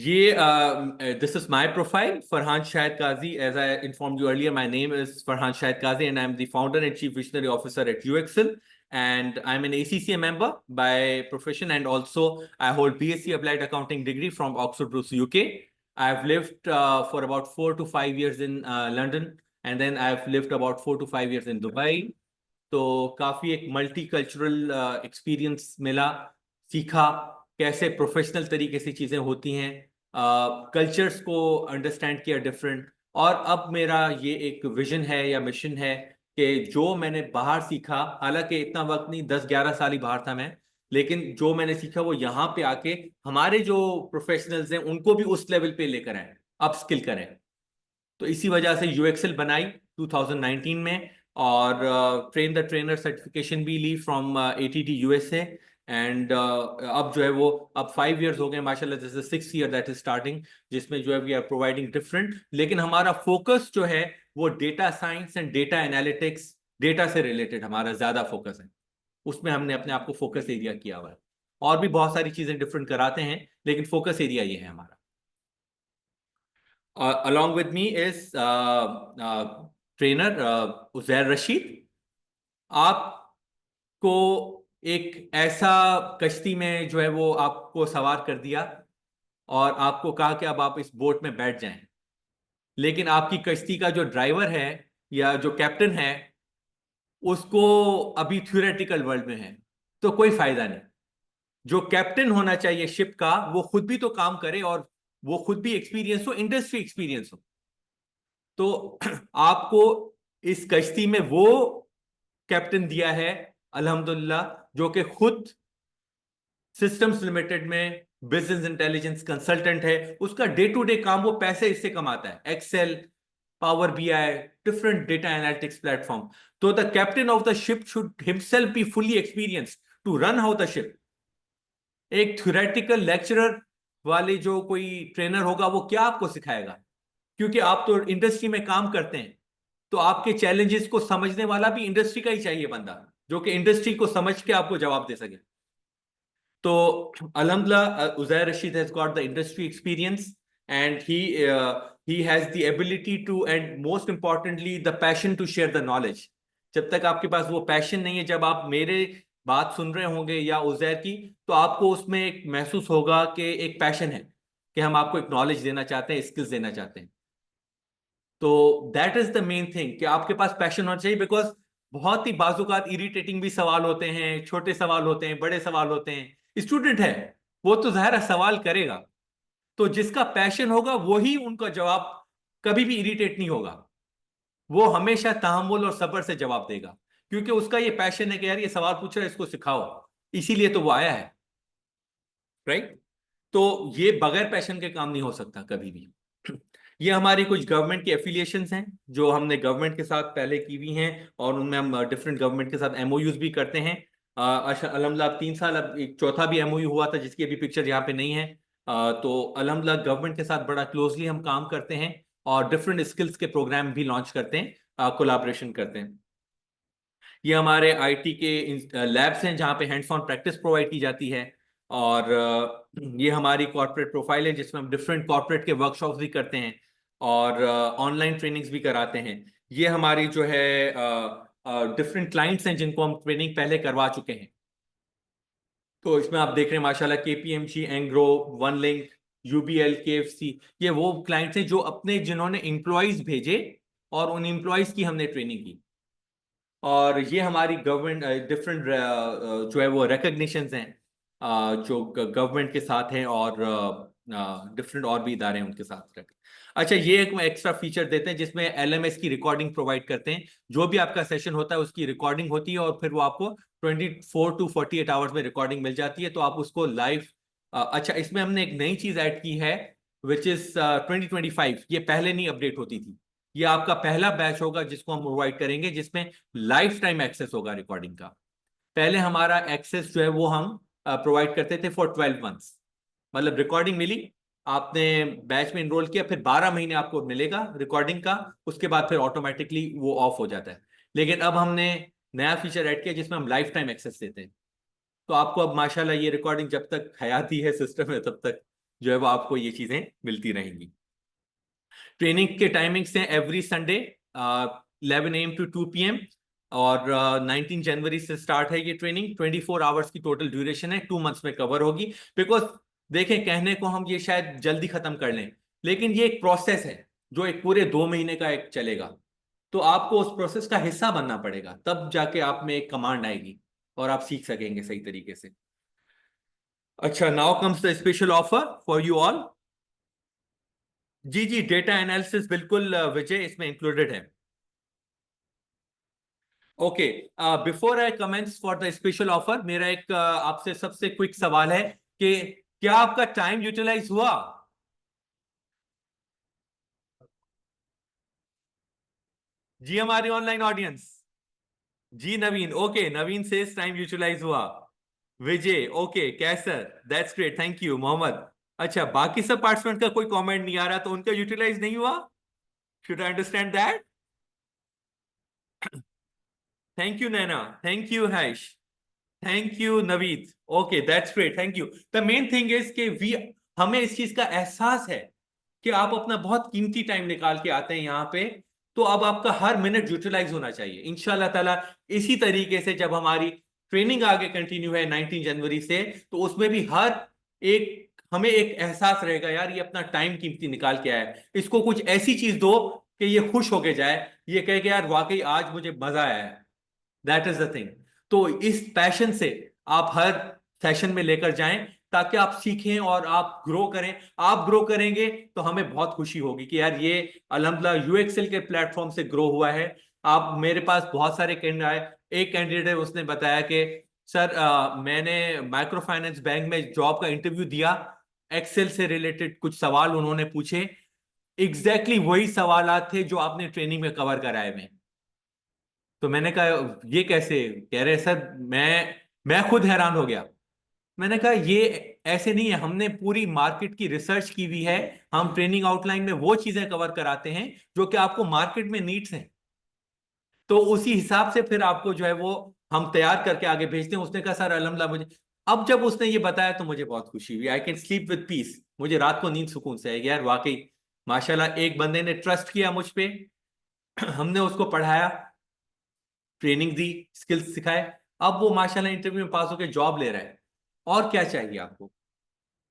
This is my profile, Farhan Shahid Qazi. As I informed you earlier, my name is Farhan Shahid Qazi, and I'm the founder and chief visionary officer at UXL. And I'm an ACCA member by profession, and also I hold BSc Applied Accounting degree from Oxford Bruce, UK. I've lived for about 4 to 5 years in London, and then I've lived about 4 to 5 years in Dubai. तो काफी एक multicultural experience मिला, सीखा कैसे professional तरीके से चीजें होती हैं, कल्चर्स को अंडरस्टैंड किया डिफरेंट। और अब मेरा ये एक विजन है या मिशन है कि जो मैंने बाहर सीखा, हालांकि इतना वक्त नहीं, 10-11 साल ही बाहर था मैं, लेकिन जो मैंने सीखा वो यहाँ पे आके हमारे जो प्रोफेशनल्स हैं उनको भी उस लेवल पे लेकर आए, अपस्किल करें। तो इसी वजह से यूएक्सएल बनाई 2019 में, और ट्रेन द ट्रेनर सर्टिफिकेशन भी ली फ्रॉम ATT USA। एंड अब जो है वो अब 5 years हो गए माशाल्लाह, this is 6th year that is starting, जिसमें जो है वी आर प्रोवाइडिंग डिफरेंट, लेकिन हमारा फोकस जो है वो data science and data analytics, data से रिलेटेड हमारा ज्यादा फोकस है, उसमें हमने अपने आप को फोकस एरिया किया हुआ है। और भी बहुत सारी चीजें डिफरेंट कराते हैं, लेकिन फोकस एरिया ये है हमारा। Along with me is trainer Uzair Rashid. आपको एक ऐसा कश्ती में जो है वो आपको सवार कर दिया और आपको कहा कि अब आप इस बोट में बैठ जाएं, लेकिन आपकी कश्ती का जो ड्राइवर है या जो कैप्टन है उसको अभी थ्योरेटिकल वर्ल्ड में है, तो कोई फायदा नहीं। जो कैप्टन होना चाहिए शिप का, वो खुद भी तो काम करे और वो खुद भी एक्सपीरियंस हो, इंडस्ट्री एक्सपीरियंस हो। तो आपको इस कश्ती में वो कैप्टन दिया है अल्हम्दुलिल्लाह, जो कि खुद सिस्टम्स लिमिटेड में बिजनेस इंटेलिजेंस कंसल्टेंट है। उसका डे टू डे काम वो पैसे इससे कमाता है, Excel, power BI, different data analytics platform. तो the captain of the ship should himself be fully experienced to run how the ship. एक थ्योरेटिकल लेक्चरर वाले जो कोई ट्रेनर होगा वो क्या आपको सिखाएगा, क्योंकि आप तो इंडस्ट्री में काम करते हैं, तो आपके चैलेंजेस को समझने वाला भी इंडस्ट्री का ही चाहिए बंदा, जो कि इंडस्ट्री को समझ के आपको जवाब दे सके। तो अल्हम्दुलिल्लाह Uzair Rashid has got the industry experience, and he has the ability to, and most importantly the passion to share the knowledge। जब तक आपके पास वो पैशन नहीं है, जब आप मेरे बात सुन रहे होंगे या उज़ैर की, तो आपको उसमें एक महसूस होगा कि एक पैशन है कि हम आपको एक नॉलेज देना चाहते हैं, स्किल्स देना चाहते हैं। तो that is the main thing कि आपके पास पैशन होना चाहिए, बिकॉज बहुत ही बाजुकात इरिटेटिंग भी सवाल होते हैं, छोटे सवाल होते हैं, बड़े सवाल होते हैं। स्टूडेंट है वो तो ज़ाहिर है सवाल करेगा, तो जिसका पैशन होगा वही उनका जवाब कभी भी इरिटेट नहीं होगा, वो हमेशा तहम्मुल और सब्र से जवाब देगा, क्योंकि उसका ये पैशन है कि यार ये सवाल पूछ रहा है, इसको सिखाओ, इसीलिए तो वो आया है, राइट। तो ये बगैर पैशन के काम नहीं हो सकता कभी भी। ये हमारी कुछ गवर्नमेंट की एफिलिएशंस हैं जो हमने गवर्नमेंट के साथ पहले की हुई हैं, और उनमें हम डिफरेंट गवर्नमेंट के साथ MOUs भी करते हैं। अल्हम्दुलिल्लाह 3 साल, अब एक चौथा भी MOU हुआ था जिसकी अभी पिक्चर यहाँ पे नहीं है। तो अल्हम्दुलिल्लाह गवर्नमेंट के साथ बड़ा क्लोजली हम काम करते हैं और डिफरेंट स्किल्स के प्रोग्राम भी लॉन्च करते हैं, कोलैबोरेशन करते हैं। ये हमारे IT के लैब्स हैं जहाँ पे हैंड्स ऑन प्रैक्टिस प्रोवाइड की जाती है, और ये हमारी कॉर्पोरेट प्रोफाइल है जिसमें हम डिफरेंट कॉर्पोरेट के वर्कशॉप्स भी करते हैं और ऑनलाइन ट्रेनिंग्स भी कराते हैं। ये हमारी जो है डिफरेंट क्लाइंट्स हैं जिनको हम ट्रेनिंग पहले करवा चुके हैं। तो इसमें आप देख रहे हैं माशाल्लाह KPMG, Engro, OneLink, UBL, KFC, ये वो क्लाइंट्स हैं जो अपने जिन्होंने एम्प्लॉयज भेजे और उन एम्प्लॉयज की हमने ट्रेनिंग की। और ये हमारी गवर्नमेंट डिफरेंट जो है वो रिकग्निशंस हैं जो गवर्नमेंट के साथ हैं और डिफरेंट और भी इदारे हैं उनके साथ। अच्छा, ये एक एक्स्ट्रा फीचर देते हैं जिसमें LMS की रिकॉर्डिंग प्रोवाइड करते हैं। जो भी आपका सेशन होता है उसकी रिकॉर्डिंग होती है और फिर वो आपको 24 to 48 आवर्स में रिकॉर्डिंग मिल जाती है, तो आप उसको लाइव। अच्छा, इसमें हमने एक नई चीज ऐड की है विच इज 2025, ये पहले नहीं अपडेट होती थी। ये आपका पहला बैच होगा जिसको हम प्रोवाइड करेंगे, जिसमें लाइफ टाइम एक्सेस होगा रिकॉर्डिंग का। पहले हमारा एक्सेस जो है वो हम प्रोवाइड करते थे फॉर 12 months, मतलब रिकॉर्डिंग मिली, आपने बैच में इनरोल किया, फिर 12 महीने आपको मिलेगा रिकॉर्डिंग का, उसके बाद फिर ऑटोमेटिकली वो ऑफ हो जाता है। लेकिन अब हमने नया फीचर ऐड किया जिसमें हम लाइफ टाइम एक्सेस देते हैं, तो आपको अब माशाल्लाह ये रिकॉर्डिंग जब तक हयाती है सिस्टम में तब तक जो है वो आपको ये चीजें मिलती रहेंगी। ट्रेनिंग के टाइमिंग्स हैं every Sunday 11 AM to 2 PM, और 19 जनवरी से स्टार्ट है ये ट्रेनिंग। 24 आवर्स की टोटल ड्यूरेशन है, 2 मंथ्स में कवर होगी। बिकॉज देखें, कहने को हम ये शायद जल्दी खत्म कर लें, लेकिन ये एक प्रोसेस है जो एक पूरे 2 महीने का एक चलेगा। तो आपको उस प्रोसेस का हिस्सा बनना पड़ेगा, तब जाके आप में एक कमांड आएगी और आप सीख सकेंगे सही तरीके से। अच्छा, now comes the special offer for you all. जी जी, डेटा एनालिसिस बिल्कुल विजय इसमें इंक्लूडेड है। Okay, before I comments for the special offer, मेरा एक आपसे सबसे क्विक सवाल है कि क्या आपका टाइम यूटिलाइज हुआ? जी हमारी ऑनलाइन ऑडियंस, जी नवीन, ओके, नवीन से टाइम यूटिलाइज हुआ। Vijay, okay, Qaiser, that's great, thank you. Mohammad, अच्छा, बाकी सब पार्टिसिपेंट का कोई कमेंट नहीं आ रहा, तो उनका यूटिलाइज नहीं हुआ? Should I understand that? Thank you Naina, thank you hash, thank you Naveed, okay, that's great, thank you. The main thing is कि हमें इस चीज का एहसास है कि आप अपना बहुत कीमती टाइम निकाल के आते हैं यहाँ पे, तो अब आपका हर मिनट यूटिलाइज होना चाहिए इंशाल्लाह ताला। इसी तरीके से जब हमारी ट्रेनिंग आगे कंटिन्यू है 19 जनवरी से, तो उसमें भी हर एक हमें एक एहसास रहेगा, यार ये अपना टाइम कीमती निकाल के आया है, इसको कुछ ऐसी चीज दो कि ये खुश होके जाए, ये कहे कि यार वाकई आज मुझे मजा आया है। That is the thing. तो इस पैशन से आप हर सेशन में लेकर जाएं, ताकि आप सीखें और आप ग्रो करें। आप ग्रो करेंगे तो हमें बहुत खुशी होगी कि यार ये अल्हम्दुलिल्लाह यूएक्सएल के प्लेटफॉर्म से ग्रो हुआ है। आप, मेरे पास बहुत सारे कैंडिडेट आए, एक कैंडिडेट है उसने बताया कि सर मैंने माइक्रो फाइनेंस बैंक में जॉब का इंटरव्यू दिया, एक्सेल से रिलेटेड कुछ सवाल उन्होंने पूछे, एग्जैक्टली वही सवाल थे जो आपने ट्रेनिंग में कवर कराए में। तो मैंने कहा ये कैसे? कह रहे सर मैं खुद हैरान हो गया। मैंने कहा ये ऐसे नहीं है, हमने पूरी मार्केट की रिसर्च की हुई है, हम ट्रेनिंग आउटलाइन में वो चीजें कवर कराते हैं जो कि आपको मार्केट में नीड्स हैं, तो उसी हिसाब से फिर आपको जो है वो हम तैयार करके आगे भेजते हैं। उसने कहा सर अल्हम्दुलिल्लाह, मुझे अब जब उसने ये बताया तो मुझे बहुत खुशी हुई। I can sleep with piece, मुझे रात को नींद सुकून से आएगी यार, वाकई माशाल्लाह एक बंदे ने ट्रस्ट किया मुझ पे, हमने उसको पढ़ाया, ट्रेनिंग दी, स्किल्स सिखाए, अब वो माशाल्लाह इंटरव्यू में पास होकर जॉब ले रहा है। और क्या चाहिए आपको?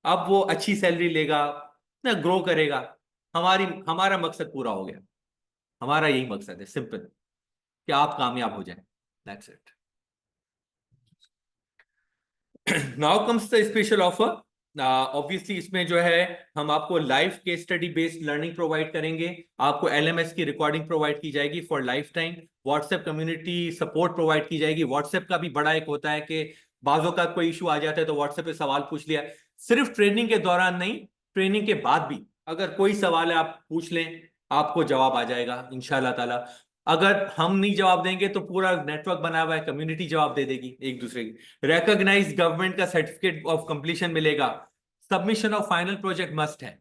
अब वो अच्छी सैलरी लेगा ना, ग्रो करेगा। हमारा मकसद पूरा हो गया। हमारा यही मकसद है, सिंपल, कि आप कामयाब हो जाएं। That's it. Now comes the special offer. Obviously इसमें जो है हम आपको live case study based learning provide करेंगे, आपको एलएमएस की रिकॉर्डिंग प्रोवाइड की जाएगी for life time, WhatsApp community support provide की जाएगी। व्हाट्सएप का भी बड़ा एक होता है कि बाजों का कोई इशू आ जाता है तो व्हाट्सएप पे सवाल पूछ लिया, सिर्फ ट्रेनिंग के दौरान नहीं, ट्रेनिंग के बाद भी अगर कोई सवाल है आप पूछ लें, आपको जवाब आ जाएगा इंशाल्लाह ताला। अगर हम नहीं जवाब देंगे तो पूरा नेटवर्क बना हुआ है, कम्युनिटी जवाब दे देगी एक दूसरे की। रिकॉग्नाइज गवर्नमेंट का सर्टिफिकेट ऑफ कंप्लीशन मिलेगा। Submission of final project must है।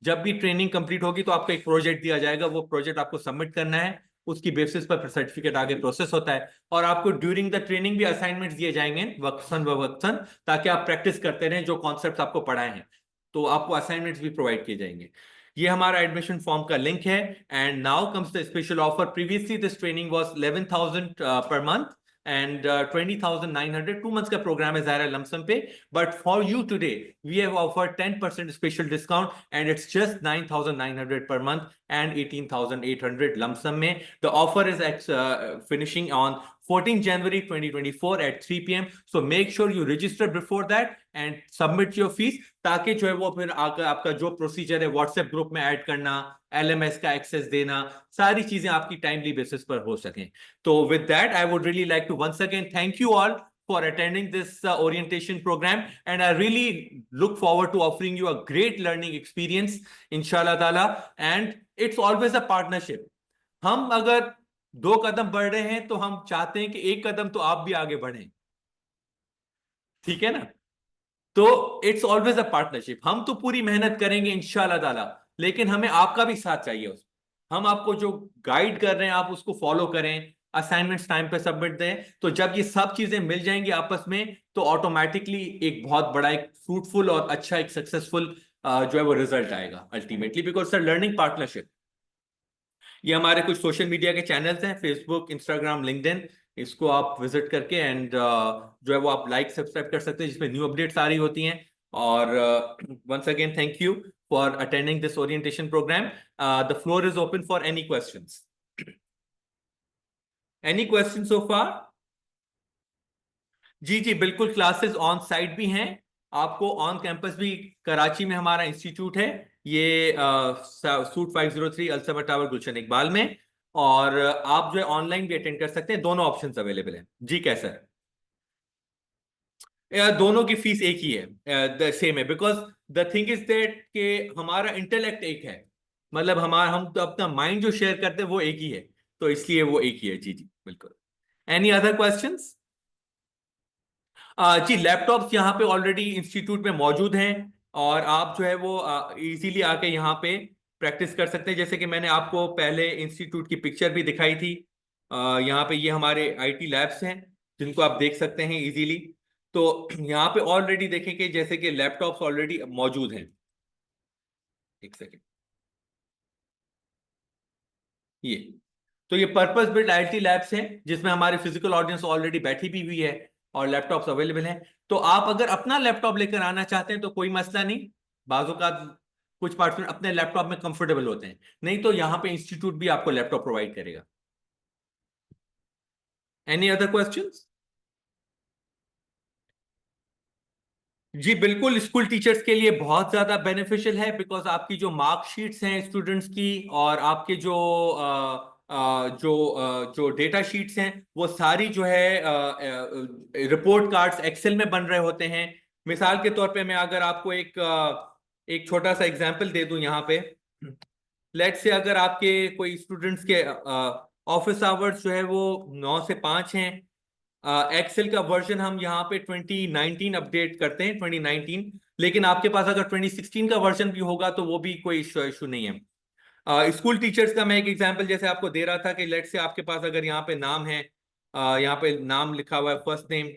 जब भी ट्रेनिंग कंप्लीट होगी तो आपको एक प्रोजेक्ट दिया जाएगा, वो प्रोजेक्ट आपको सबमिट करना है, उसकी बेसिस पर सर्टिफिकेट आगे प्रोसेस होता है। और आपको ड्यूरिंग द ट्रेनिंग भी असाइनमेंट्स दिए जाएंगे वक्तन व वक्तन, ताकि आप प्रैक्टिस करते रहें जो कॉन्सेप्ट आपको पढ़ाए हैं, तो आपको असाइनमेंट्स भी प्रोवाइड किए जाएंगे। ये हमारा एडमिशन फॉर्म का लिंक है। And now comes the special offer. Previously this training was 11,000 per month and 20,900, 2 months का प्रोग्राम है ज़ाहिर लमसम पे, but for you today we have offered 10% special discount and it's just 9,900 per month and 18,800 lump sum में। The offer is finishing on 14 January 2024 at 3 PM, so make sure you register before that and submit your fees, ताकि जो है वो फिर आपका जो procedure है WhatsApp group में ऐड करना, एलएमएस का एक्सेस देना, सारी चीजें आपकी टाइमली बेसिस पर हो सकें। तो with that I would really like to once again thank you all for attending this orientation program, and I really look forward to offering you a great learning experience inshallah taala, and it's always a partnership। हम अगर 2 कदम बढ़ रहे हैं तो हम चाहते हैं कि 1 कदम तो आप भी आगे बढ़ें, ठीक है ना? तो इट्स ऑलवेज अ पार्टनरशिप। हम तो पूरी मेहनत करेंगे इंशाल्लाह ताला, लेकिन हमें आपका भी साथ चाहिए उसमें। हम आपको जो गाइड कर रहे हैं आप उसको फॉलो करें, असाइनमेंट्स टाइम पे सबमिट दें, तो जब ये सब चीजें मिल जाएंगी आपस में तो ऑटोमेटिकली एक बहुत बड़ा एक फ्रूटफुल और अच्छा एक सक्सेसफुल जो है वो रिजल्ट आएगा ultimately, because sir learning partnership. ये हमारे कुछ सोशल मीडिया के चैनल्स हैं, फेसबुक, इंस्टाग्राम, लिंक्डइन, इसको आप विजिट करके एंड जो है वो आप लाइक सब्सक्राइब कर सकते हैं, जिसमें न्यू अपडेट्स आ रही होती हैं। और once again thank you for attending this orientation program. The floor is open for any questions. Any question so far? जी जी बिल्कुल, क्लासेस ऑन साइट भी हैं, आपको ऑन कैंपस भी कराची में हमारा इंस्टीट्यूट है, ये सूट 503 अल्समर टावर गुलशन इकबाल में, और आप जो है ऑनलाइन भी अटेंड कर सकते हैं, दोनों ऑप्शंस अवेलेबल हैं। जी कैसा है? दोनों की फीस एक ही है, सेम है, because the thing is that कि हमारा इंटेलेक्ट एक है, मतलब हमारा हम तो अपना माइंड जो शेयर करते हैं वो एक ही है, तो इसलिए वो एक ही है। जी जी बिल्कुल। Any other questions? जी लैपटॉप्स यहाँ पे ऑलरेडी इंस्टीट्यूट में मौजूद हैं, और आप जो है वो इजीली आके यहाँ पे प्रैक्टिस कर सकते हैं। जैसे कि मैंने आपको पहले इंस्टीट्यूट की पिक्चर भी दिखाई थी, यहाँ पे ये हमारे आईटी लैब्स हैं जिनको आप देख सकते हैं इजीली। तो यहाँ पे ऑलरेडी देखें कि जैसे कि लैपटॉप्स ऑलरेडी मौजूद हैं। एक सेकेंड, ये तो ये पर्पस बिल्ट आईटी लैब्स हैं जिसमें हमारी फिजिकल ऑडियंस ऑलरेडी बैठी भी हुई है और लैपटॉप्स अवेलेबल हैं। तो आप अगर अपना लैपटॉप लेकर आना चाहते हैं तो कोई मसला नहीं, बाजू का कुछ पार्टिसिपेंट अपने लैपटॉप में कंफर्टेबल होते हैं, नहीं तो यहाँ पे इंस्टीट्यूट भी आपको लैपटॉप प्रोवाइड करेगा। Any other questions? जी बिल्कुल, स्कूल टीचर्स के लिए बहुत ज्यादा बेनिफिशियल है, बिकॉज आपकी जो मार्कशीट्स हैं स्टूडेंट्स की, और आपके जो जो डेटा शीट्स हैं, वो सारी जो है रिपोर्ट कार्ड्स एक्सेल में बन रहे होते हैं। मिसाल के तौर पे मैं अगर आपको एक छोटा सा एग्जांपल दे दूं यहाँ पे, लेट से अगर आपके कोई स्टूडेंट्स के ऑफिस आवर्स जो है वो 9 से 5 हैं, एक्सेल का वर्जन हम यहाँ पे 2019 अपडेट करते हैं, 2019, लेकिन आपके पास अगर 2016 का वर्जन भी होगा तो वो भी कोई इशू नहीं है। स्कूल टीचर्स का मैं एक एग्जांपल जैसे आपको दे रहा था कि लेट से आपके पास अगर यहाँ पे नाम है, यहाँ पे नाम लिखा हुआ है फर्स्ट नेम,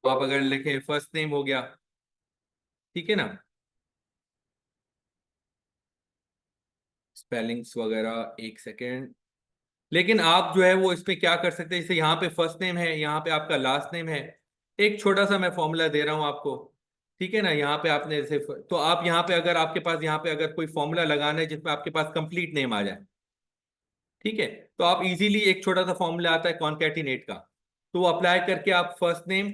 तो आप अगर लिखें फर्स्ट नेम हो गया, ठीक है ना, स्पेलिंग्स वगैरह, एक सेकेंड, लेकिन आप जो है वो इसमें क्या कर सकते हैं, जैसे यहाँ पे फर्स्ट नेम है, यहाँ पे आपका लास्ट नेम है, एक छोटा सा मैं फॉर्मूला दे रहा हूँ आपको, ठीक है ना, यहाँ पे आपने जैसे तो आप यहाँ पे अगर आपके पास यहाँ पे अगर कोई फॉर्मूला लगाना है जिसमें आपके पास कंप्लीट नेम आ जाए, ठीक है, तो आप इजीली एक छोटा सा फॉर्मूला आता है कॉन्कैटिनेट का, तो वो अप्लाई करके आप फर्स्ट नेम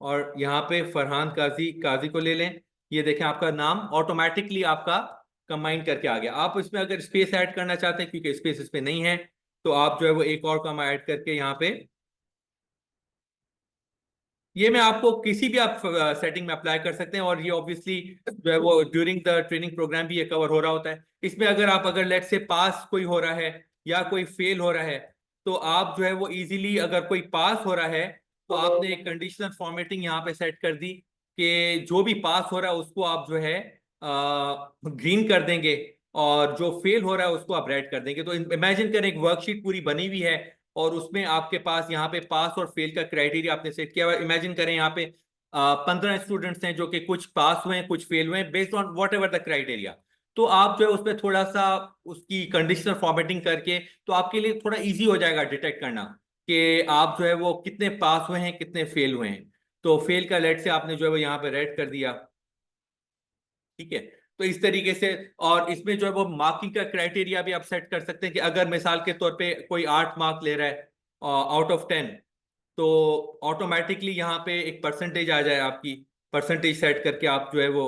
और यहाँ पे फरहान काजी काजी को ले लें, ये देखें आपका नाम ऑटोमेटिकली आपका कंबाइन करके आ गया। आप इसमें अगर स्पेस ऐड करना चाहते हैं, क्योंकि स्पेस इसमें नहीं है, तो आप जो है वो एक और कॉमा ऐड करके यहाँ पे, ये मैं आपको किसी भी आप सेटिंग में अप्लाई कर सकते हैं, और ये ऑब्वियसली जो है वो ड्यूरिंग द ट्रेनिंग प्रोग्राम भी ये कवर हो रहा होता है। इसमें अगर आप अगर लेट से पास कोई हो रहा है या कोई फेल हो रहा है, तो आप जो है वो इजीली, अगर कोई पास हो रहा है तो आपने एक कंडीशनल फॉर्मेटिंग यहाँ पे सेट कर दी कि जो भी पास हो रहा है उसको आप जो है ग्रीन कर देंगे, और जो फेल हो रहा है उसको आप रेड कर देंगे। तो इमेजिन करें एक वर्कशीट पूरी बनी हुई है और उसमें आपके पास यहाँ पे पास और फेल का क्राइटेरिया आपने सेट किया हुआ है। इमेजिन करें यहाँ पे 15 स्टूडेंट्स हैं जो कि कुछ पास हुए हैं, कुछ फेल हुए हैं, based on what ever the criteria. तो आप जो है उसमें थोड़ा सा उसकी कंडीशनल फॉर्मेटिंग करके, तो आपके लिए थोड़ा इजी हो जाएगा डिटेक्ट करना कि आप जो है वो कितने पास हुए हैं, कितने फेल हुए हैं। तो फेल का लेट से आपने जो है वो यहाँ पे रेड कर दिया, ठीक है। तो इस तरीके से, और इसमें जो है वो मार्किंग का क्राइटेरिया भी आप सेट कर सकते हैं कि अगर मिसाल के तौर पे कोई 8 मार्क ले रहा है आउट ऑफ 10, तो ऑटोमेटिकली यहाँ पे एक परसेंटेज आ जाए, आपकी परसेंटेज सेट करके आप जो है वो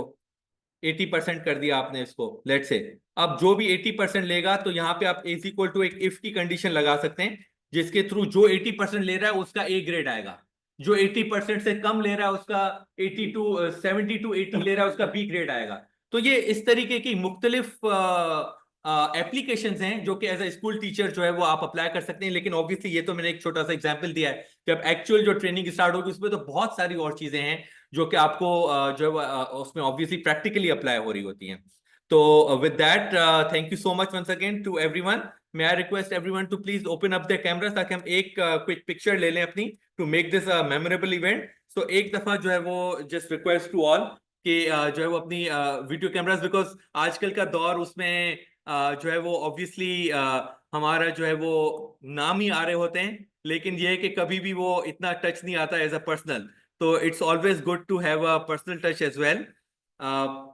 80% कर दिया आपने इसको, लेट से। अब जो भी 80% लेगा तो यहाँ पे आप इज इक्वल टू एक इफ की कंडीशन लगा सकते हैं, जिसके थ्रू जो 80% ले रहा है उसका ए ग्रेड आएगा, जो 80% से कम ले रहा है उसका 70 to 80 ले रहा है उसका बी ग्रेड आएगा। तो ये इस तरीके की मुख्तलिफ एप्लीकेशंस हैं जो कि एज ए स्कूल टीचर जो है वो आप अप्लाई कर सकते हैं। लेकिन ऑब्वियसली ये तो मैंने एक छोटा सा एग्जांपल दिया है, जब एक्चुअल जो ट्रेनिंग स्टार्ट होगी उसमें तो बहुत सारी और चीजें हैं जो कि आपको जो है उसमें ऑब्वियसली प्रैक्टिकली अप्लाई हो रही होती हैं। तो with that, thank you so much once again to everyone, may I request everyone to please open up their cameras ताकि हम एक quick picture ले लें अपनी to make this a memorable event. So एक दफा जो है वो just request to all कि जो है वो अपनी वीडियो कैमरास, बिकॉज आजकल का दौर उसमें जो है वो ऑब्वियसली हमारा जो है वो नाम ही आ रहे होते हैं, लेकिन ये है कि कभी भी वो इतना टच नहीं आता एज अ पर्सनल, तो it's always good to have a personal touch as well.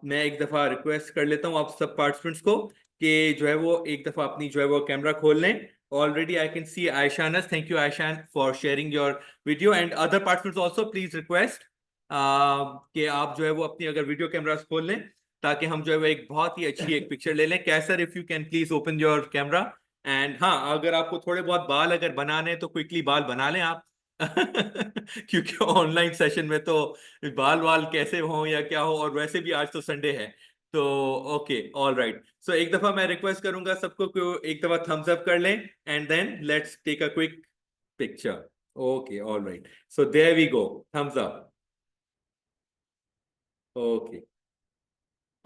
मैं एक दफा रिक्वेस्ट कर लेता हूँ आप सब पार्टिसिपेंट्स को कि जो है वो एक दफा अपनी जो है वो कैमरा खोल लें. Already I can see Aishanas. Thank you Aishan for sharing your video, and other participants also please request कि आप जो है वो अपनी अगर वीडियो कैमरास खोल लें ताकि हम जो है वो एक बहुत ही अच्छी एक पिक्चर ले लें. Qaiser if you can please open your camera. And हाँ, अगर आपको थोड़े बहुत बाल अगर बनाने हैं तो क्विकली बाल बना लें आप क्योंकि ऑनलाइन सेशन में तो बाल वाल कैसे हो या क्या हो, और वैसे भी आज तो संडे है. तो ओके, ऑल राइट. सो एक दफा मैं रिक्वेस्ट करूंगा सबको कि एक दफा थम्स अप कर लें and then let's take a quick picture. Okay, all right. So there we go, thumbs up. Okay.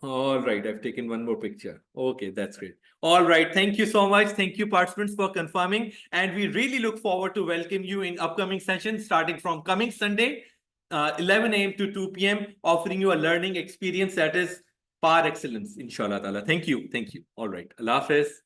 All right. I've taken one more picture. Okay, that's great. All right. Thank you so much. Thank you, participants, for confirming. And we really look forward to welcome you in upcoming sessions starting from coming Sunday, 11 a.m. to 2 p.m., offering you a learning experience that is par excellence, inshallah ta'ala. Thank you. Thank you. All right. Allah Hafiz.